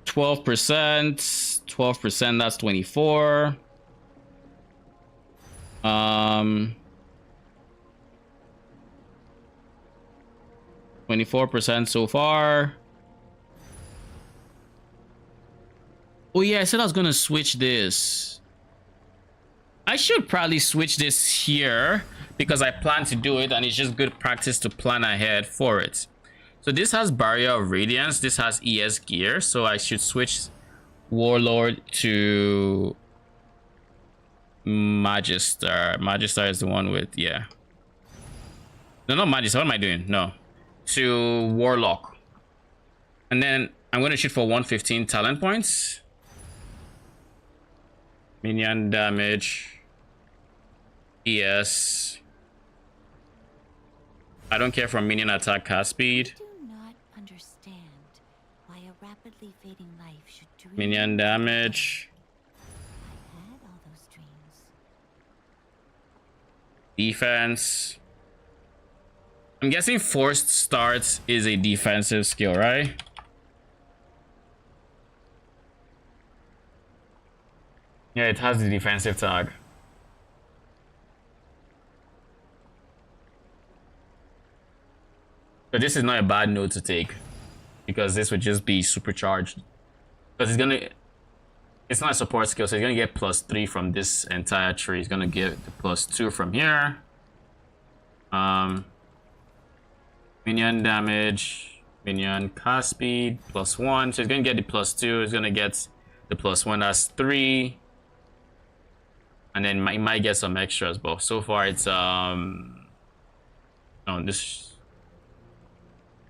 12%, 12%, that's 24. 24% so far. Oh yeah, I said I was gonna switch this. I should probably switch this here because I plan to do it and it's just good practice to plan ahead for it. So this has Barrier of Radiance, this has ES gear, so I should switch Warlord to Magister. Magister is the one with, yeah. No, not Magister, what am I doing? No. To Warlock. And then I'm going to shoot for 115 talent points. Minion damage. ES. I don't care for minion attack cast speed. Do not understand why a rapidly fading life should dream. Minion damage. I had all those dreams. Defense. I'm guessing forced starts is a defensive skill, right? Yeah, it has the defensive tag. So this is not a bad node to take, because this would just be supercharged. Because it's not a support skill, so he's gonna get +3 from this entire tree. He's gonna get the +2 from here. Minion damage, minion cast speed, +1. So he's gonna get the +2. He's gonna get the +1. That's 3. And then he might get some extras, but so far it's this.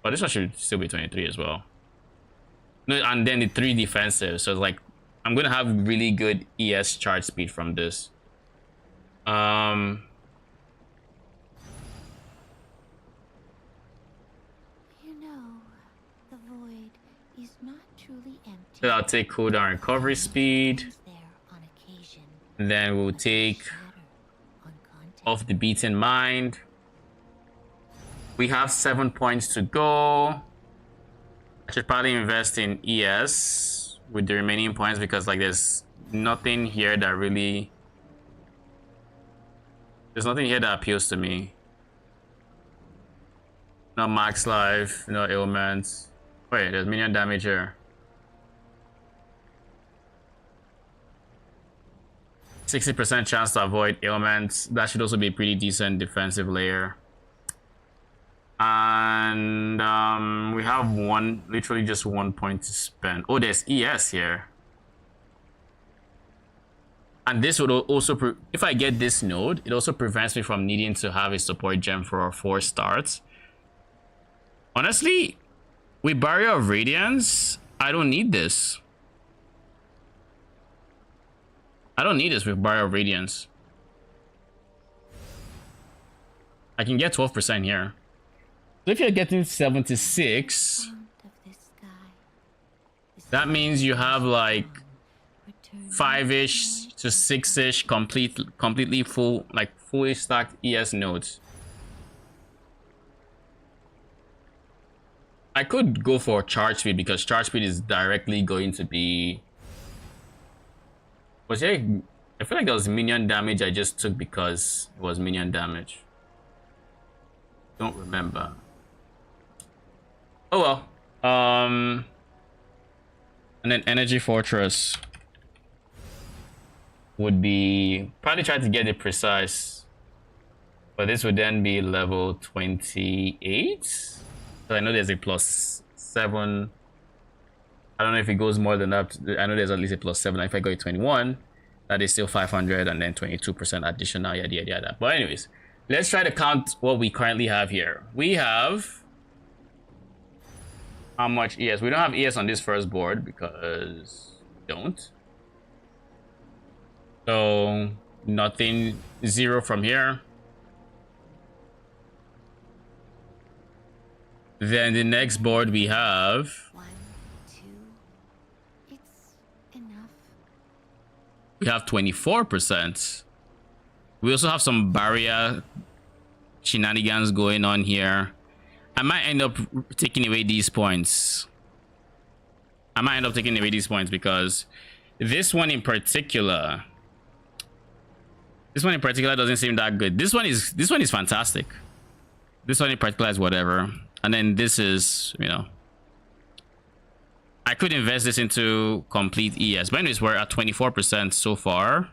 But this one should still be 23 as well. No, and then the 3 defensive. So it's like I'm gonna have really good ES charge speed from this. You know, the void is not truly empty. So I'll take cooldown recovery speed. It's there on occasion, And then we'll but they take shatter on contact. off the beaten mind. We have 7 points to go. I should probably invest in ES with the remaining points, because like there's nothing here that really appeals to me. No max life, no ailments. Wait, there's minion damage here. 60% chance to avoid ailments. That should also be a pretty decent defensive layer. And we have literally just 1 point to spend. Oh, there's ES here. And this would also, if I get this node, it also prevents me from needing to have a support gem for 4 starts. Honestly, with Barrier of Radiance, I don't need this. I don't need this with Barrier of Radiance. I can get 12% here. So if you're getting 76, Font of this sky. that means you have like Return 5-ish to 6-ish completely full, like fully stacked ES nodes. I could go for charge speed, because charge speed is directly going to be... Was there... I feel like there was minion damage I just took because it was minion damage. Don't remember. Oh well. And then Energy Fortress would be... Probably try to get it precise. But this would then be level 28. So I know there's a +7. I don't know if it goes more than that. I know there's at least a +7. If I go to 21, that is still 500, and then 22% additional, yada yada yada. But anyways, let's try to count what we currently have here. We have... How much ES? We don't have ES on this first board because we don't. So nothing, 0 from here. Then the next board we have... 1, 2. It's enough. We have 24%. We also have some barrier shenanigans going on here. I might end up taking away these points. Because this one in particular doesn't seem that good. This one is fantastic. This one in particular is whatever. And then this is, you know, I could invest this into complete ES. But anyways, we're at 24% so far.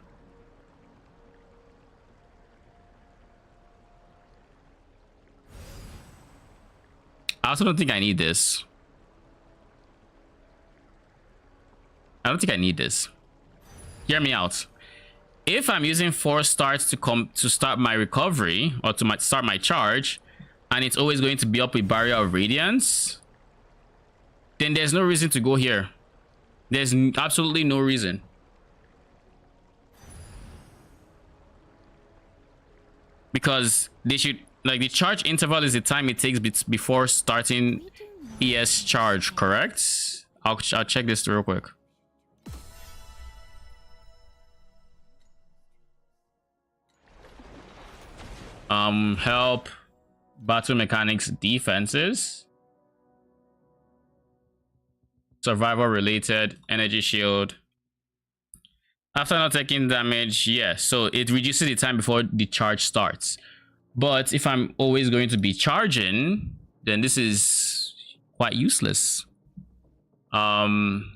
I also don't think I need this. Hear me out. If I'm using 4 starts to start my recovery, or to start my charge, and it's always going to be up with Barrier of Radiance, then there's no reason to go here. There's absolutely no reason. Because they should, like, the charge interval is the time it takes before starting ES charge, correct? I'll check this real quick. Help, battle mechanics, defenses, survival related, energy shield, After not taking damage, yeah. So it reduces the time before the charge starts. But if I'm always going to be charging, then this is quite useless. Then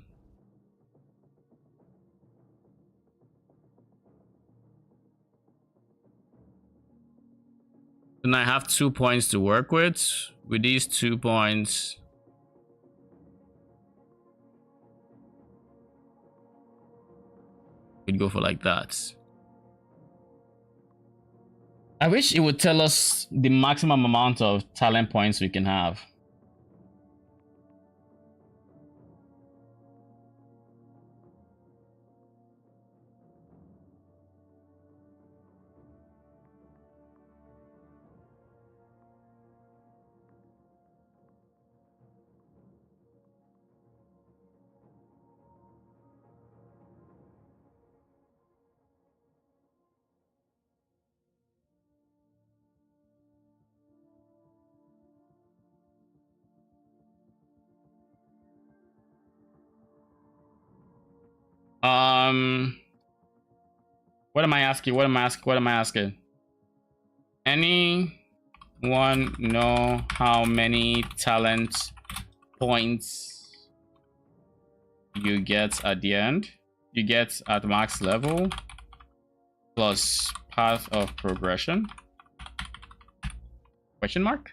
I have 2 points to work with. With these 2 points, we'd go for like that. I wish it would tell us the maximum amount of talent points we can have. What am I asking? What am I asking? What am I asking? Anyone know how many talent points you get at the end? You get at max level plus path of progression? Question mark?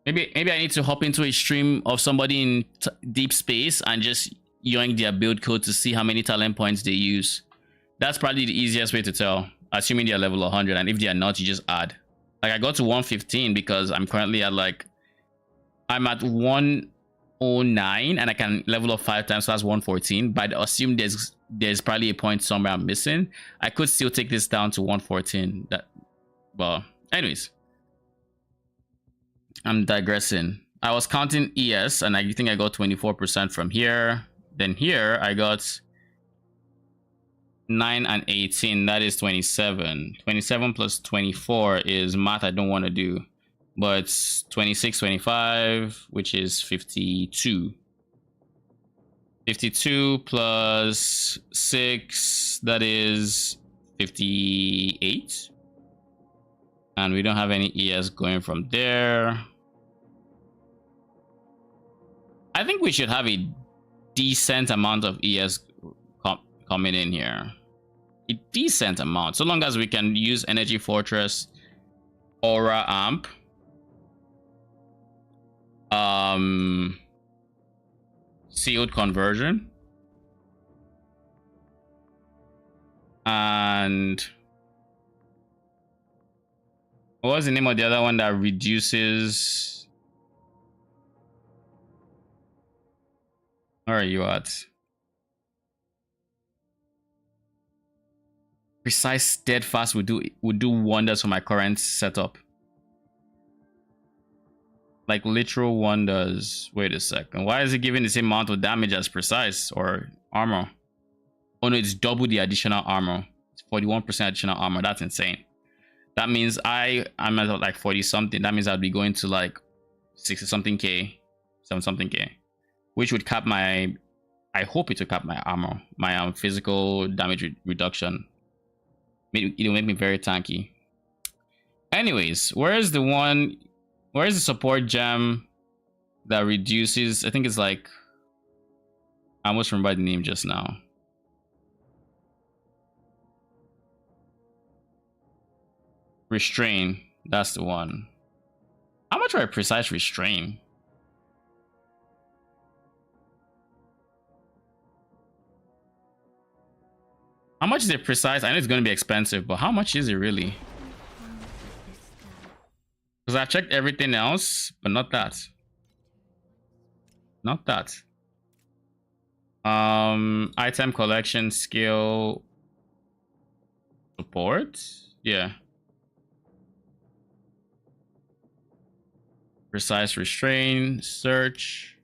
Maybe I need to hop into a stream of somebody in deep space and just yoink their build code to see how many talent points they use. That's probably the easiest way to tell, assuming they're level 100, and if they are not, you just add. Like I got to 115 because I'm currently at I'm at 109 and I can level up 5 times, so that's 114. But I assume there's probably a point somewhere I'm missing. I could still take this down to 114. Well, anyways, I'm digressing. I was counting ES and I think I got 24% from here. Then here I got 9 and 18. That is 27. 27 plus 24 is math I don't want to do. But 26, 25, which is 52. 52 plus 6, that is 58. And we don't have any ES going from there. I think we should have a decent amount of ES coming in here. A decent amount, so long as we can use Energy Fortress, Aura Amp, Sealed Conversion, and what was the name of the other one that reduces? Where are you at? Precise Steadfast would do wonders for my current setup. Like literal wonders. Wait a second. Why is it giving the same amount of damage as Precise or armor? Oh no, it's double the additional armor. It's 41% additional armor. That's insane. That means I'm at like 40 something. That means I'd be going to like 60 something K, 7 something K. Which would cap my, I hope it will cap my armor, my physical damage reduction. It'll make me very tanky. Anyways, where's the support gem that reduces? I think it's like, I almost remember the name just now. Restrain, that's the one. How much are I precise restrain? How much is it precise? I know it's going to be expensive, but how much is it really? Because I've checked everything else, but not that. Not that. Item collection, skill, support. Yeah. Precise restrain, search.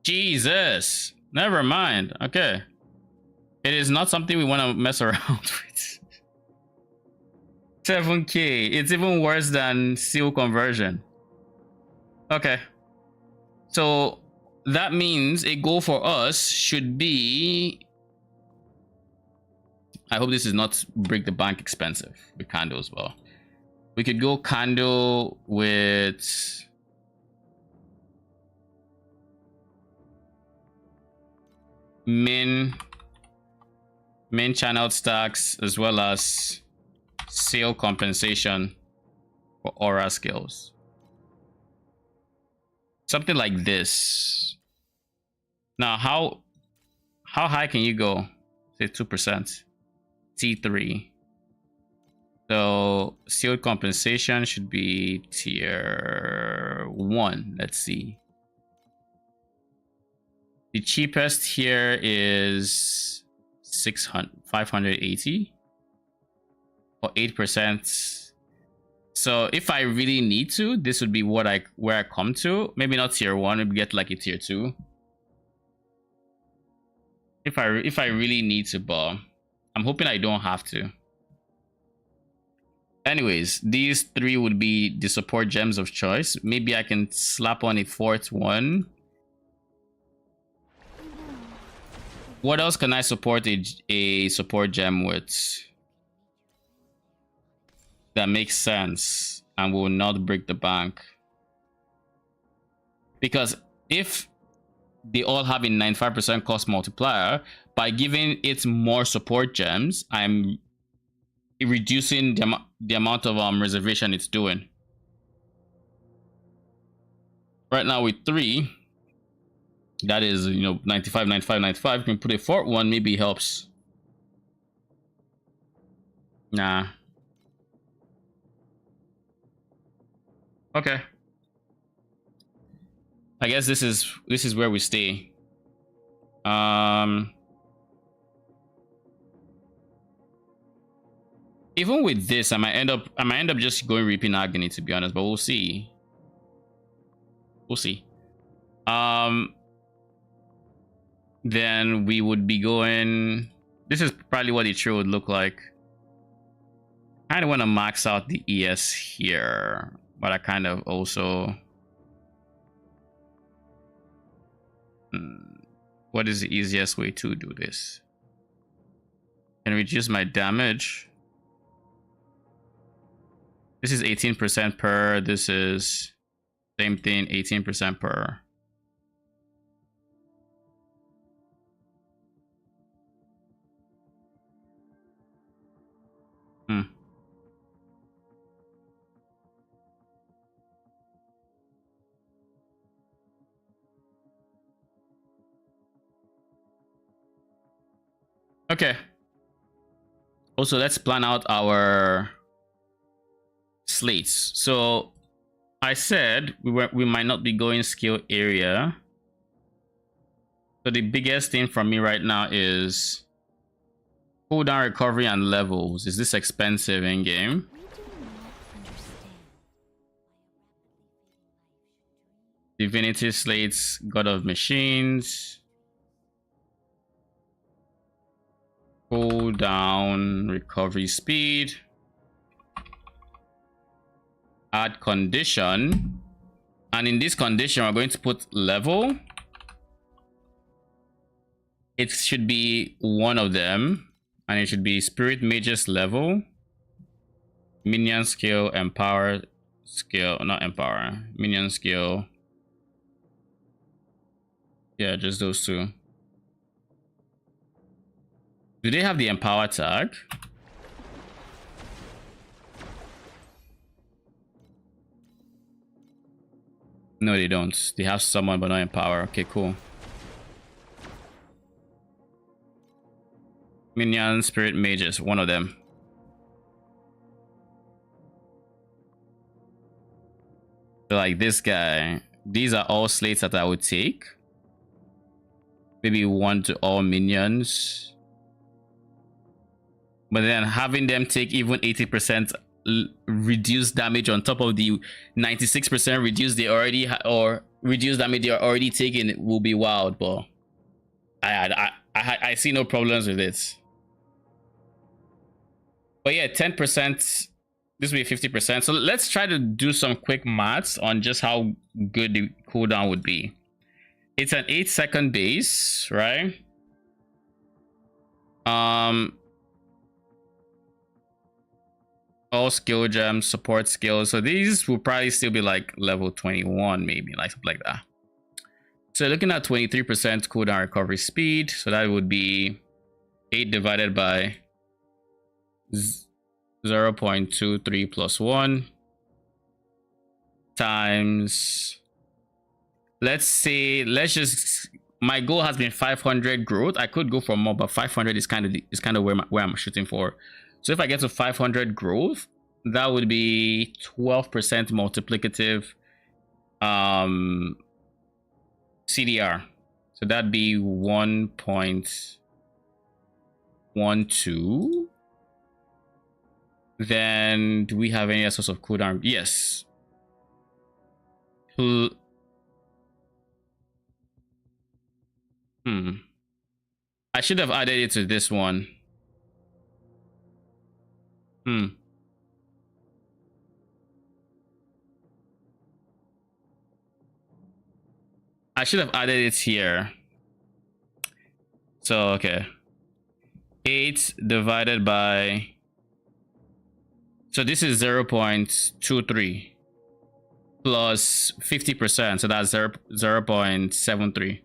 Jesus. Never mind. Okay. It is not something we want to mess around with. 7K. It's even worse than seal conversion. Okay. So that means a goal for us should be I hope this is not break the bank expensive with candle as well. We could go candle with main channel stacks as well as sale compensation for aura skills. Something like this. Now, how high can you go? Say 2%. T3. So sealed compensation should be tier 1. Let's see. The cheapest here is 580 or 8%. So if I really need to, this would be where I come to. Maybe not tier 1, maybe get like a tier 2. If I really need to, but I'm hoping I don't have to. Anyways, these 3 would be the support gems of choice. Maybe I can slap on a 4th one. What else can I support a support gem with that makes sense and will not break the bank? Because if they all have a 95% cost multiplier, by giving it more support gems, I'm reducing the amount of reservation it's doing. Right now with 3, that is, you know, 95, 95, 95. You can put a 4th one, maybe helps. Nah. Okay. I guess this is where we stay. Even with this, I might end up just going Reaping Agony, to be honest, but we'll see. We'll see. Then we would be going. This is probably what the tree would look like. I kind of want to max out the ES here, but I kind of also. What is the easiest way to do this? Can reduce my damage. This is 18% per. This is same thing, 18% per. Okay. Also, let's plan out our slates. So I said we might not be going skill area. So the biggest thing for me right now is cooldown, recovery, and levels. Is this expensive in game? Divinity slates, God of Machines. Cooldown, recovery speed. Add condition. And in this condition, we're going to put level. It should be one of them. And it should be Spirit Mage's level. Minion skill, Empower skill, not Empower. Minion skill. Yeah, just those two. Do they have the Empower tag? No, they don't. They have someone but not Empower. Okay, cool. Minion, Spirit Mages, one of them. So like this guy. These are all slates that I would take. Maybe one to all minions. But then having them take even 80% reduced damage on top of the 96% reduced they already or reduced damage they are already taking will be wild. But I see no problems with it. But yeah, 10%. This will be 50%. So let's try to do some quick maths on just how good the cooldown would be. It's an 8-second base, right? all skill gems, support skills. So these will probably still be like level 21, maybe like something like that. So looking at 23% cooldown recovery speed. So that would be 8 divided by 0.23 plus 1 times, let's just, my goal has been 500 growth. I could go for more, but 500 is kind of where I'm shooting for. So if I get to 500 growth, that would be 12% multiplicative CDR. So that'd be 1.12. Then do we have any source of cooldown? Yes. I should have added it to this one. I should have added it here. So, okay. 8 divided by... So this is 0.23 plus 50%. So that's 0.73.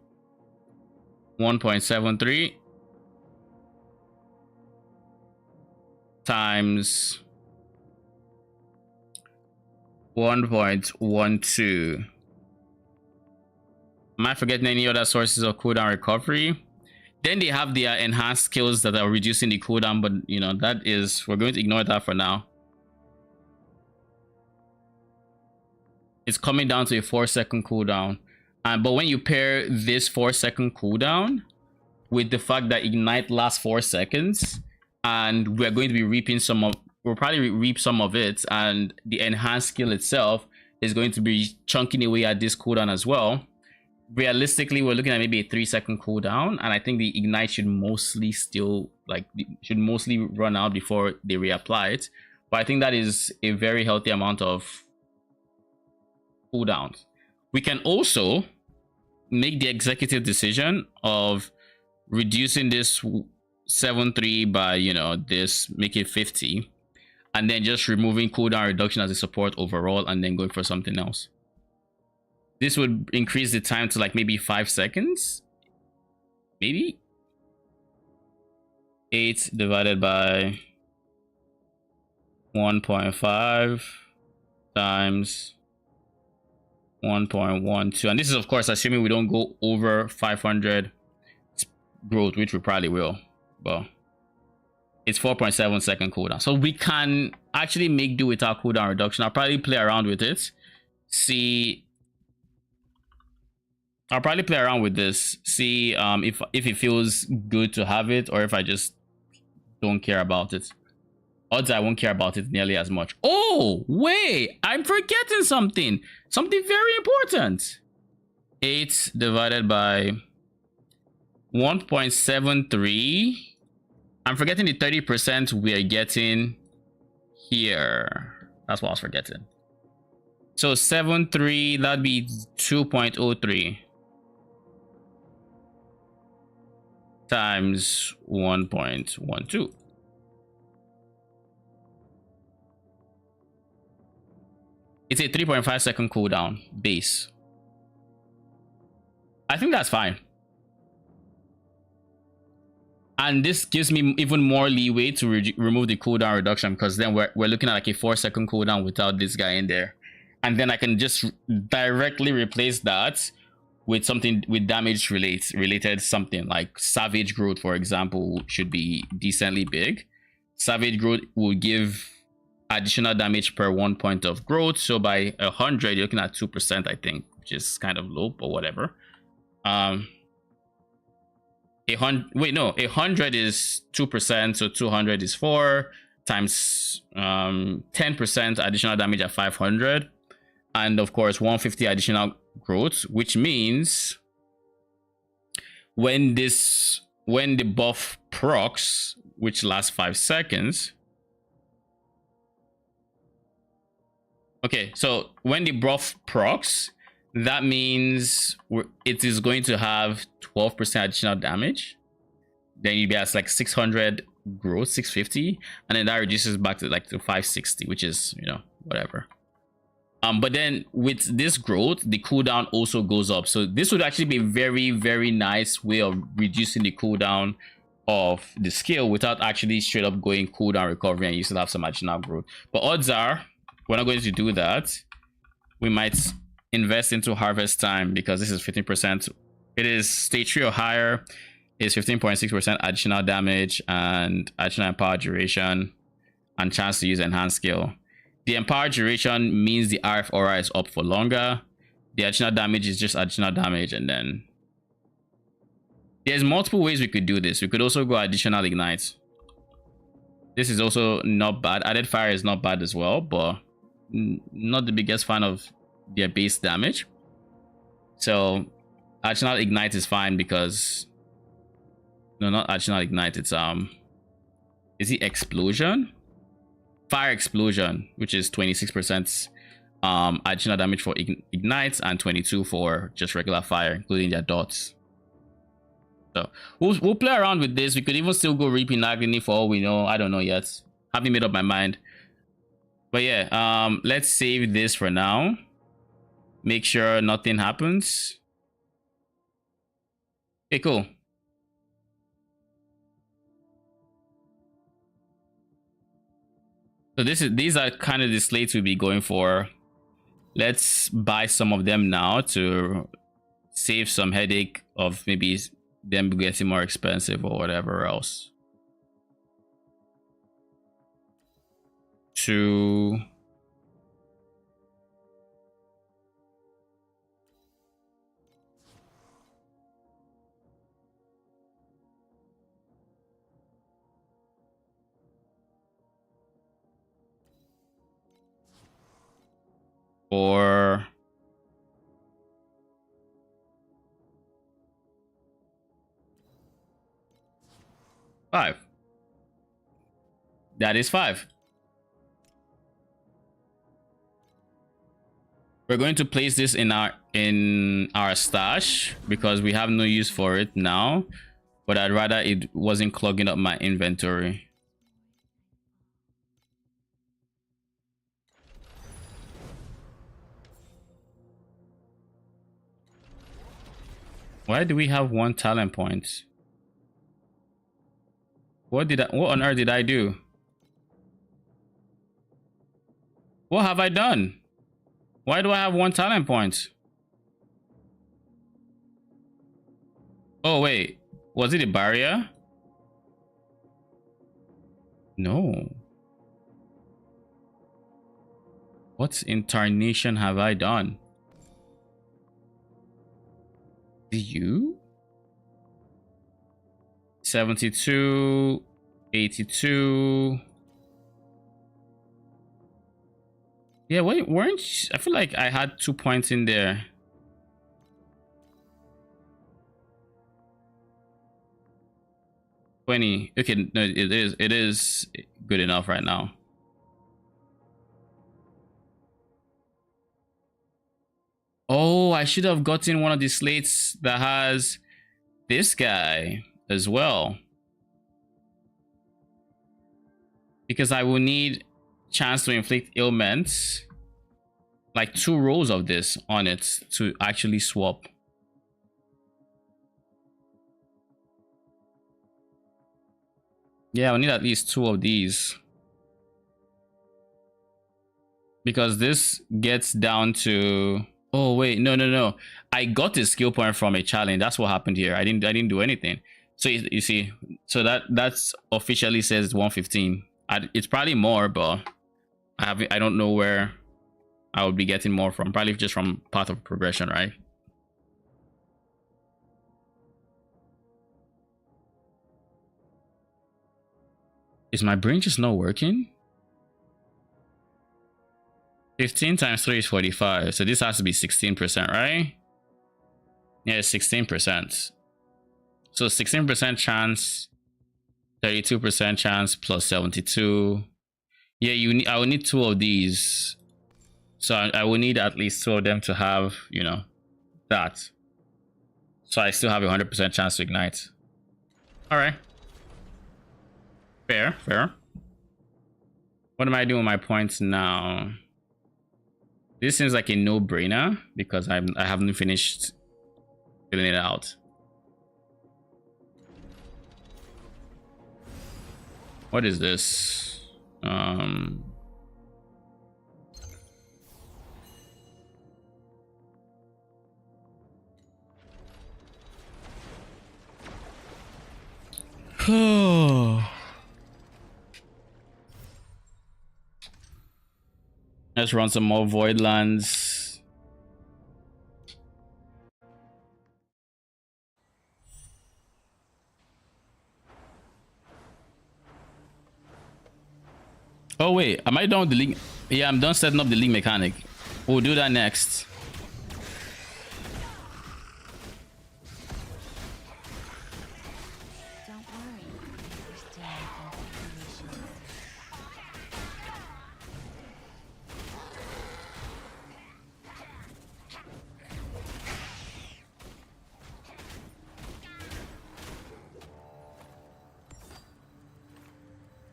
1.73 times 1.12. Am I forgetting any other sources of cooldown recovery? Then they have their enhanced skills that are reducing the cooldown, but you know, that is, we're going to ignore that for now. It's coming down to a 4-second cooldown. But when you pair this 4-second cooldown with the fact that Ignite lasts 4 seconds, and we're going to be reaping some of, we'll probably reap some of it, and the enhanced skill itself is going to be chunking away at this cooldown as well. Realistically, we're looking at maybe a 3-second cooldown, and I think the Ignite should mostly still, like, should mostly run out before they reapply it. But I think that is a very healthy amount of cooldowns. We can also make the executive decision of reducing this 7.3 by, you know, this, make it 50, and then just removing cooldown reduction as a support overall, and then going for something else. This would increase the time to like maybe 5 seconds, maybe. 8 divided by 1.5 times 1.12, and this is of course assuming we don't go over 500 growth, which we probably will, but it's 4.7 second cooldown, so we can actually make do with our cooldown reduction. I'll probably play around with it, I'll probably play around with this, see if it feels good to have it, or if I just don't care about it. Odds I won't care about it nearly as much. Oh, wait, I'm forgetting something. Something very important. 8 divided by 1.73. I'm forgetting the 30% we're getting here. That's what I was forgetting. So 7.3, that'd be 2.03 times 1.12. It's a 3.5 second cooldown base. I think that's fine. And this gives me even more leeway to remove the cooldown reduction, because then we're looking at like a 4-second cooldown without this guy in there. And then I can just directly replace that with something with damage related something like Savage Growth, for example, should be decently big. Savage Growth will give additional damage per 1 point of growth, so by 100 you're looking at 2%, I think, which is kind of low, but whatever. 100 is 2%, so 200 is 4 times 10% additional damage at 500, and of course 150 additional growth, which means when the buff procs, which lasts 5 seconds. Okay, so when the buff procs, that means it is going to have 12% additional damage. Then you'd be at like 600 growth 650, and then that reduces back to like to 560, which is, you know, whatever. But then with this growth, the cooldown also goes up. So this would actually be a very, very nice way of reducing the cooldown of the skill without actually straight up going cooldown recovery, and you still have some additional growth. But odds are we're not going to do that. We might invest into harvest time because this is 15%. It is stage 3 or higher. It's 15.6% additional damage and additional empower duration and chance to use enhanced skill. The empower duration means the RF aura is up for longer. The additional damage is just additional damage, and then there's multiple ways we could do this. We could also go additional ignite. This is also not bad. Added fire is not bad as well, but not the biggest fan of their base damage. So additional ignite is fine because no, not additional ignite. It's is it explosion? Fire explosion, which is 26% additional damage for ignites and 22 for just regular fire, including their dots. So we'll play around with this. We could even still go reaping agony for all we know. I don't know yet. Haven't made up my mind. But yeah, let's save this for now. Make sure nothing happens. Okay, cool. So these are kind of the slates we'll be going for. Let's buy some of them now to save some headache of maybe them getting more expensive or whatever else. To or five. That is 5. We're going to place this in our stash because we have no use for it now, but I'd rather it wasn't clogging up my inventory. Why do we have 1 talent point? What on earth did I do? What have I done? Why do I have 1 talent point? Oh wait, was it a barrier? No. What in tarnation have I done? You 72 82. Yeah, wait, weren't I feel like I had 2 points in there. $20. Okay, no, it is good enough right now. Oh, I should have gotten one of the slates that has this guy as well. Because I will need chance to inflict ailments. Like 2 rows of this on it to actually swap. Yeah, I'll need at least 2 of these. Because this gets down to... Oh wait, no. I got this skill point from a challenge. That's what happened here. I didn't do anything. So you see, so that's officially says it's 115. It's probably more, but I don't know where I would be getting more from. Probably just from path of progression, right? Is my brain just not working? 15 times 3 is 45. So this has to be 16%, right? Yeah, 16%. So 16% chance, 32% chance plus 72. Yeah, I will need 2 of these. So I will need at least 2 of them to have, you know, that. So I still have a 100% chance to ignite. All right. Fair, fair. What am I doing with my points now? This seems like a no-brainer because I haven't finished filling it out. What is this? Let's run some more Voidlands. Oh wait, am I done with the league? Yeah, I'm done setting up the league mechanic. We'll do that next. Don't worry.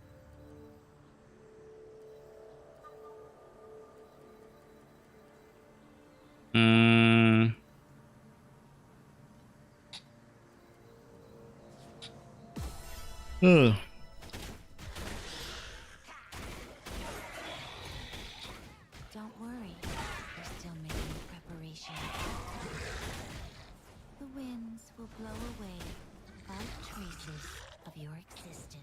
We're still making preparations. Ugh. Don't worry. We're still making preparations. The winds will blow away all traces of your existence.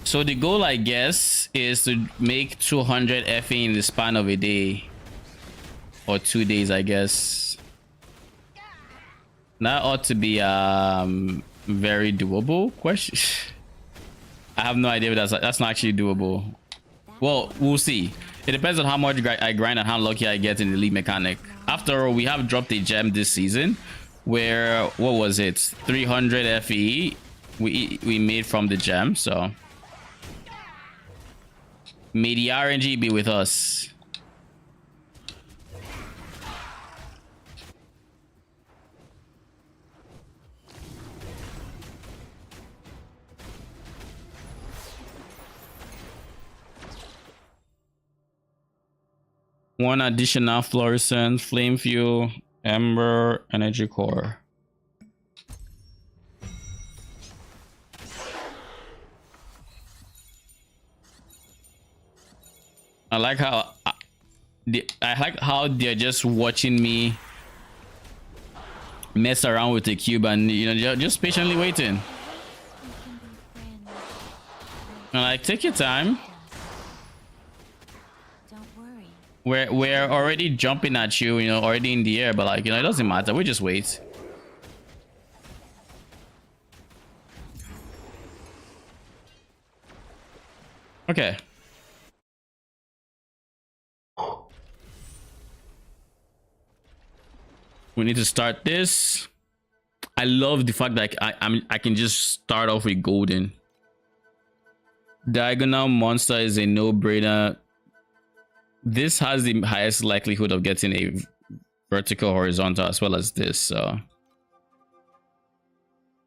So the goal, I guess, is to make 200 FE in the span of a day. Or 2 days, I guess. That ought to be very doable. Question. I have no idea if that's not actually doable. Well, we'll see. It depends on how much I grind and how lucky I get in the league mechanic. After all, we have dropped a gem this season where, what was it, 300 FE we made from the gem. So may the RNG be with us. One additional fluorescent, flame fuel, ember, energy core. I like how they're just watching me mess around with the cube and, you know, just patiently waiting. And like, take your time. We're already jumping at you, you know, already in the air, but like, you know, it doesn't matter. We just wait. Okay. We need to start this. I love the fact that I can just start off with golden. Diagonal monster is a no-brainer. This has the highest likelihood of getting a vertical horizontal as well as this, so.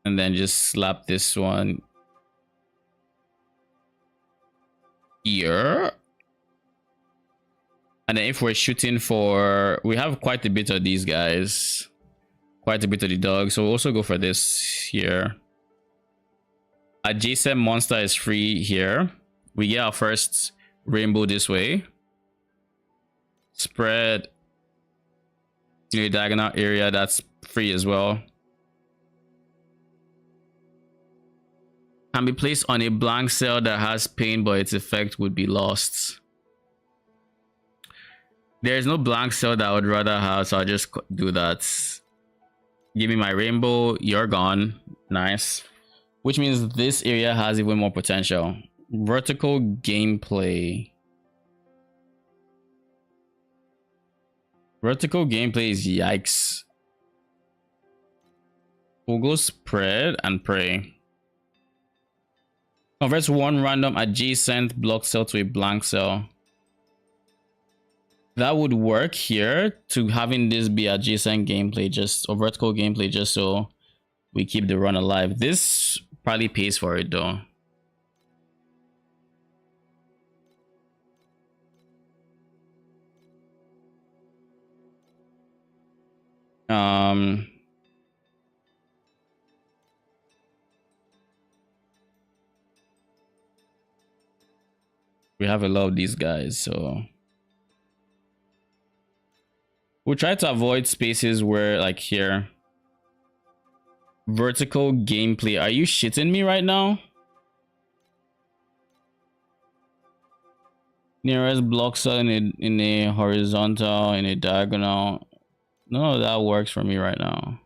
And then just slap this one here. And then if we're shooting for, we have quite a bit of these guys, quite a bit of the dogs, so we'll also go for this here. Adjacent monster is free here. We get our first rainbow this way. Spread to a diagonal area, that's free as well. Can be placed on a blank cell that has pain, but its effect would be lost. There's no blank cell that I would rather have, so I'll just do that. Give me my rainbow, you're gone. Nice. Which means this area has even more potential. Vertical gameplay. Vertical gameplay is yikes. We'll go spread and pray. Converts one random adjacent block cell to a blank cell. That would work here to having this be adjacent gameplay, just or vertical gameplay, just so we keep the run alive. This probably pays for it though. We have a lot of these guys, so we'll try to avoid spaces where, like here, vertical gameplay. Are you shitting me right now? Nearest block cell in a horizontal, in a diagonal. None of that works for me right now.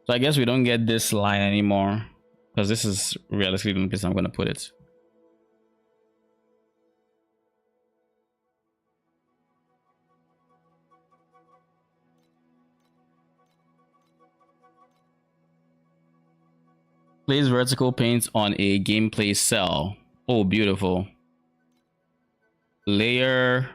So I guess we don't get this line anymore, because this is realistically the place I'm going to put it. Place vertical paint on a gameplay cell. Oh, beautiful. Layer.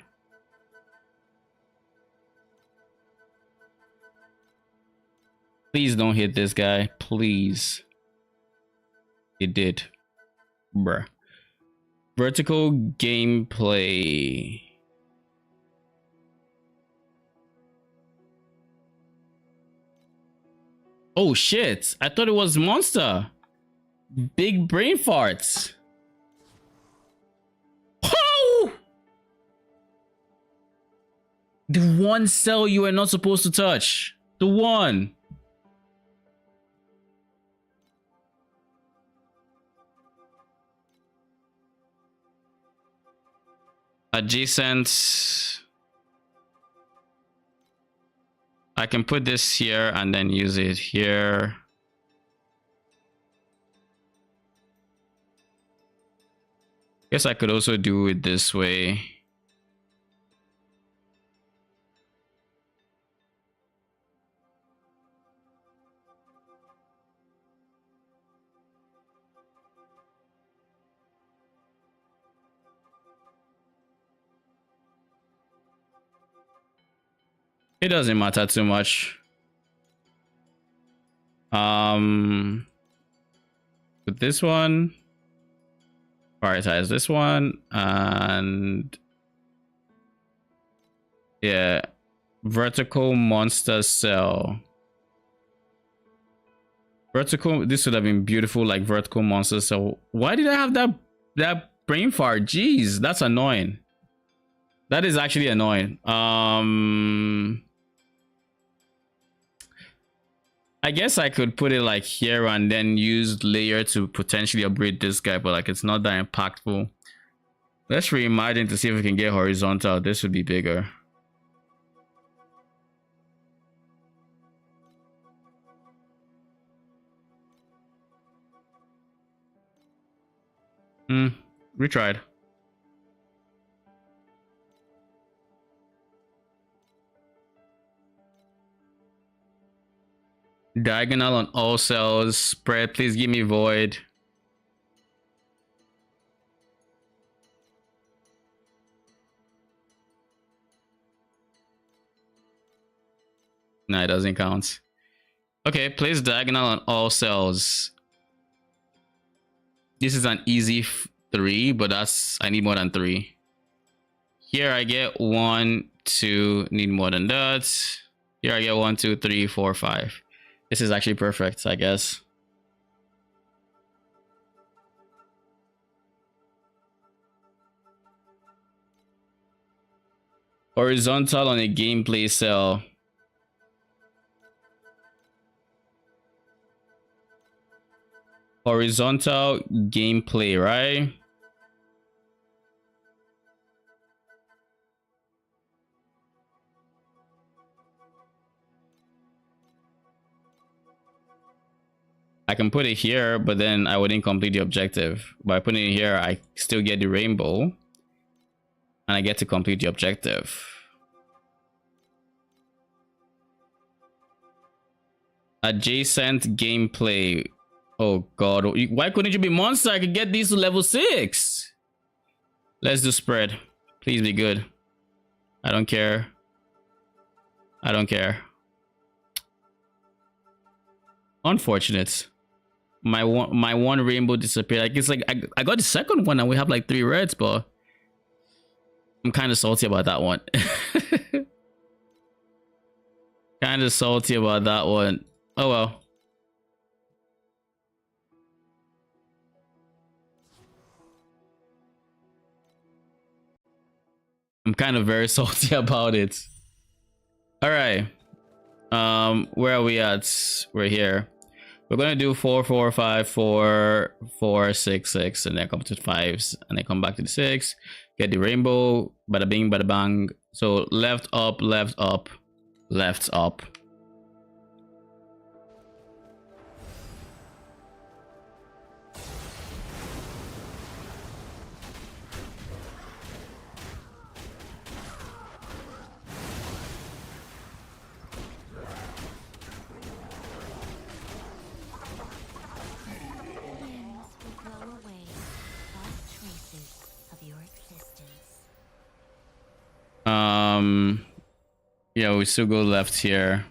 Please don't hit this guy. Please. It did. Bruh. Vertical gameplay. Oh shit. I thought it was monster. Big brain farts. Oh! The one cell you are not supposed to touch. The one. Adjacent. I can put this here and then use it here. Guess I could also do it this way. It doesn't matter too much. With this one, prioritize this one, and yeah, vertical monster cell. Vertical, this would have been beautiful, like vertical monster cell. Why did I have that brain fart? Jeez, that's annoying. That is actually annoying. I guess I could put it like here and then use layer to potentially upgrade this guy, but like it's not that impactful. Let's reimagine to see if we can get horizontal. This would be bigger. Retried. Diagonal on all cells. Spread. Please give me void. No, it doesn't count. Okay, place diagonal on all cells. This is an easy 3, but I need more than 3. Here I get 1, 2, need more than that. Here I get 1, 2, 3, 4, 5. This is actually perfect, I guess. Horizontal on a gameplay cell. Horizontal gameplay, right? I can put it here, but then I wouldn't complete the objective. By putting it here, I still get the rainbow. And I get to complete the objective. Adjacent gameplay. Oh god, why couldn't you be monster? I could get these to level 6. Let's do spread. Please be good. I don't care. I don't care. Unfortunate. My one rainbow disappeared. Like it's like I got the second one and we have like 3 reds, but I'm kind of salty about that one. Kind of salty about that one. Oh well. I'm kind of very salty about it. All right. Where are we at? We're here. We're gonna do 4 4 5 4 4 6 6 and then come to 5s and then come back to the 6. Get the rainbow. Bada bing, bada bang. So left up, left up, left up. Winds will blow away all traces of your existence. Yeah, we still go left here.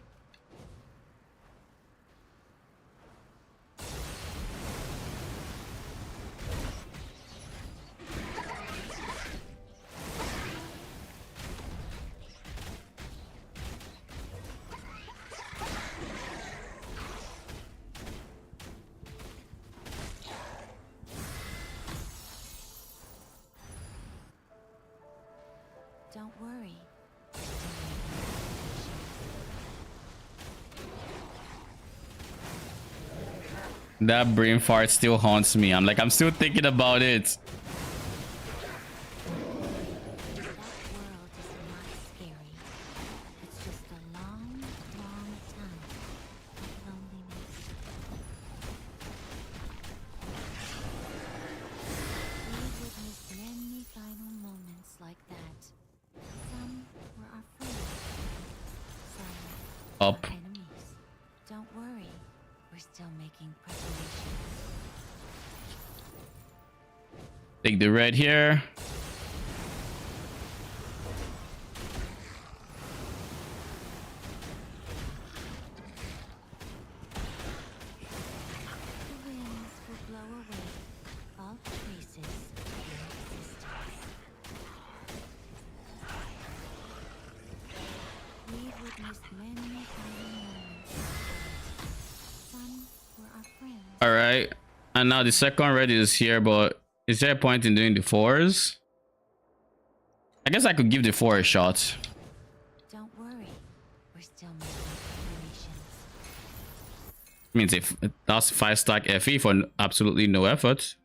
Don't worry. That brain fart still haunts me. I'm still thinking about it. That world is not scary. It's just a long, long time of loneliness. We witnessed many final moments like that. Some were our friends. Some Up. were enemies. Don't worry. We're still making preparations. Take the red here. The winds will blow away all traces of your existence. We've witnessed many final moments. Some were our friends. All right. And now the second red is here, but is there a point in doing the 4s? I guess I could give the 4 a shot. Don't worry, we're still making preparations. Means if that's 5-stack FE for absolutely no effort.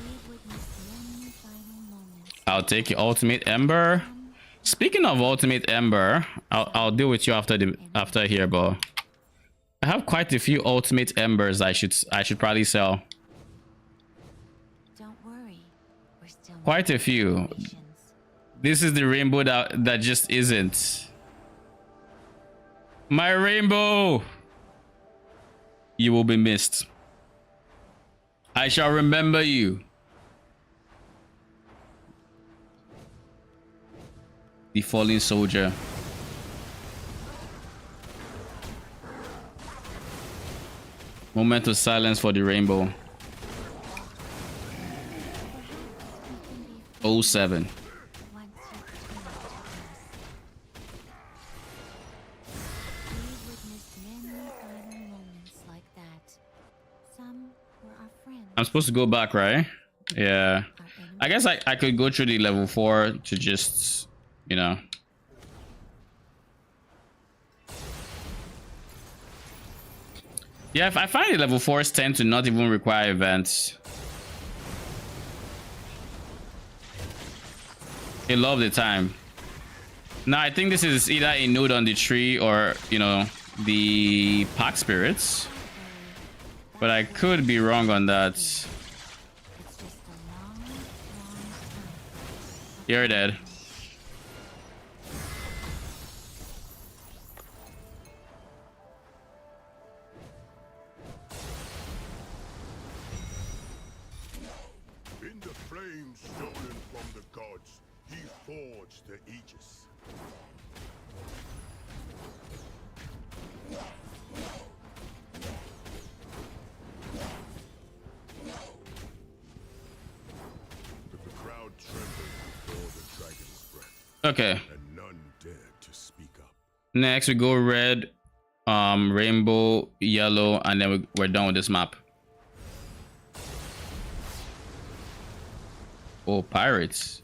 We've witnessed many final moments. I'll take your ultimate ember. Speaking of ultimate ember, I'll deal with you after here, but I have quite a few ultimate embers I should probably sell. Don't worry, we're still Quite a making few. preparations. This is the rainbow that just isn't. My rainbow! You will be missed. I shall remember you. The fallen soldier. Moment of silence for the rainbow. 07. Once you turn to us. We've witnessed many final moments like that. Some were our friends. I'm supposed to go back, right? Yeah. Our enemies. I guess I could go through the level 4 to just, you know. Yeah, I find the level 4s tend to not even require events. They love the time. Now I think this is either a node on the tree or, you know, the pack spirits, but I could be wrong on that. It's just a long, long time. You're dead. In the flames stolen from the gods, he forged the Aegis. The crowd trembled before the dragon's breath, Okay. and none dared to speak up. Next we go red, rainbow, yellow, and then we're done with this map. Oh, pirates.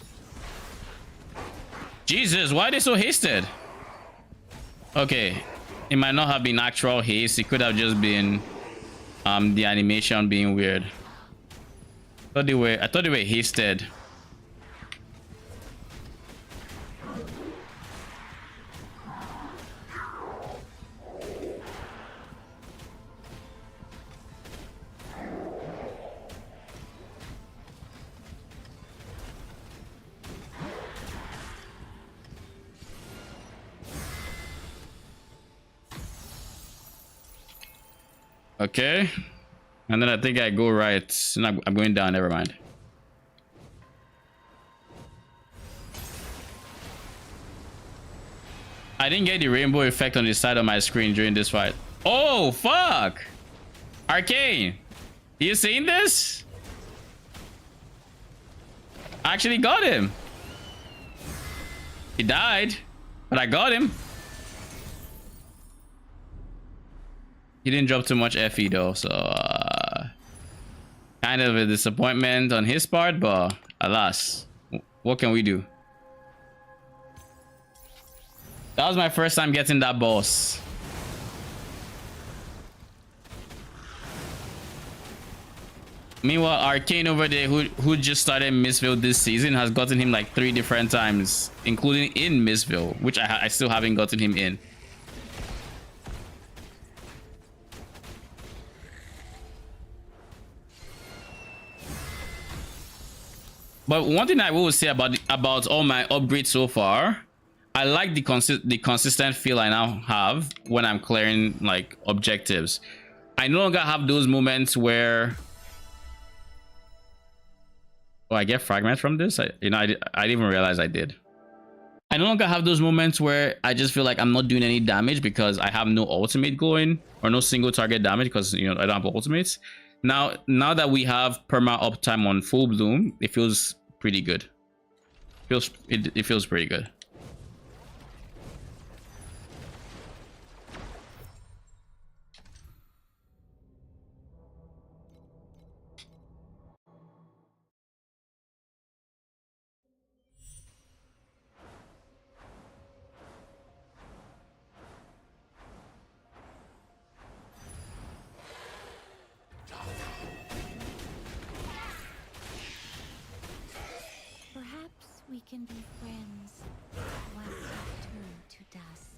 Jesus, why are they so hasted? Okay, it might not have been actual haste. It could have just been the animation being weird. I thought they were hasted. Okay, and then I think I go right. No, I'm going down. Never mind. I didn't get the rainbow effect on the side of my screen during this fight. Oh fuck! Arcane, you seen this? I actually got him. He died, but I got him. He didn't drop too much FE though, so kind of a disappointment on his part, but alas, what can we do? That was my first time getting that boss. Meanwhile, Arcane over there, who just started Mistveil this season, has gotten him like 3 different times, including in Mistveil, which I still haven't gotten him in. But one thing I will say about all my upgrades so far, I like the consistent feel I now have when I'm clearing like objectives. I no longer have those moments where, oh, I get fragments from this. I didn't even realize I did. I no longer have those moments where I just feel like I'm not doing any damage because I have no ultimate going or no single target damage because, you know, I don't have ultimates. Now that we have perma uptime on full bloom, it feels pretty good. It feels pretty good. Perhaps we can be friends once I turn to dust.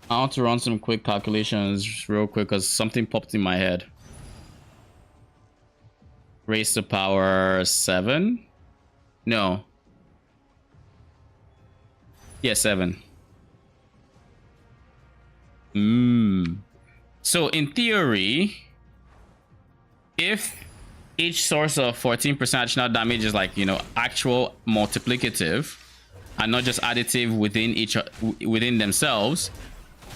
I want to run some quick calculations real quick because something popped in my head. Raise to power 7? No. Yeah, 7. So in theory, if each source of 14% additional damage is like, you know, actual multiplicative and not just additive within themselves,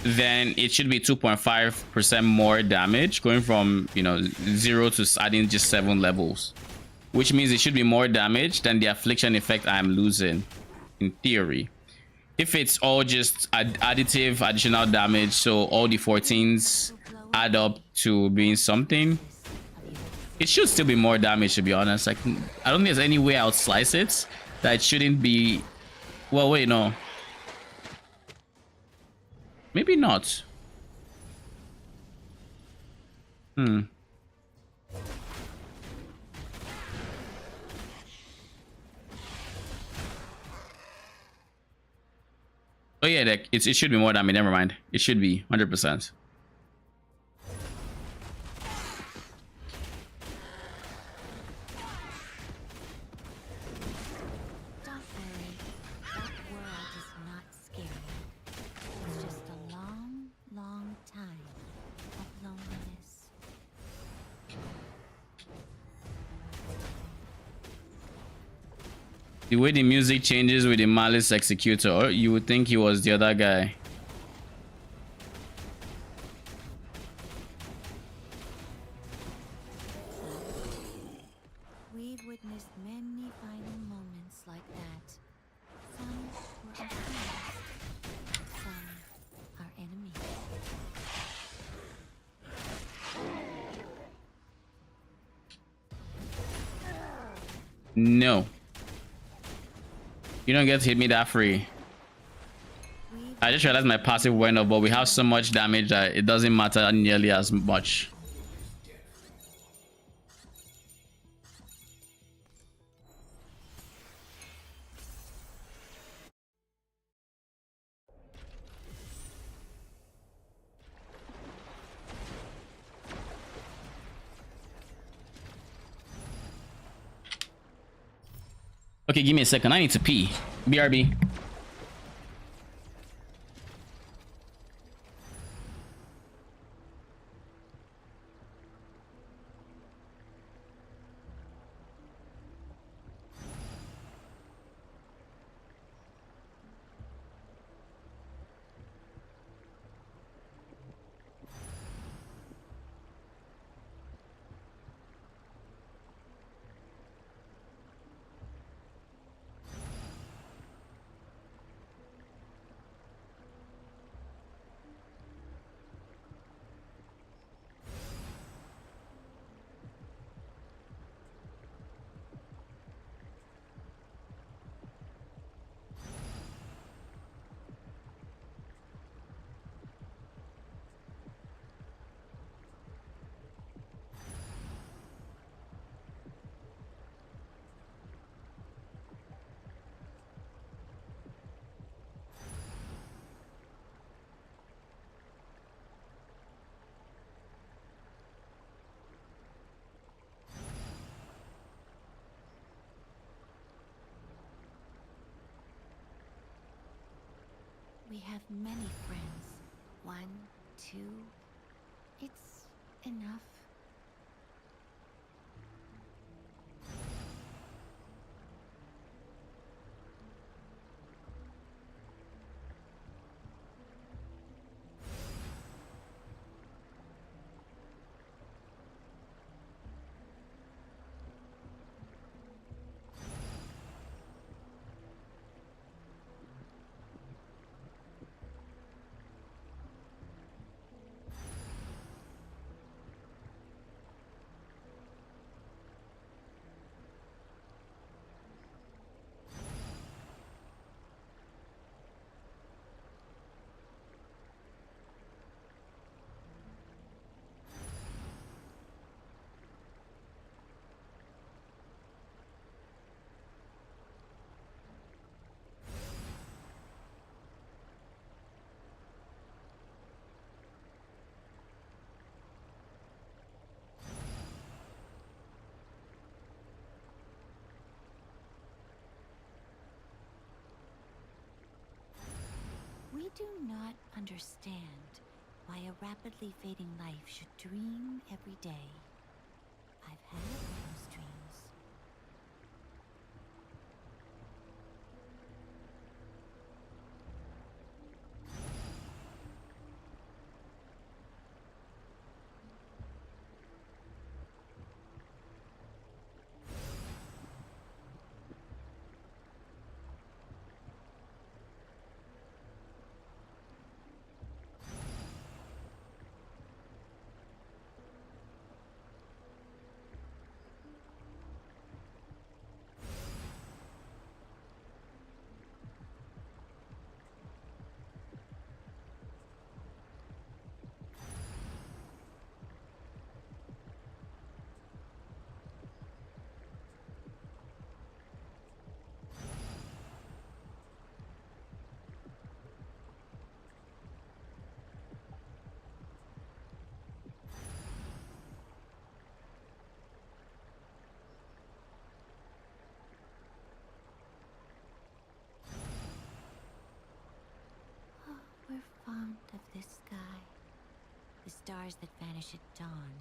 then it should be 2.5% more damage, going from, you know, 0 to adding just 7 levels, which means it should be more damage than the affliction effect I'm losing in theory. if it's all just additive additional damage, so all the 14s add up to being something, it should still be more damage, to be honest. Like, I don't think there's any way I'll slice it that it shouldn't be. Well, wait, no, maybe not. Oh yeah, it should be more damage. Never mind, it should be 100%. Don't worry. That world is not scary. It's just a long, long time of loneliness. The way the music changes with the Malice Executor, you would think he was the other guy. We've witnessed many final moments like that. Some were our friends, some our enemies. No. You don't get to hit me that free. I just realized my passive went up, but we have so much damage that it doesn't matter nearly as much. Okay, give me a second. I need to pee. BRB. We have many friends. 1, 2. It's enough. We do not understand why a rapidly fading life should dream every day. I've had those dreams. fond of this sky. The stars that vanish at dawn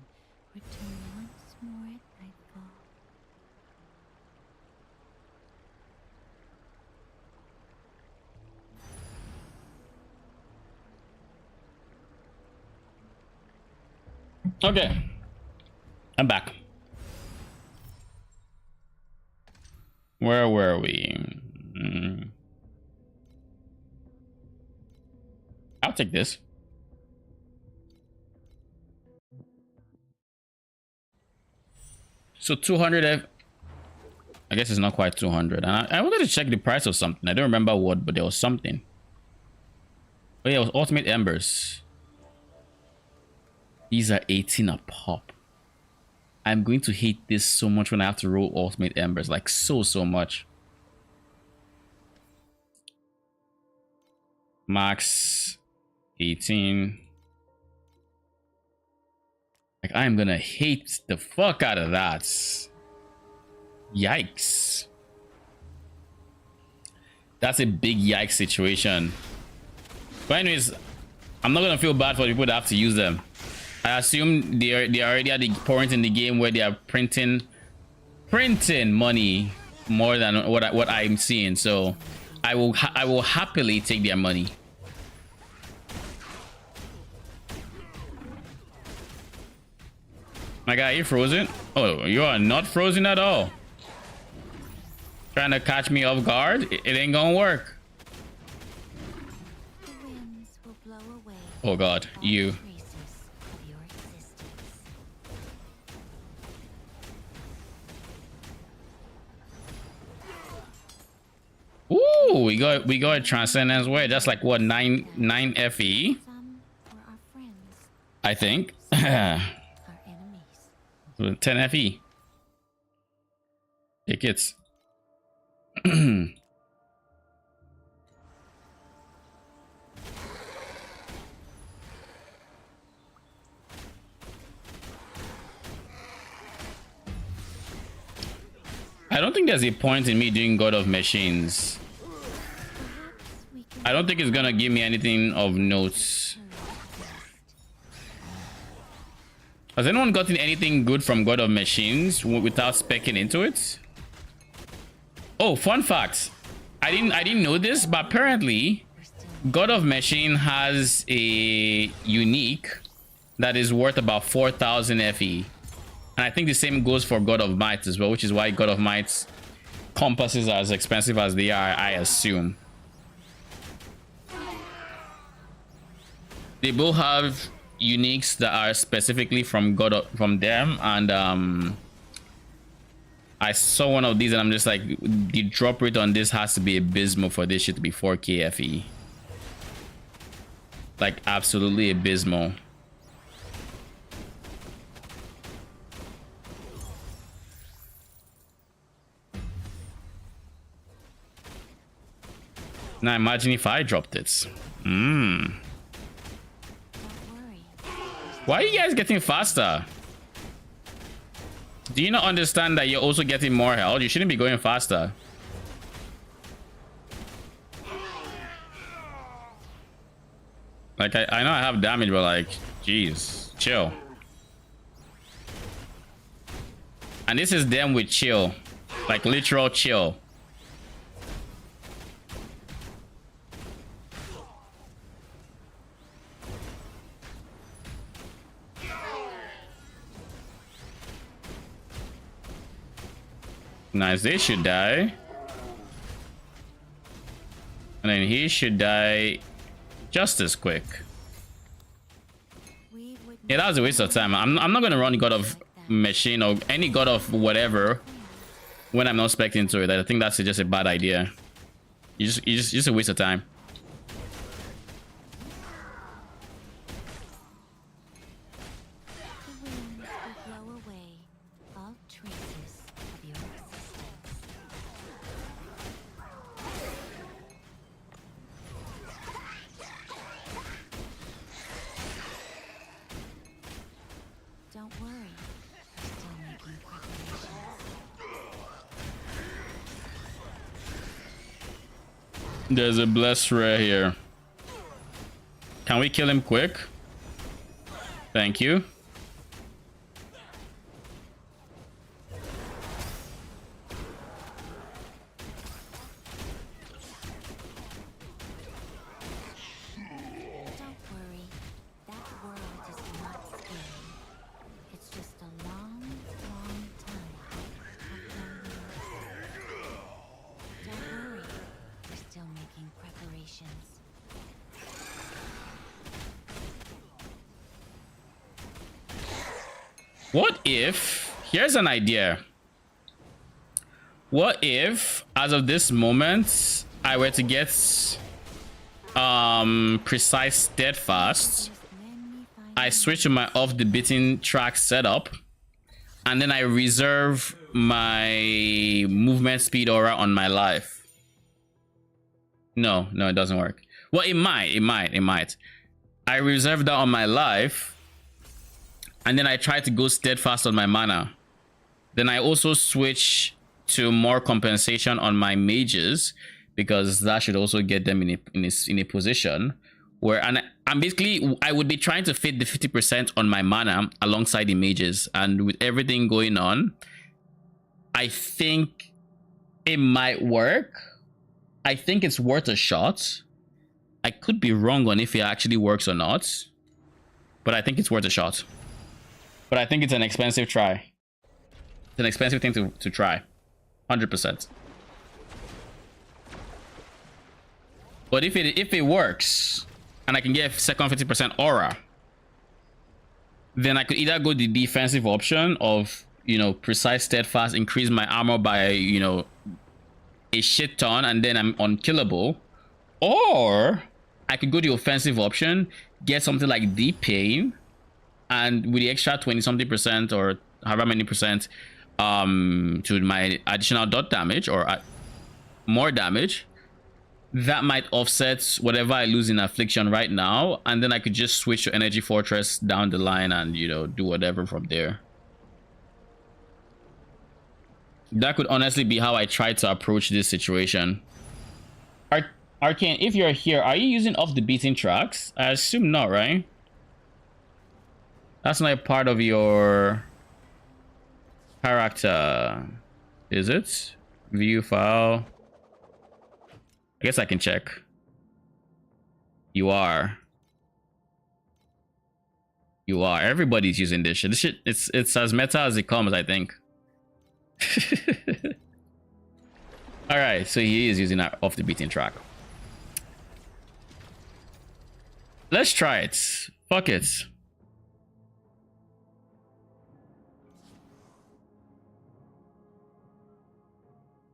return once more at nightfall. Okay, I'm back. Where were we? I'll take this. So 200 I guess it's not quite 200. And I wanted to check the price of something. I don't remember what, but there was something. Oh yeah, it was Ultimate Embers. These are 18 a pop. I'm going to hate this so much when I have to roll Ultimate Embers. Like so much. Max 18. Like I am gonna hate the fuck out of that. Yikes. That's a big yikes situation. But anyways, I'm not gonna feel bad for people that have to use them. I assume they're already at the point in the game where they are printing money more than what I'm seeing. So I will happily take their money. My guy, you frozen? Oh, you are not frozen at all. Trying to catch me off guard? It ain't gonna work. The winds will blow away Oh god, all you. traces of your existence. Ooh, we got Transcendence Way. That's like what, 9 FE? Some were our friends, I think. our enemies. 10 FE. Tickets. I don't think there's a point in me doing God of Machines. Perhaps we can I don't think it's gonna give me anything of notes. Has anyone gotten anything good from God of Machines without specking into it? Oh, fun fact. I didn't know this, but apparently God of Machine has a unique that is worth about 4,000 FE. And I think the same goes for God of Might as well, which is why God of Might's compasses are as expensive as they are, I assume. They both have uniques that are specifically from from them, and I saw one of these and I'm just like, the drop rate on this has to be abysmal for this shit to be 4k FE. Like absolutely abysmal. Now imagine if I dropped it. Don't worry. Why are you guys getting faster? Do you not understand that you're also getting more health? You shouldn't be going faster. Like, I know I have damage, but like, jeez, chill. And this is them with chill. Like, literal chill. Nice, they should die. And then he should die just as quick. We would Yeah, that was a waste of time. I'm not gonna run God of Machine or any God of whatever when I'm not spec'ing into it. I think that's just a bad idea. You just a waste of time. the winds will blow away all traces of your existence. Don't worry. We're still making preparations. There's a blessed rare here. Can we kill him quick? Thank you. Don't worry. That world is not scary. It's just a long, long time of loneliness. Don't worry. We're still making preparations. What if... Here's an idea. What if, as of this moment, I were to get precise steadfast, I switch to my off the beaten track setup, and then I reserve my movement speed aura on my life? No, it doesn't work. Well, it might. I reserve that on my life, and then I try to go steadfast on my mana. Then I also switch to more compensation on my mages, because that should also get them in a position where, and basically I would be trying to fit the 50% on my mana alongside the mages. And with everything going on, I think it might work. I think it's worth a shot. I could be wrong on if it actually works or not, but I think it's worth a shot. But I think it's an expensive try. It's an expensive thing to try. 100%. But if it works, and I can get second 50% aura, then I could either go the defensive option of, you know, precise steadfast, increase my armor by, you know, a shit ton, and then I'm unkillable. Or I could go the offensive option, get something like deep pain, and with the extra 20-something% or however many percent to my additional dot damage or more damage, that might offset whatever I lose in affliction right now, and then I could just switch to energy fortress down the line and, you know, do whatever from there. That could honestly be how I try to approach this situation. Arcane, if you're here, are you using off the beaten tracks? I assume not, right? That's not a part of your character, is it? View file. I guess I can check. You are. Everybody's using this shit. This shit, it's as meta as it comes, I think. All right, so he is using that off the beaten track. Let's try it. Fuck it.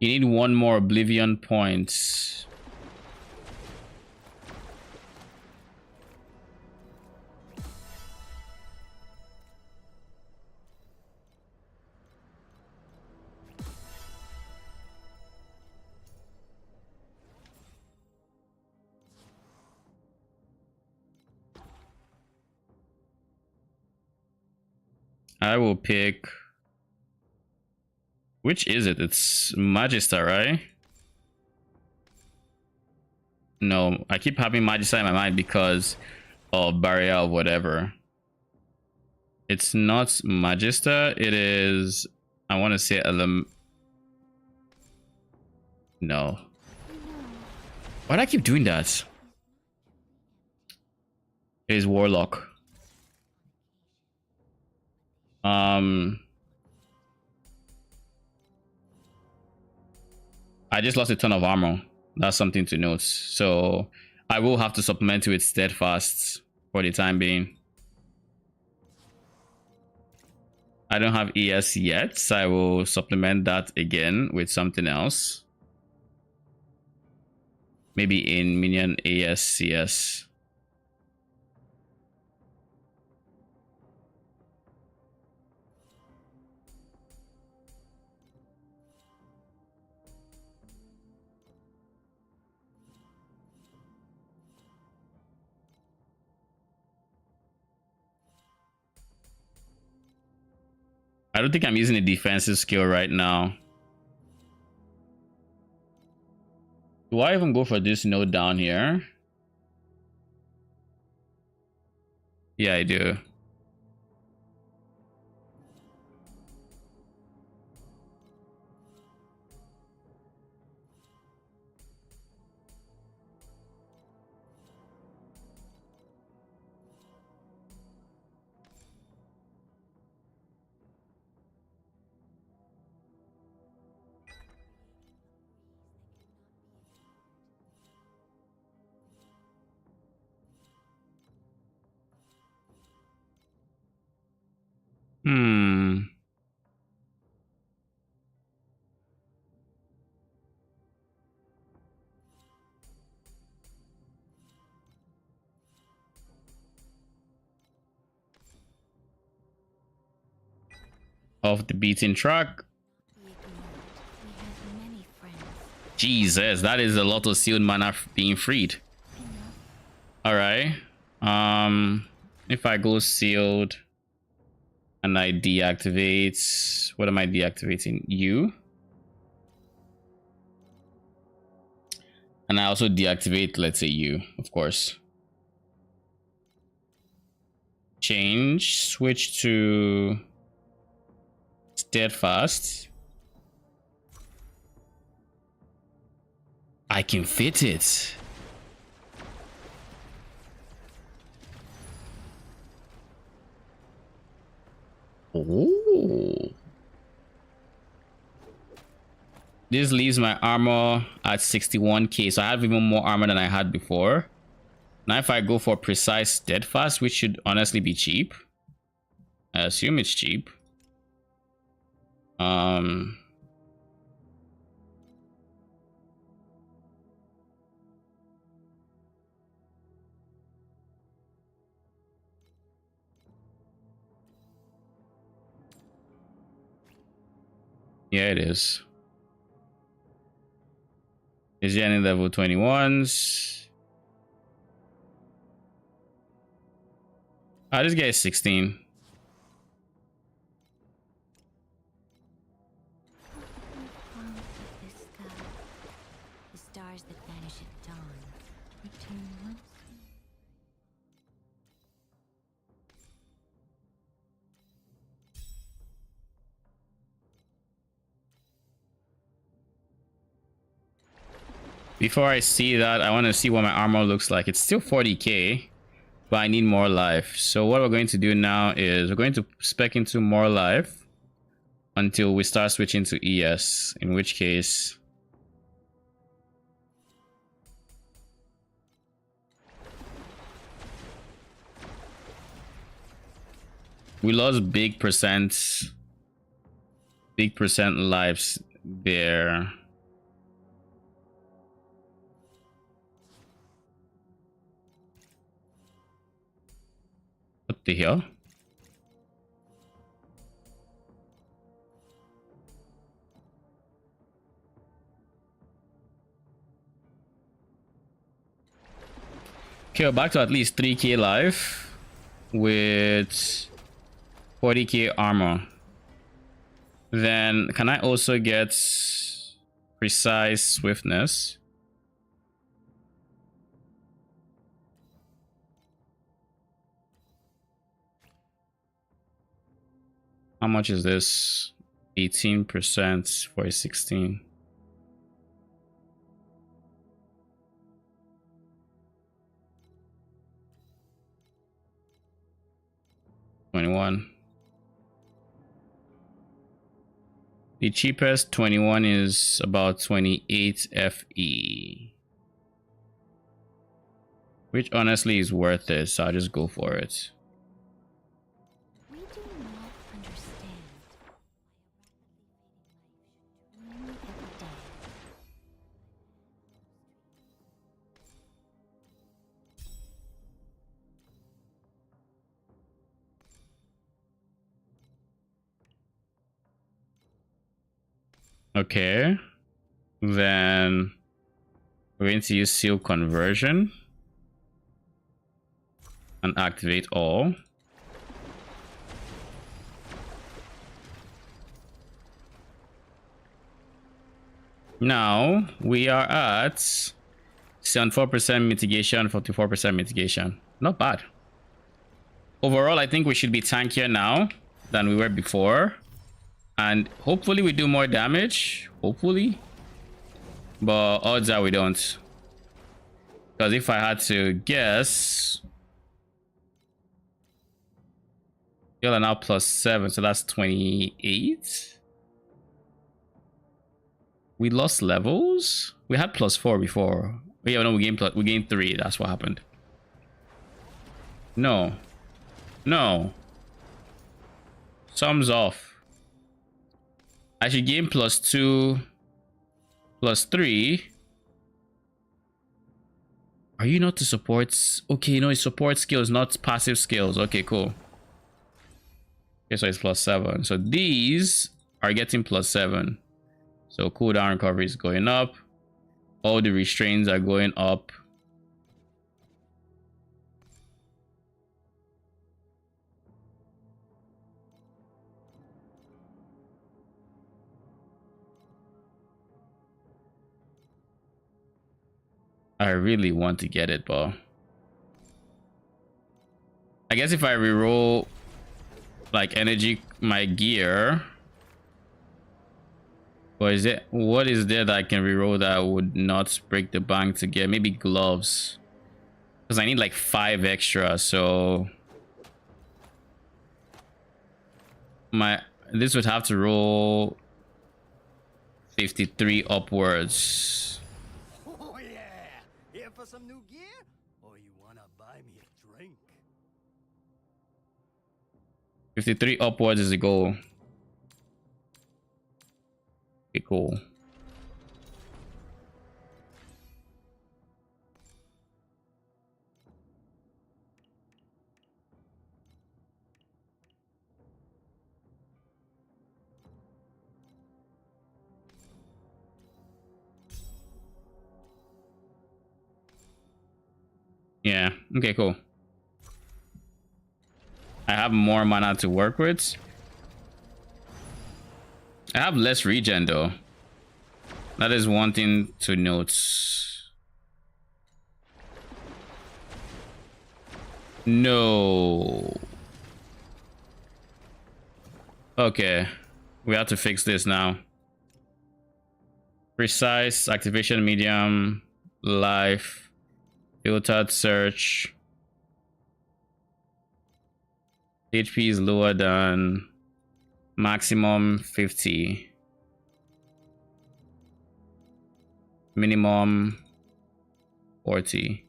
You need one more oblivion point. I will pick... Which is it? It's Magister, right? No, I keep having Magister in my mind because of barrier or whatever. It's not Magister. It is... I want to say No. Why do I keep doing that? It is Warlock. I just lost a ton of armor. That's something to note. So I will have to supplement with steadfast for the time being. I don't have ES yet, so I will supplement that again with something else. Maybe in minion ASCS. I don't think I'm using a defensive skill right now. Do I even go for this node down here? Yeah, I do. Hmm. Off the beaten track. Be ignored. We have many friends. Jesus, that is a lot of sealed mana being freed. All right. If I go sealed and I deactivate, what am I deactivating? You. And I also deactivate, let's say you, of course. Change, switch to steadfast. I can fit it. Oh. This leaves my armor at 61k, so I have even more armor than I had before. Now if I go for precise steadfast, which should honestly be cheap, I assume it's cheap. Yeah, it is. Is there any level 21s? This guy is 16. Far of this sky, the stars that vanish at dawn return once more. Before I see that, I want to see what my armor looks like. It's still 40k, but I need more life. So what we're going to do now is we're going to spec into more life until we start switching to ES, in which case we lost big percent lives there. What the hell? Okay, we're back to at least 3k life with 40k armor. Then can I also get precise swiftness? How much is this? 18% for a 16. $21. The cheapest 21 is about 28 FE, which honestly is worth it, so I'll just go for it. We do not understand why a rapidly fading life should dream every day. Okay, then we're going to use seal conversion and activate all. Now we are at 74% mitigation, 44% mitigation. Not bad. overall, I think we should be tankier now than we were before. And hopefully we do more damage. Hopefully. But odds are we don't. Because if I had to guess... Y'all are now +7, so that's 28. We lost levels? We had +4 before. Yeah, no, we gained 3. That's what happened. No. No. Sums off. I should gain +2, +3. Are you not to support? Okay, no, it's support skills, not passive skills. Okay, cool. Okay, so it's +7. So these are getting +7. So cooldown recovery is going up. All the restraints are going up. I really want to get it, but I guess if I reroll like energy my gear, or is it, what is there that I can reroll that would not break the bank to get? Maybe gloves, because I need like 5 extra. So this would have to roll 53 upwards. Oh yeah! Here for some new gear? Or you wanna buy me a drink? 53 upwards is the goal. Okay, cool. Yeah, okay, cool. I have more mana to work with. I have less regen though. That is one thing to note. No. Okay. We have to fix this now. Precise, activation medium, life, filtered search. HP is lower than maximum 50. Minimum 40.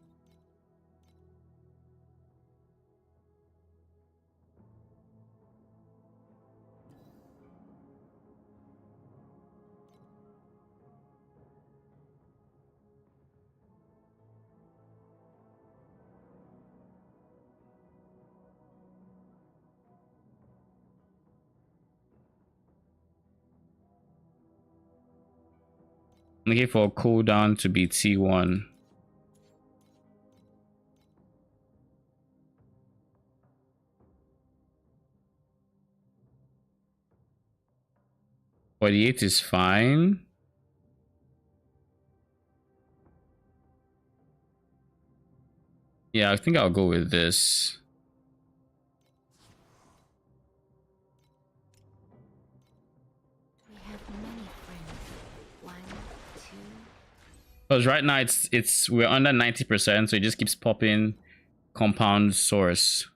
Looking for a cooldown to be T1. .48 is fine. Yeah, I think I'll go with this. We have many friends. 1, 2. Because right now we're under 90%, so it just keeps popping compound source.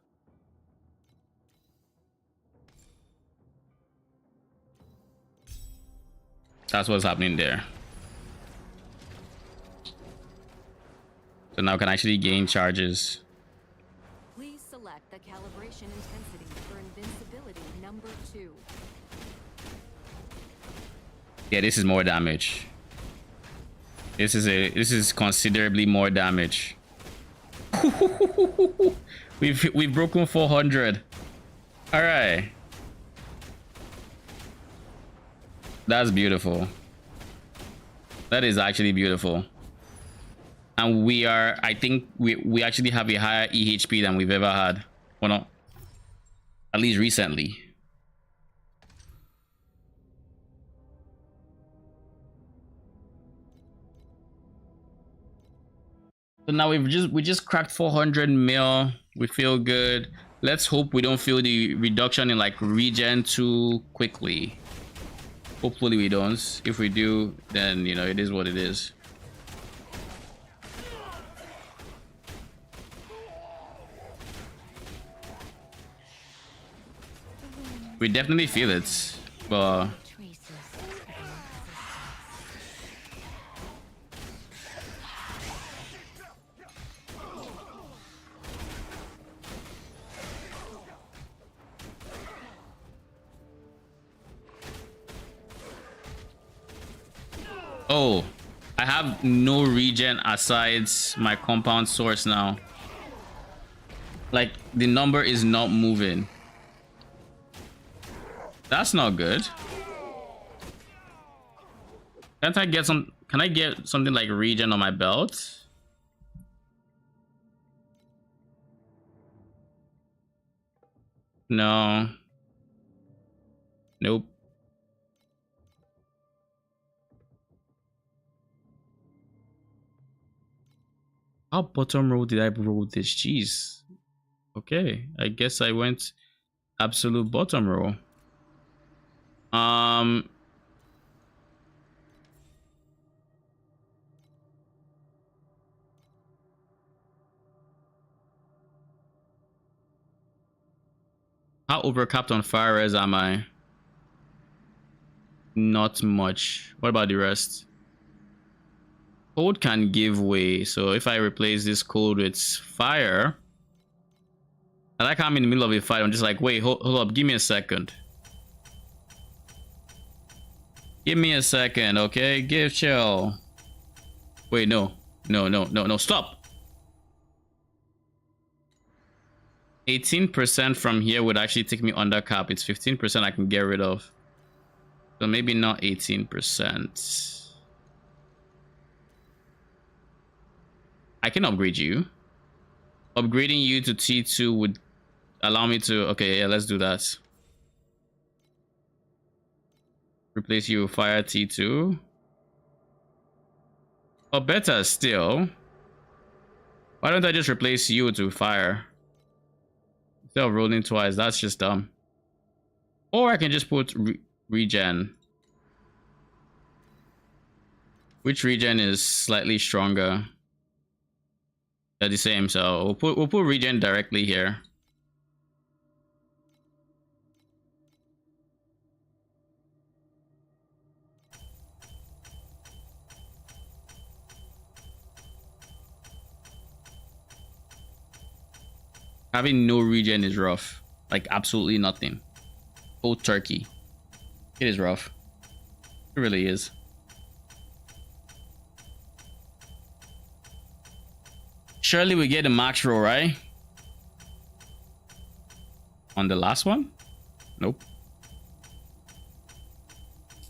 That's what's happening there. So now I can actually gain charges. Please select the calibration intensity for invincibility number 2. Yeah, this is more damage. This is considerably more damage. We've broken 400. All right. That's beautiful. That is actually beautiful. And we are, I think we actually have a higher EHP than we've ever had. Well, not, at least recently. So now we just cracked 400 mil. We feel good. Let's hope we don't feel the reduction in like regen too quickly. Hopefully we don't. If we do, then you know it is what it is. We definitely feel it, but Traces of your existence. oh, I have no regen aside my compound source now. Like the number is not moving. That's not good. Can't I get some? Can I get something like regen on my belt? No. Nope. How bottom row did I roll this? Jeez. Okay, I guess I went absolute bottom row. How overcapped on fire res am I? Not much. What about the rest? Cold can give way, so if I replace this cold with fire, I like how I'm in the middle of a fight. I'm just like, wait, hold up, give me a second. Give me a second, okay? Give chill. Wait, no, stop. 18% from here would actually take me under cap. It's 15% I can get rid of. So maybe not 18%. I can upgrade you. Upgrading you to T2 would allow me to... Okay, yeah, let's do that. Replace you with fire T2. Or better still, why don't I just replace you to fire? Instead of rolling twice, that's just dumb. Or I can just put regen. Which regen is slightly stronger? They're the same, so we'll put regen directly here. Having no regen is rough. Like absolutely nothing. Cold turkey. It is rough. It really is. Surely we get a max roll, right? On the last one? Nope.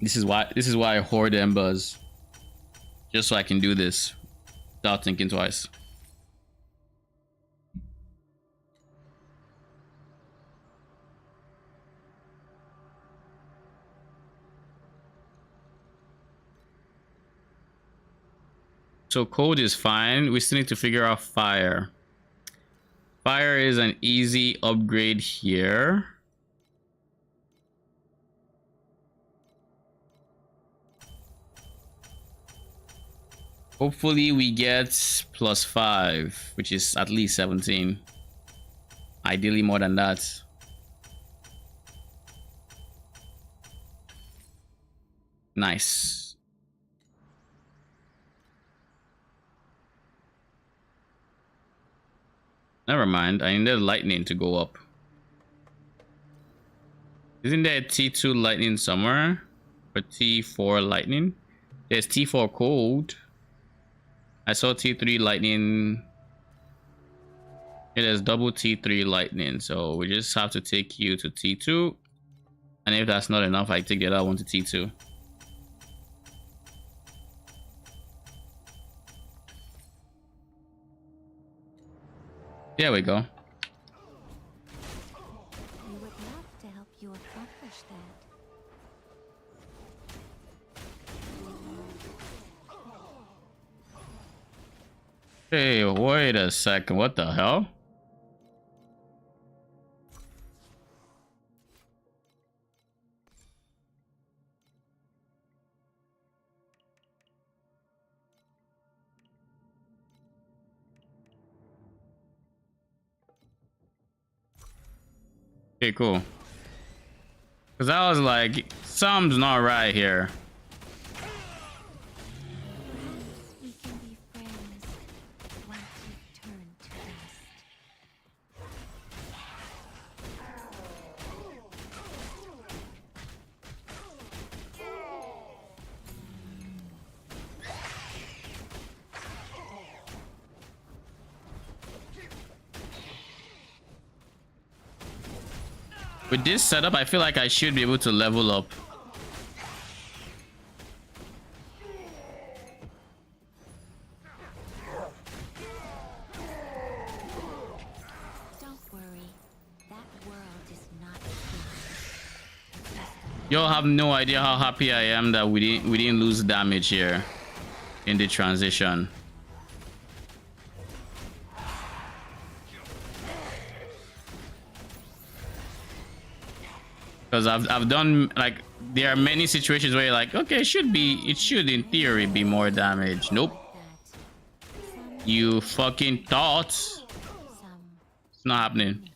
This is why I hoard embers. Just so I can do this without thinking twice. So cold is fine. We still need to figure out fire. Fire is an easy upgrade here. Hopefully we get +5, which is at least 17. Ideally more than that. Nice. Never mind, I needed lightning to go up. Isn't there a T2 lightning somewhere? Or T4 lightning? There's T4 cold. I saw T3 lightning. Yeah, there's double T3 lightning. So we just have to take you to T2. And if that's not enough, I take the other one to T2. There we go. We would love to help you accomplish that. Hey, wait a second. What the hell? Okay, cool. Because I was like, something's not right here. We can be friends once you've turned to dust. With this setup, I feel like I should be able to level up. Don't worry, that world is not scary. Y'all have no idea how happy I am that we didn't lose damage here in the transition. Because I've done, like, there are many situations where you're like, okay, it should in theory be more damage. Nope. That You fucking thought. some It's not happening.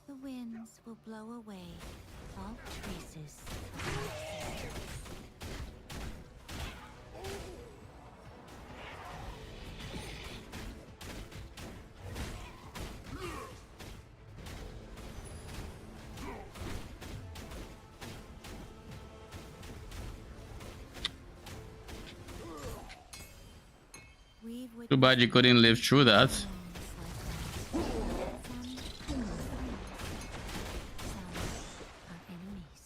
the winds will blow away all traces of my existence. We've Too bad you couldn't live through that. witnessed like that. Some are enemies.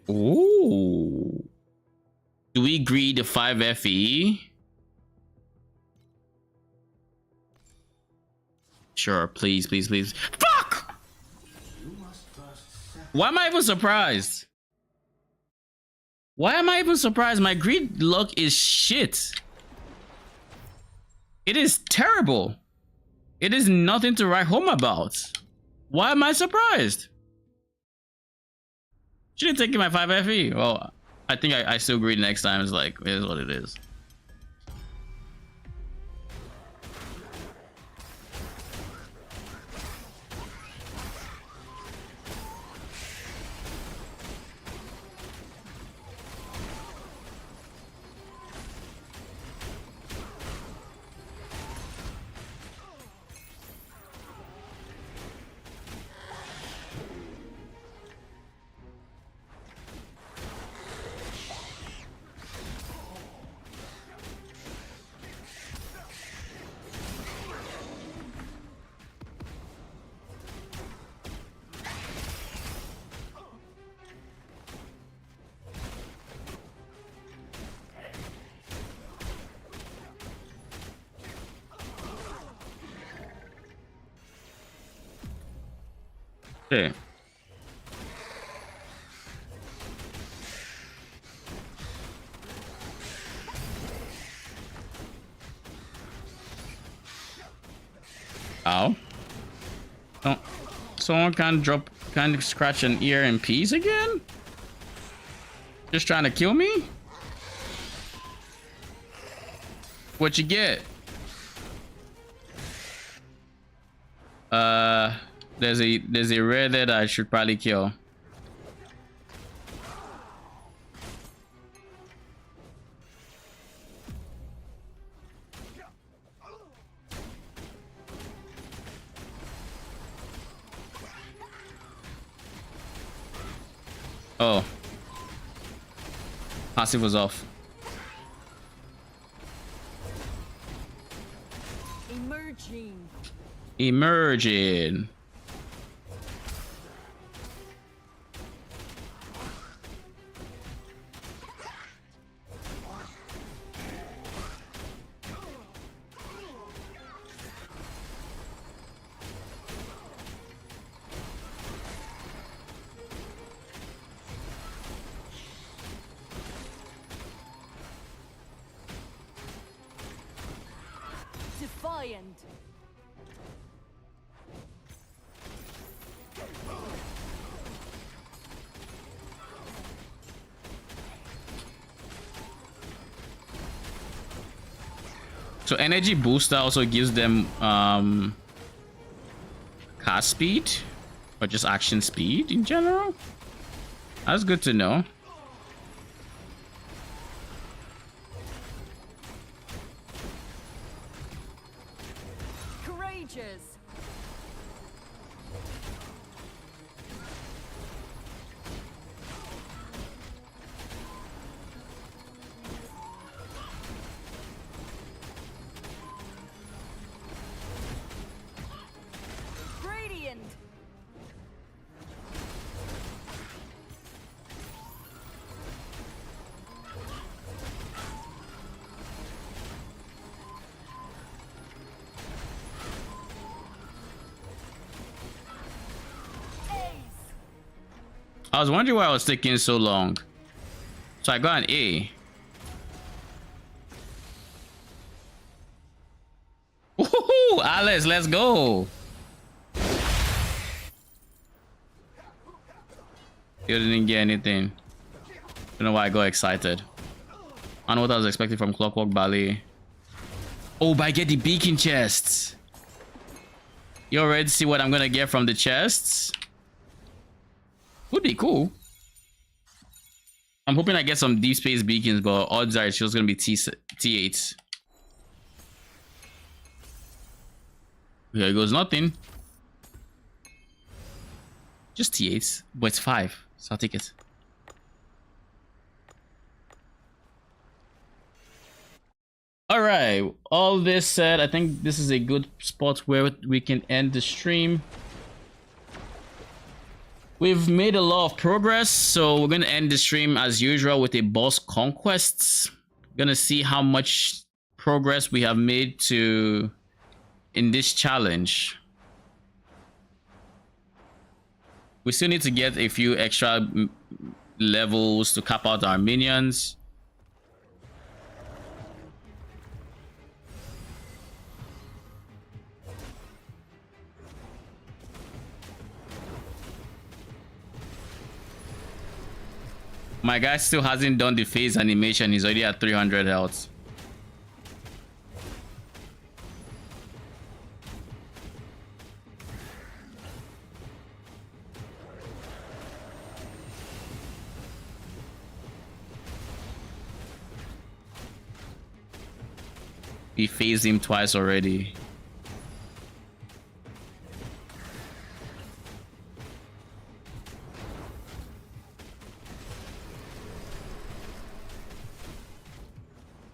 Ooh. Do we greed the 5 FE? Sure, please, please, please. Fuck! Why am I even surprised? Why am I even surprised? My greed luck is shit. It is terrible. It is nothing to write home about. Why am I surprised? Should have taken my 5 FE. Well, I think I still greed next time. It's like, it is what it is. Okay. Ow. Oh, someone can't scratch an ear in peace again? Just trying to kill me? What you get? There's a rare that I should probably kill. Oh. Passive was off. Emerging. Defiant. So energy booster also gives them cast speed or just action speed in general. That's good to know. Courageous. Radiant. I was wondering why I was taking so long. So I got an A. Woohoo! Alice, let's go. You didn't get anything. Don't know why I got excited. I don't know what I was expecting from Clockwork Ballet. Oh, but I get the beacon chests. You already see what I'm gonna get from the chests? Would be cool. I'm hoping I get some deep space beacons, but odds are it's just gonna be T8s. Here goes nothing. Just T8s, but it's 5, so I'll take it. All right, all this said, I think this is a good spot where we can end the stream. We've made a lot of progress, so we're gonna end the stream as usual with a boss conquests. Gonna see how much progress we have made in this challenge. We still need to get a few extra levels to cap out our minions. My guy still hasn't done the phase animation. He's already at 300 health. We phased him twice already.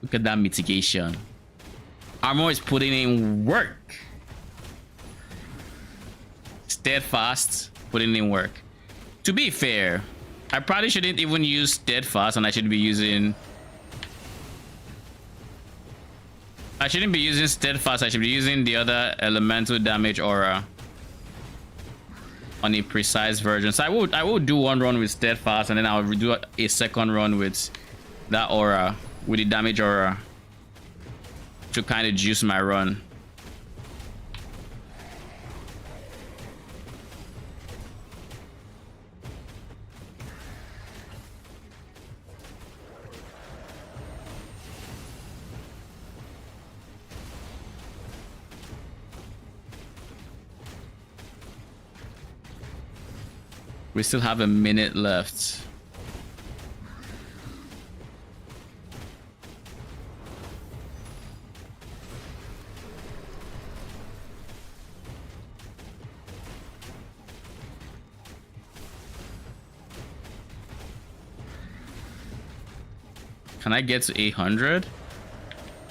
Look at that mitigation. Armor is putting in work. Steadfast putting in work. To be fair, I probably shouldn't even use Steadfast, and I shouldn't be using Steadfast. I should be using the other elemental damage aura on a precise version. So I will do one run with Steadfast, and then I'll do a second run with that aura, with the damage aura, to kind of juice my run. We still have a minute left. Can I get to 800?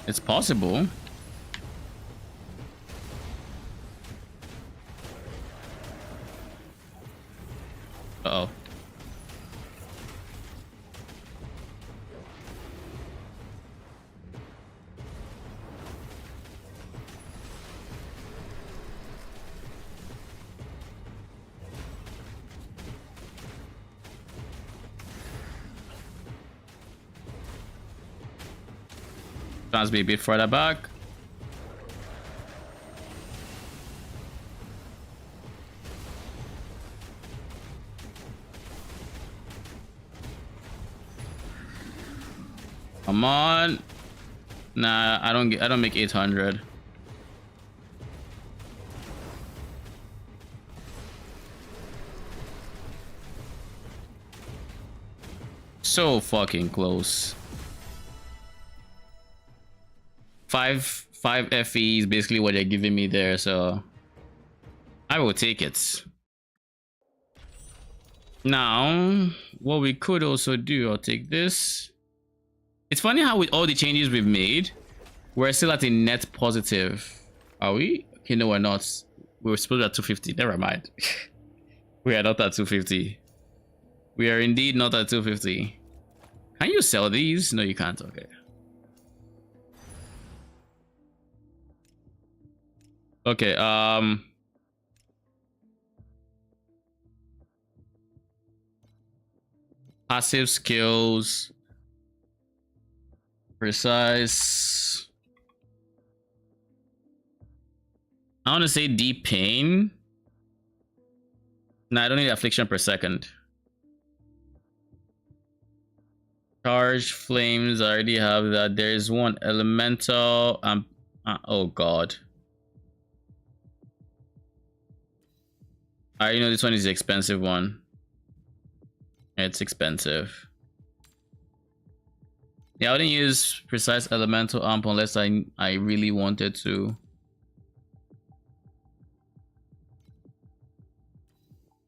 It's possible. Uh-oh. Sounds be a bit further back. Come on. Nah, I don't make 800. So fucking close. 5 FE is basically what they're giving me there, so I will take it. Now, what we could also do, I'll take this. It's funny how with all the changes we've made, we're still at a net positive. Are we? Okay, no, we're not. We were supposed to be at 250. Never mind. We are not at 250. We are indeed not at 250. Can you sell these? No, you can't. Okay. Okay, passive skills. Precise. I want to say deep pain. No, I don't need affliction per second. Charge flames. I already have that. There is one elemental. Oh god. I already know this one is the expensive one. It's expensive. Yeah, I wouldn't use precise elemental amp unless I really wanted to.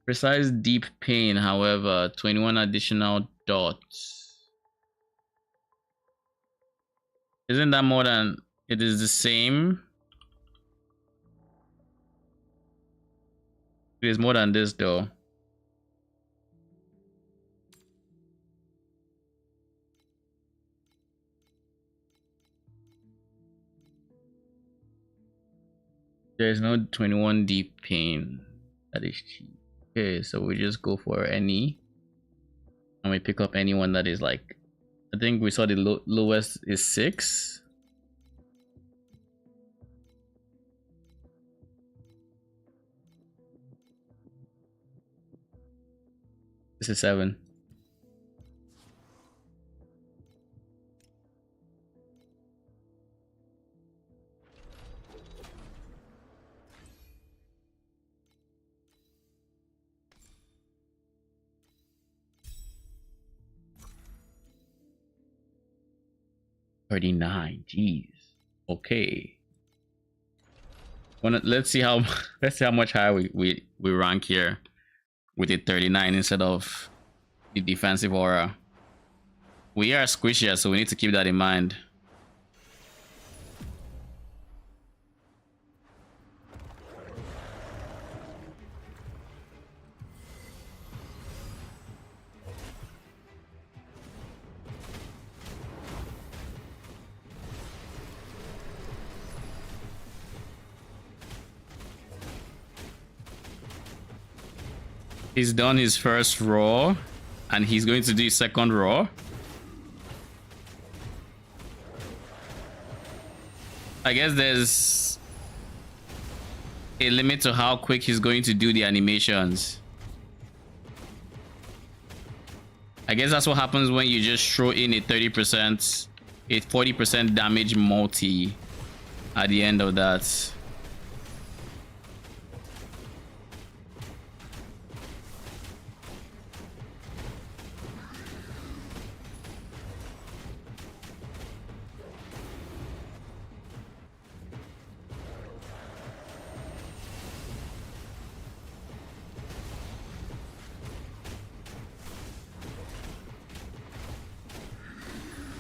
Precise deep pain, however, 21 additional dots. Isn't that more than it is the same? It is more than this though. There's no 21 deep pain. That is cheap. Okay, so we just go for any. And we pick up anyone that is like, I think we saw the lowest is 6. This is 7. $39. Jeez. Okay. Let's see how much higher we rank here with the 39 instead of the defensive aura. We are squishier, so we need to keep that in mind. He's done his first roar, and he's going to do his second roar. I guess there's a limit to how quick he's going to do the animations. I guess that's what happens when you just throw in a 30%, a 40% damage multi at the end of that.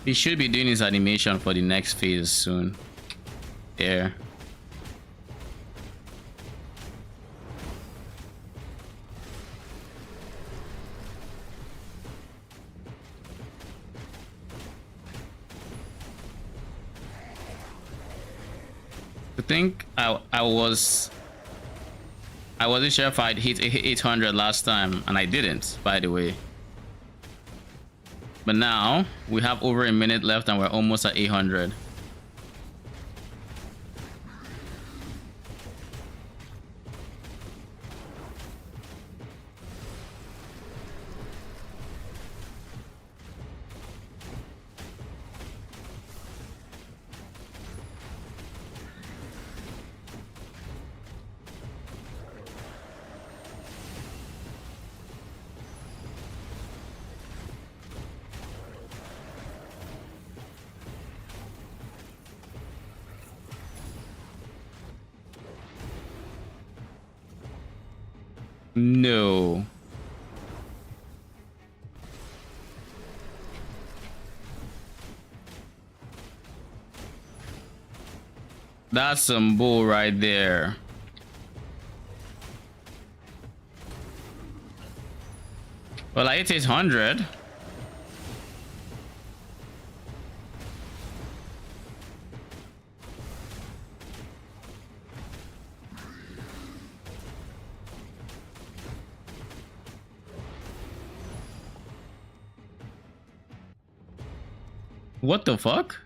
He should be doing his animation for the next phase soon. There. I think I wasn't sure if I'd hit 800 last time, and I didn't, by the way. But now we have over a minute left and we're almost at 800. No. That's some bull right there. Well, it is 100. What the fuck?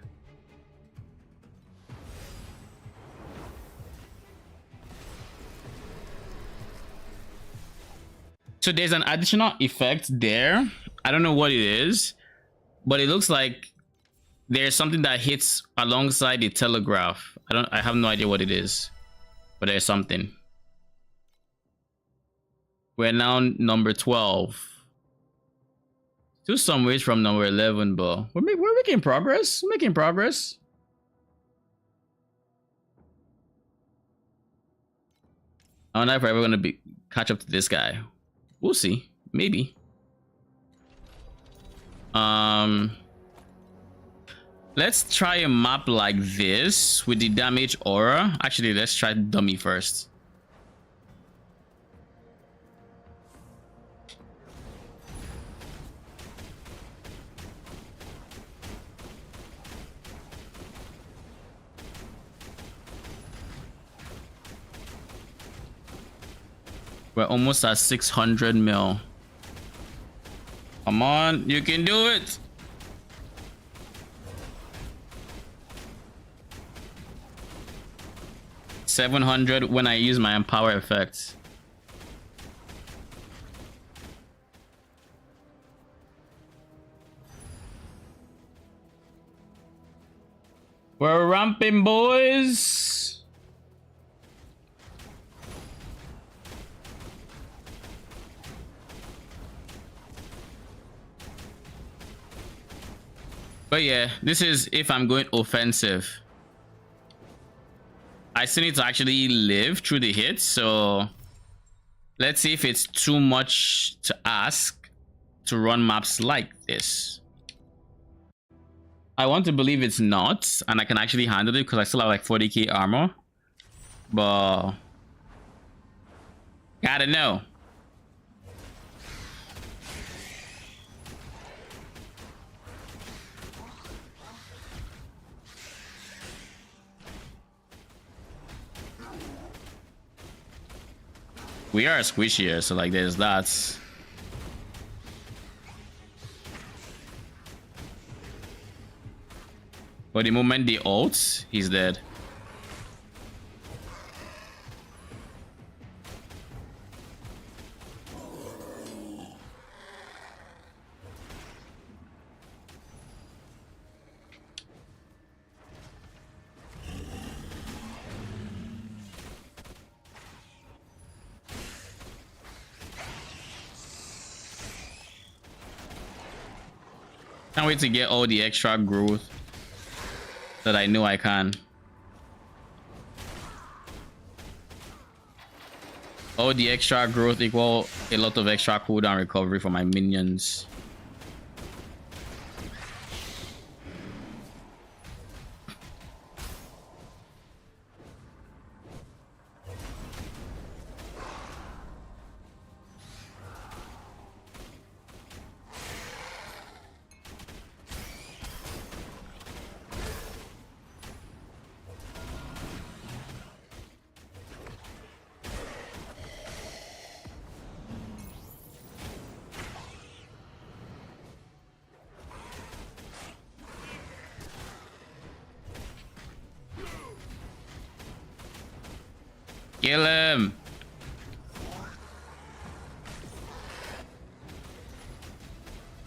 So there's an additional effect there. I don't know what it is, but it looks like there's something that hits alongside the telegraph. I have no idea what it is, but there's something. We're now number 12. Still some ways from number 11, but we're making progress. We're making progress. I don't know if we're ever gonna catch up to this guy. We'll see. Maybe. Let's try a map like this with the damage aura. Actually, let's try dummy first. We're almost at 600 mil. Come on, you can do it. $700 when I use my empower effects. We're ramping, boys. But yeah, this is if I'm going offensive. I still need to actually live through the hits, so let's see if it's too much to ask to run maps like this. I want to believe it's not, and I can actually handle it because I still have like 40k armor. But gotta know. We are squishier, so like there's that. But the moment the ult, he's dead. Can't wait to get all the extra growth that I know I can. All the extra growth equal a lot of extra cooldown recovery for my minions. Kill him!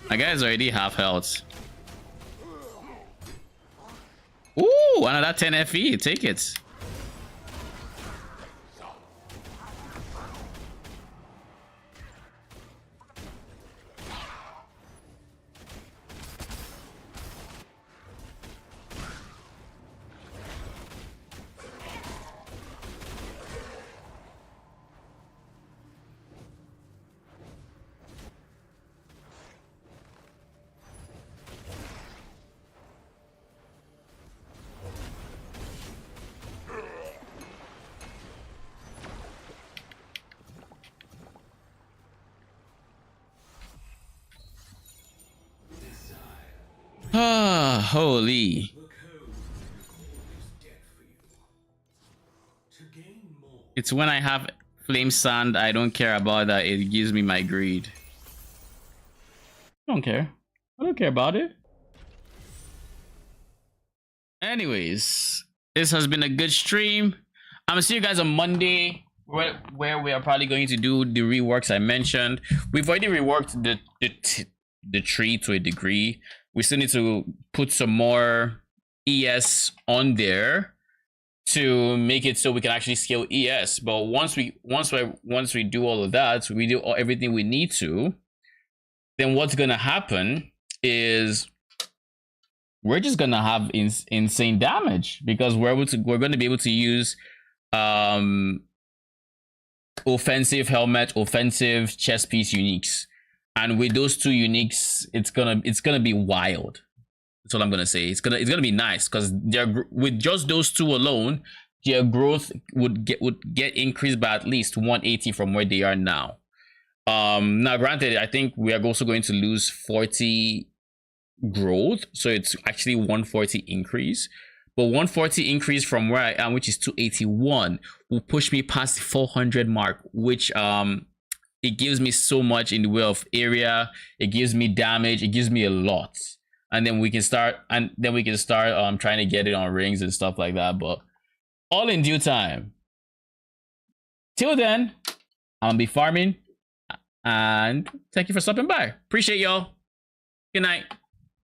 My guy's already half health. Ooh, another 10 FE. Take it. Holy. It's when I have flame sand, I don't care about that. It gives me my greed. I don't care. I don't care about it. Anyways, this has been a good stream. I'm gonna see you guys on Monday, where we are probably going to do the reworks I mentioned. We've already reworked the tree to a degree. We still need to put some more ES on there to make it so we can actually scale ES. But once we do all of that, we do everything we need to, then what's gonna happen is we're just gonna have insane damage, because we're gonna be able to use offensive helmet, offensive chest piece uniques, and with those two uniques, it's gonna be wild. That's all I'm gonna say. It's gonna be nice, because with just those two alone, their growth would get increased by at least 180 from where they are now. Now granted, I think we are also going to lose 40 growth, so it's actually 140 increase, but 140 increase from where I am, which is 281, will push me past the 400 mark, which it gives me so much in the way of area, it gives me damage, it gives me a lot, and then we can start trying to get it on rings and stuff like that, but all in due time. Till then, I'll be farming, and thank you for stopping by. Appreciate y'all. Good night.